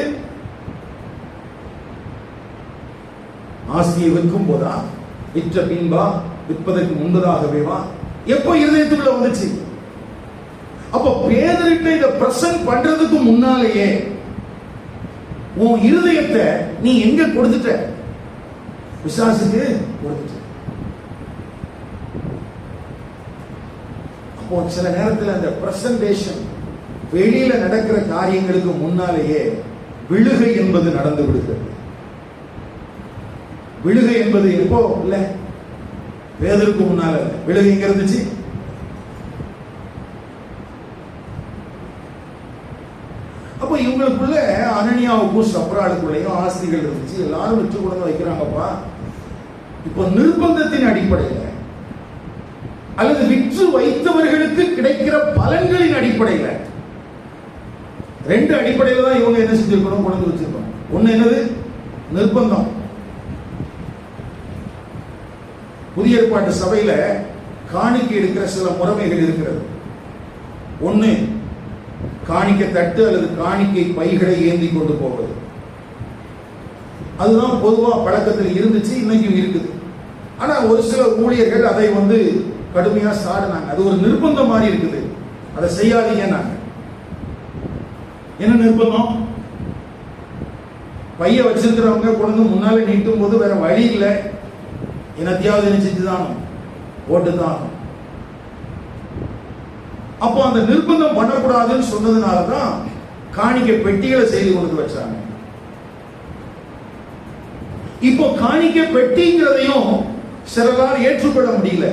ஆசையை விற்கும் போதா? விற்ற பின்பா? விற்பதற்கு முன்பதாகவேவா? எப்போ இருதயத்துக்குள்ள வந்துச்சு? அப்ப பேதுருட்ட இத பிரசன்ட் பண்றதுக்கு முன்னாலேயே உன் இருதயத்தை நீ எங்க கொடுத்துட்ட? பிசாசுக்கு கொடுத்துட்ட. அப்போ சில நேரத்தில் அந்த பிரசன்டேஷன், வெளியில நடக்கிற காரியங்களுக்கு முன்னாலேயே விழுகை என்பது நடந்து விடுகிறது. விழுகை என்பது எப்போ இல்ல, பேதுருக்கு முன்னால விழுகை எங்க இருந்துச்சு? அப்ப இவங்களுக்குள்ள அனனியாவுக்கும் சப்ராளுக்குள்ளேயும் ஆஸ்திகள் இருந்துச்சு. எல்லாரும் விற்று கொண்டு வைக்கிறாங்கப்பா. இப்ப நிர்பந்தத்தின் அடிப்படையில் அல்லது விற்று வைத்தவர்களுக்கு கிடைக்கிற பலன்களின் அடிப்படையில், ரெண்டு அடிப்படையில் தான் இவங்க என்ன செஞ்சிருக்கணும், கொண்டு வச்சிருக்கணும். ஒண்ணு என்னது? நிர்பந்தம். புதிய ஏற்பாட்டு சபையில காணிக்கை எடுக்கிற சில முறைமைகள் இருக்கிறது. ஒண்ணு, காணிக்கை தட்டு அல்லது காணிக்கை பைகளை ஏந்தி கொண்டு போவது. அதுதான் பொதுவா பழக்கத்தில் இருந்துச்சு, இன்னைக்கும் இருக்குது. ஆனா ஒரு சில ஊழியர்கள் அதை கடுமையா சாடினாங்க. அது ஒரு நிர்பந்தம் மாதிரி இருக்குது, அதை செய்யாதீங்க. என்ன நிர்பந்தம்? பைய வச்சிருக்கிறவங்க கொண்டு முன்னால நீட்டும் போது வேற வழி இல்லை, என்னத்தையாவது என்ன செஞ்சுதான் போட்டுதான். அப்போ அந்த நிர்பந்தம் பண்ணக்கூடாதுன்னு சொன்னதுனாலதான் காணிக்கை பெட்டிகளை செய்து கொண்டு வச்சாங்க. இப்போ காணிக்கை பெட்டிங்கிறதையும் சிலரால் ஏற்றுக்கொள்ள முடியல.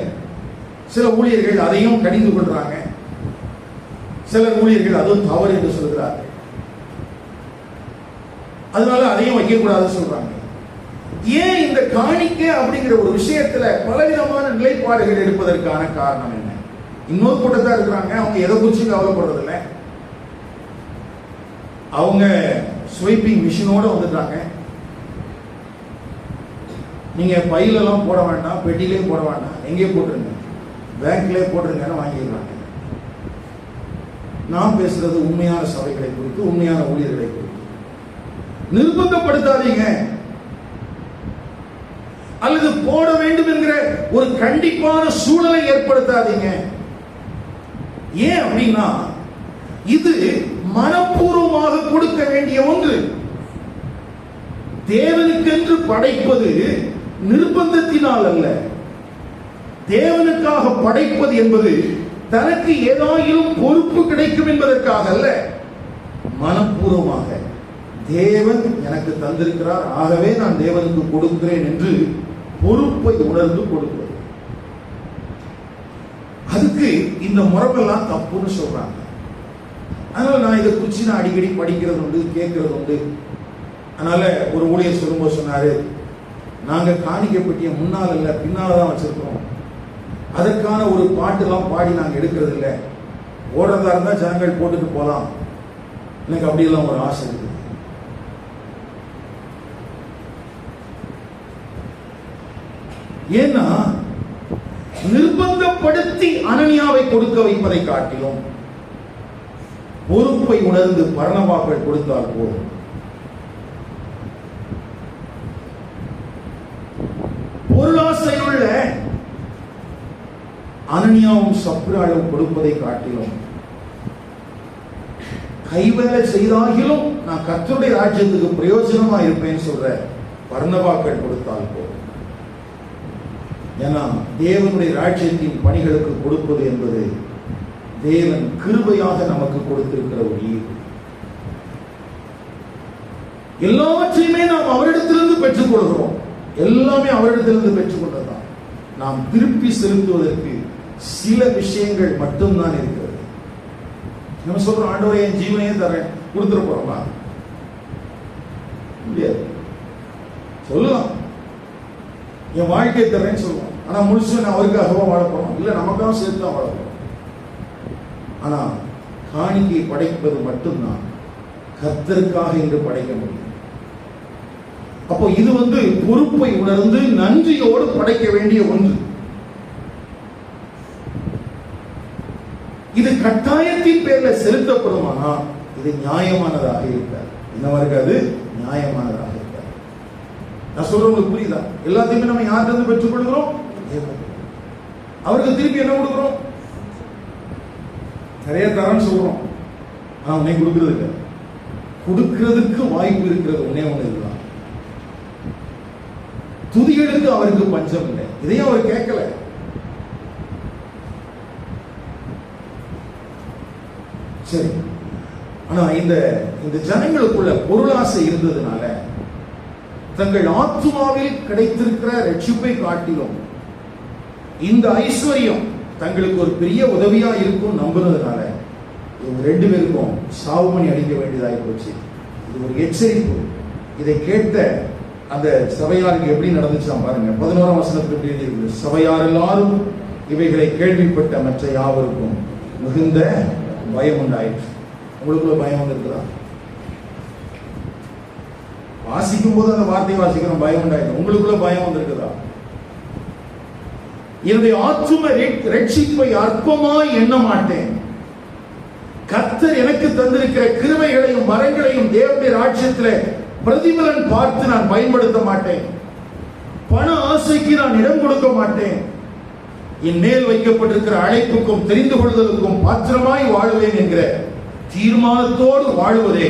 சில ஊழியர்கள் அதையும் கடிந்து கொள்றாங்க, சில ஊழியர்கள் அதுவும் தவறு என்று சொல்கிறார்கள். அதனால அதையும் வைக்கக்கூடாதுன்னு சொல்றாங்க. ஏன் இந்த காணிக்கை அப்படிங்கிற ஒரு விஷயத்துல பலவிதமான நிலைப்பாடுகள் எடுப்பதற்கான காரணம் என்ன? இன்னொரு கூட்டத்தா இருக்கிறாங்க, அவங்க எதை குறிச்சு கவலைப்படுறதில்லை. அவங்க ஸ்வைப்பிங் மிஷினோட வந்துட்டாங்க. நீங்க பையிலெல்லாம் போட வேண்டாம், பெட்டிலே போட வேண்டாம், எங்கே போட்டுருங்க, பேங்க்லேயே போட்டுருங்கன்னு வாங்கிடுறாங்க. நான் பேசுறது உண்மையான சபைகளை குறித்து, உண்மையான ஊழியர்களை குறித்து. நிர்பந்தப்படுத்தாதீங்க, அல்லது போட வேண்டும் என்கிற ஒரு கண்டிப்பான சூழலை ஏற்படுத்தாதீங்க. ஏன் அப்படின்னா இது மனப்பூர்வமாக கொடுக்க வேண்டிய ஒன்று. தேவனுக்கென்று படைப்பது நிர்பந்தத்தினால் அல்ல. தேவனுக்காக படைப்பது என்பது தனக்கு ஏதாயிலும் பொறுப்பு கிடைக்கும் என்பதற்காக அல்ல, மனப்பூர்வமாக தேவன் எனக்கு தந்திருக்கிறார், ஆகவே நான் தேவனுக்கு கொடுக்கிறேன் என்று பொறுப்பை உணர்ந்து கொடுப்பது. அதுக்கு இந்த முறையெல்லாம் தப்புன்னு சொல்றாங்க. அதனால நான் இதை குறிச்சு நான் அடிக்கடி படிக்கிறது உண்டு, கேட்கறது உண்டு. அதனால ஒரு ஊழியர் சொல்லும்போது சொன்னாரு, நாங்க காணிக்கை பெட்டியை முன்னால் இல்ல பின்னால தான் வச்சிருக்கிறோம், அதற்கான ஒரு பாட்டுலாம் பாடி நாங்க எடுக்கிறது இல்லை, ஓடுறதா இருந்தா ஜனங்கள் போட்டுட்டு போலாம். எனக்கு அப்படியெல்லாம் ஒரு ஆசை இருக்கு. ஏன்னா நிர்பந்தப்படுத்தி அனனியாவை கொடுக்க வைப்பதை காட்டிலும் பொறுப்பை உணர்ந்து பர்னபாக்கள் கொடுத்தால் போதும். பொருளாசையுள்ள அனனியாவும் சப்ராலும் கொடுப்பதை காட்டிலும் கைவேலை செய்தாகிலும் நான் கர்த்தருடைய ராஜ்யத்துக்கு பிரயோஜனமா இருப்பேன்னு சொல்ற பர்னபாக்கள் கொடுத்தால் போதும். ஏன்னா தேவனுடைய ராஜ்யத்தின் பணிகளுக்கு கொடுப்பது என்பது தேவன் கிருபையாக நமக்கு கொடுத்திருக்கிற ஒரு ஈவு. எல்லாவற்றையுமே நாம் அவரிடத்திலிருந்து பெற்றுக் கொள்கிறோம். எல்லாமே அவரிடத்திலிருந்து பெற்றுக் கொண்டதான். நாம் திருப்பி செலுத்துவதற்கு சில விஷயங்கள் மட்டும்தான் இருக்கிறது. நம்ம சொல்றோம், ஆண்டவரே என் ஜீவனையே தரேன், கொடுத்துட போறோமா? முடியாது. சொல்லலாம், என் வாழ்க்கையை தரேன்னு சொல்லுவோம். ஆனா முழுசு நான் அவருக்காக வாழ போறோம், இல்ல நமக்காக சேர்த்து தான் வாழ போறோம். ஆனா காணிக்கை படைப்பது மட்டும்தான் கர்த்தருக்காக என்று படைக்க முடியும். அப்போ இது பொறுப்பை உணர்ந்து நன்றியோடு படைக்க வேண்டிய ஒன்று. இது கட்டாயத்தின் பேர்ல செலுத்தப்படுமானா இது நியாயமானதாக இருக்காது. என்னவா இருக்காது? நியாயமானதாக இருக்காது. நான் சொல்றவங்களுக்கு புரியுதா? எல்லாத்தையுமே நம்ம யார்கிட்ட பெற்றுக் கொள்கிறோம்? அவருக்கு திருப்பி என்ன கொடுக்கிறோம்? நிறைய தரன்னு சொல்றோம், ஆனா உன்னை கொடுக்கிறது இல்லை. கொடுக்கிறதுக்கு வாய்ப்பு இருக்கிறது ஒன்னே ஒண்ணு இதுதான். துதிகளுக்கு அவருக்கு பஞ்சம் இல்லை. இதையும் அவர் கேட்கல. சரி, ஆனா இந்த ஜனங்களுக்குள்ள பொருளாசை இருந்ததுனால தங்கள் ஆத்துமாவில் கிடைத்திருக்கிற ரட்சிப்பை காட்டிலும் இந்த ஐஸ்வர்யம் தங்களுக்கு ஒரு பெரிய உதவியா இருக்கும் நம்புறதுனால இவங்க ரெண்டு பேருக்கும் சாவுமணி அடிக்க வேண்டியதாகி போச்சு. இது ஒரு எச்சரிப்பு. இதை கேட்ட அந்த சபையாருக்கு எப்படி நடந்துச்சா பாருங்க. 11ஆம் வசனத்துக்கு எப்படி இருக்குது? சபையார் எல்லாரும் இவைகளை கேள்விப்பட்ட மற்ற யாவருக்கும் மிகுந்த பயம் உண்டாயிற்று. உங்களுக்குள்ள பயம் வந்திருக்குதா? வாசிக்கும் போது அந்த வார்த்தையை வாசிக்கிறோம், பயம் உண்டாயிற்று. உங்களுக்குள்ள பயம் வந்திருக்குதா? என்னுடைய ஆத்தும ரட்சிப்பை அற்பமாய் எண்ண மாட்டேன். கர்த்தர் எனக்கு தந்திருக்கிற கிருபைகளையும் வரங்களையும் தேவனுடைய ராஜ்யத்திலே பிரதிபலன் பார்த்து நான் பயன்படுத்த மாட்டேன். பண ஆசைக்கு நான் இடம் கொடுக்க மாட்டேன். என் மேல் வைக்கப்பட்டிருக்கிற அழைப்புக்கும் தெரிந்து கொள்வதற்கும் பாத்திரமாய் வாழுவேன் என்கிற தீர்மானத்தோடு வாழுவதே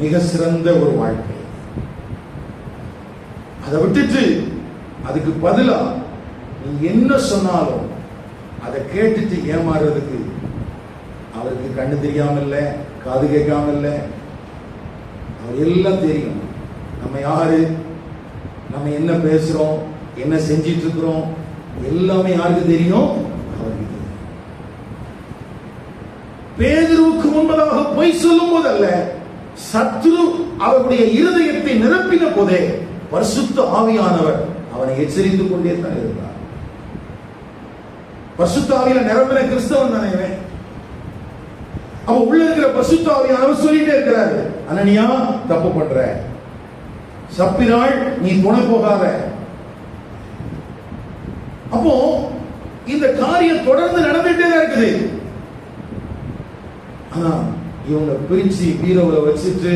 மிக சிறந்த ஒரு வாழ்க்கை. அதை விட்டுட்டு அதுக்கு பதிலா நீ என்ன சொன்னாலும் அதை கேட்டுட்டு ஏமாறுறதுக்கு அவருக்கு கண்ணு தெரியாம இல்ல, காது கேட்காம இல்லை, அவர் எல்லாம் தெரியும். நம்ம யாரு, நம்ம என்ன பேசுறோம், என்ன செஞ்சிட்டு இருக்கிறோம், எல்லாமே யாருக்கு தெரியும்? அவருக்கு தெரியும். பேதுருவுக்கு முன்பதாக பொய் சொல்லும் போதல்ல, சத்துரு அவருடைய இருதயத்தை நிரப்பின போதே பரிசுத்த ஆவியானவர் அவனை எச்சரித்துக் கொண்டே தான் இருந்தார். பரிசுத்த ஆவியில நிரம்பின கிறிஸ்தவன் தானே அவன். உள்ள இருக்கிற பரிசுத்த ஆவியானவர் சொல்லிட்டே இருக்கிறாரு, அனனியா தப்பு பண்ற, சப்பினாள் நீ துணை போகாத. அப்போ இந்த காரியம் தொடர்ந்து நடந்துட்டே தான் இருக்குது. ஆனா இவங்க பிரிச்சு பீரோவில் வச்சுட்டு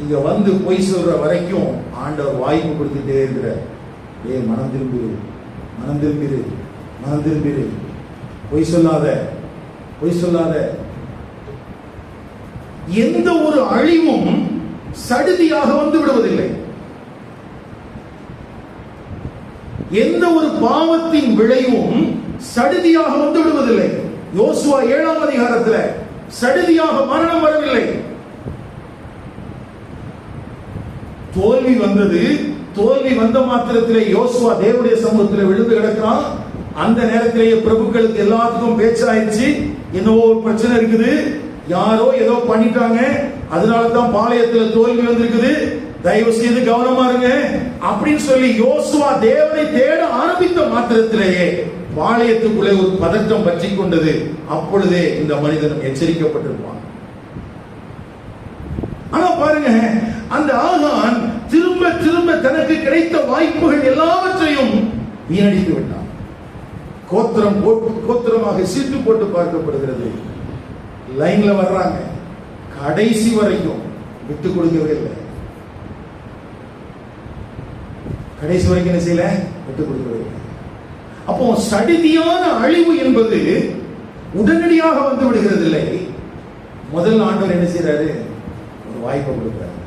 இங்க வந்து பொய் சொல்ற வரைக்கும் ஆண்டவர் வாய்ப்பு கொடுத்துட்டே இருக்கிறார். மனம் திரும்பிரு, மனம் திரும்பிரு, மனம் திரும்பிரு, பொய் சொல்லாத, பொய் சொல்லாத. எந்த ஒரு அழிவும் சடுதியாக வந்து விடுவதில்லை. எந்த ஒரு பாவத்தின் விளைவும் சடுதியாக வந்து விடுவதில்லை. யோசுவா 7ஆம் அதிகாரத்தில் சடுதியாக மரணம் வரவில்லை. தோல்வி வந்தது. தோல்வி வந்த மாத்திரத்திலே யோசுவா தேவனுடைய சமூகத்தில் விழுந்து கிடக்கிறான். அந்த நேரத்திலேயே பிரபுக்களுக்கு எல்லாத்துக்கும் பேச்சாயிடுச்சு, என்னவோ ஒரு பிரச்சனை இருக்குது, யாரோ ஏதோ பண்ணிட்டாங்க, அதனாலதான் பாளையத்தில் தோல்வி வந்திருக்குது, தயவு செய்து கவனமா இருங்க அப்படின்னு சொல்லி யோசுவா தேவனை தேட ஆரம்பித்த மாத்திரத்திலேயே பாளையத்துக்குள்ளே ஒரு பதட்டம் பற்றி கொண்டது. அப்பொழுதே இந்த மனிதன் எச்சரிக்கப்பட்டிருப்பான். ஆனா பாருங்க, அந்த ஆகான் திரும்ப திரும்ப தனக்கு கிடைத்த வாய்ப்புகள் எல்லாவற்றையும் வீணடித்து விட்டான். கோத்திரம் கோத்திரமாக சீட்டு போட்டு பார்க்கப்படுகிறது. லைன்ல வர்றாங்க, கடைசி வரைக்கும் விட்டு கொடுக்கவே இல்லை. கடைசி வரைக்கும் என்ன செய்யல? விட்டு கொடுக்கவே இல்லை. அப்போ சடுதியான அழிவு என்பது உடனடியாக வந்து விடுகிறது இல்லை. முதல் ஆண்டவர் என்ன செய்யறாரு? ஒரு வாய்ப்பை கொடுக்கிறார்.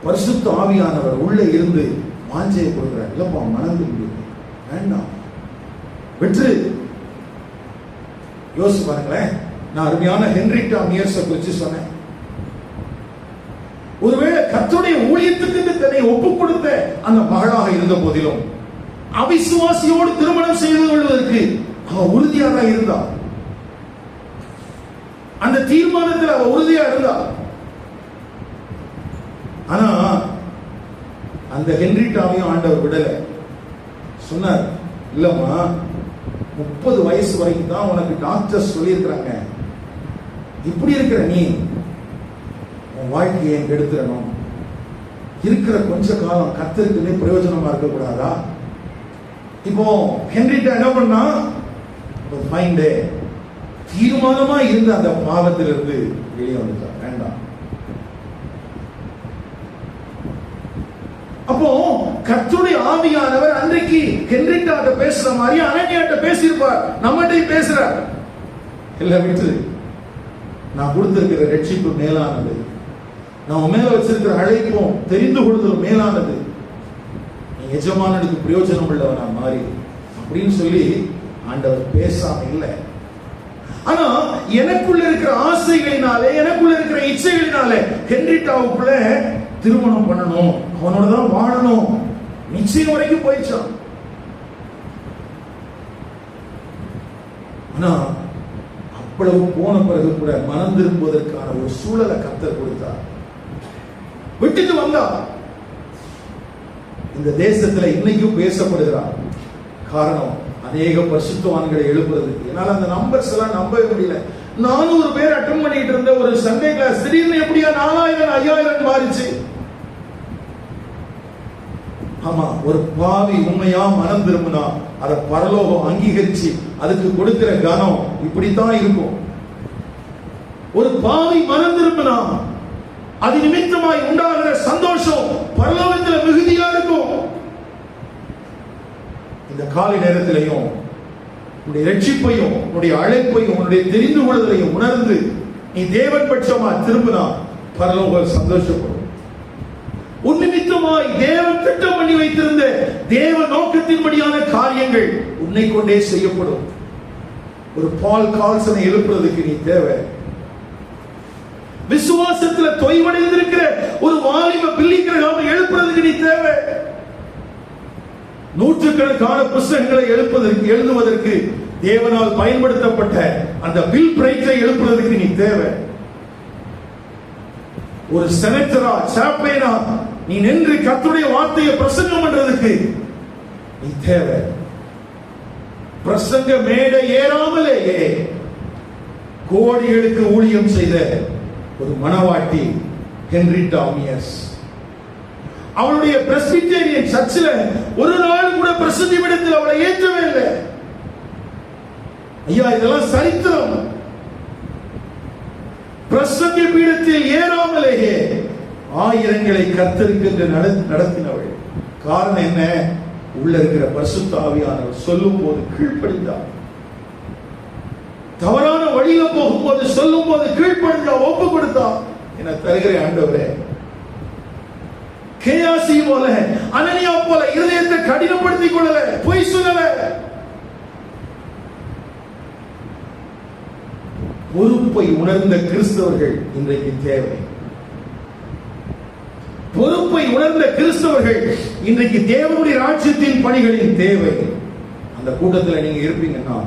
பரிசுத்த ஆவியானவர் உள்ள இருந்து வாஞ்சையை கொடுக்கிறார். இல்லப்பா, மனம் திரும்பி வேண்டாம், வெற்று. யோசிச்சு பாருங்களேன். நான் அருமையான ஹென்ரிட்டா மியர்ஸை குறித்து சொன்னேன். ஒருவேளை கர்த்தருடைய ஊழியத்துக்கு தன்னை ஒப்புக் கொடுத்த அந்த மகளாக இருந்த போதிலும் அவிசுவாசியோடு திருமணம் செய்து கொள்வதற்கு அவ உறுதியாக தான் இருந்தா. அந்த தீர்மானத்தில் அவ உறுதியா இருந்தா. ஆனா அந்த ஹென்ரிட்டாவையும் ஆண்டவர் விடல. சொன்னார், இல்லம்மா, 30 வயசு வரைக்கும் தான் உனக்கு டாக்டர் சொல்லியிருக்கிறாங்க. இப்படி இருக்கிற நீ உன் வாழ்க்கையை கெடுத்துடணும். இருக்கிற கொஞ்ச காலம் கர்த்தருக்குமே பிரயோஜனமா இருக்கக்கூடாதா? இப்போ ஹென்ரிட்டா என்ன பண்ணா? தீர்மானமா இருந்த அந்த பாவத்திலிருந்து வெளியே வந்துட்டா. வேண்டாம். அப்போ கர்த்தருடைய ஆவியானவர் அன்றைக்கு ஹென்ரிட்டாட்ட பேசுற மாதிரி அனனியாட்ட பேசியிருப்பார், நம்மகிட்ட பேசுறார். எல்லாம் விட்டு, நான் கொடுத்திருக்கிற ரட்சிப்பு மேலானது, நான் மேல வச்சிருக்கிற அழைப்பும் தெரிந்து கொள்ளுதல் மேலானது, நீ எஜமானனுக்கு பிரயோஜனம் உள்ளவனா மாறி அப்படின்னு சொல்லி ஆண்டவர் பேசாம இல்லை. ஆனா எனக்குள்ள இருக்கிற ஆசைகளினாலே, எனக்குள்ள இருக்கிற இச்சைகளினாலே ஹென்ரிட்டாவுக்குள்ள திருமணம் பண்ணணும், அவனோட தான் வாழணும், நிச்சயம் வரைக்கும் போயிடுச்சான். ஆனா அவ்வளவு போன பிறகு கூட மனம் திரும்புவதற்கான ஒரு சூழலை கர்த்தர் கொடுத்தார். விட்டுட்டு வந்தா. இந்த தேசத்துல இன்னைக்கும் பேசப்படுகிறார். காரணம், அநேக பரிசுத்தவான்களை எழுப்புறதுக்கு. என்னால அந்த நம்பர்ஸ் எல்லாம் நம்பவே முடியல. 400 பேர் அட்டன் பண்ணிட்டு இருந்த ஒரு சண்டே கிளாஸ் திடீர்னு எப்படியா 4000 5000 மாறிச்சு. ஆமா, ஒரு பாவி உண்மையா மனம் திரும்பினா அதை பரலோகம் அங்கீகரிச்சு அதுக்கு கொடுக்கிற கனம் இப்படித்தான் இருக்கும். ஒரு பாவி மனம் திரும்பினா அது நிமித்தமாய் உண்டாகிற சந்தோஷம் பரலோகத்தில் மிகுதியா இருக்கும். இந்த காலை நேரத்திலையும் உன்னுடைய ரட்சிப்பையும் உன்னுடைய அழைப்பையும் உன்னுடைய தெரிந்து கொள்வதையும் உணர்ந்து நீ தேவன் பட்சமா திரும்பினா பரலோகம் சந்தோஷப்படும். உன் நிமித்தமாய் தேவன் திட்டம் பண்ணி வைத்திருந்த தேவ நோக்கத்தின்படியான காரியங்கள் உன்னை கொண்டே செய்யப்படும். ஒரு பால் கால்சனை எழுப்புறதுக்கு நீ தேவை. விசுவாசத்துல தொய்வடைந்திருக்கிற ஒரு வாலிப பிள்ளைகளை எழுப்புறதுக்கு நீ தேவை. நூற்றுக்கணக்கான புத்தகங்களை எழுதுவதற்கு தேவனால் பயன்படுத்தப்பட்ட அந்த பில் பிரைட்டை எழுப்புறதுக்கு நீ தேவை. ஒரு செனட்டரா சாப்பேனா நீ நின்று கர்த்தருடைய வார்த்தையை பிரசங்கம் பண்றதுக்கு நீ தேவை. பிரசங்க மேடை ஏறாமலேயே கோடிகளுக்கு ஊழியம் செய்த ஒரு மனவாட்டி ஹென்ரிட்டா மியர்ஸ், அவளுடைய பிரெஸ்பிட்டேரியன் சர்ச்சில் ஒரு நாள் கூட பிரசங்கி விடத்தில் அவளை ஏற்றவே இல்லை. ஐயா, இதெல்லாம் சரித்திரம். பிரசங்க பீடத்தில் ஏறாமலேயே ஆயிரங்களை கர்த்தருக்கு நடத்தினவள். காரணம் என்ன? உள்ள இருக்கிற பரிசுத்த ஆவியானவர் சொல்லும் போது கீழ்ப்படிந்தார். தவறான வழியில போகும்போது சொல்லும் போது கீழ்ப்படிந்தா, ஒப்பு கொடுத்தா. என தருகிற ஆண்டவரே, கேயாசி போல அனனியா போல இருதயத்தை கடினப்படுத்திக் கொள்ளல, பொய் சொல்லல. பொறுப்பை உணர்ந்த கிறிஸ்தவர்கள் இன்றைக்கு தேவை. பொறுப்பை உணர்ந்த கிறிஸ்தவர்கள் இன்றைக்கு தேவனுடைய ராஜ்யத்தின் பணிகளின் தேவை. அந்த கூட்டத்தில் நீங்க இருப்பீங்கன்னா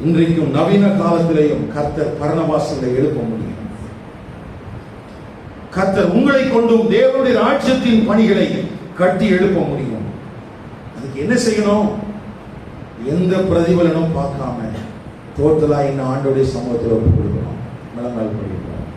இன்றைக்கும் நவீன காலத்திலேயும் கர்த்தர் பரணவாசலை எழுப்ப முடியும். கர்த்தர் உங்களை கொண்டும் தேவனுடைய ராஜ்யத்தின் பணிகளை கட்டி எழுப்ப முடியும். அதுக்கு என்ன செய்யணும்? எந்த பிரதிபலனும் பார்க்காம டோட்டலா இந்த ஆண்டோடைய சமூகத்தில் ஒப்புக் கொடுக்கணும். மேல் படிக்கணும்.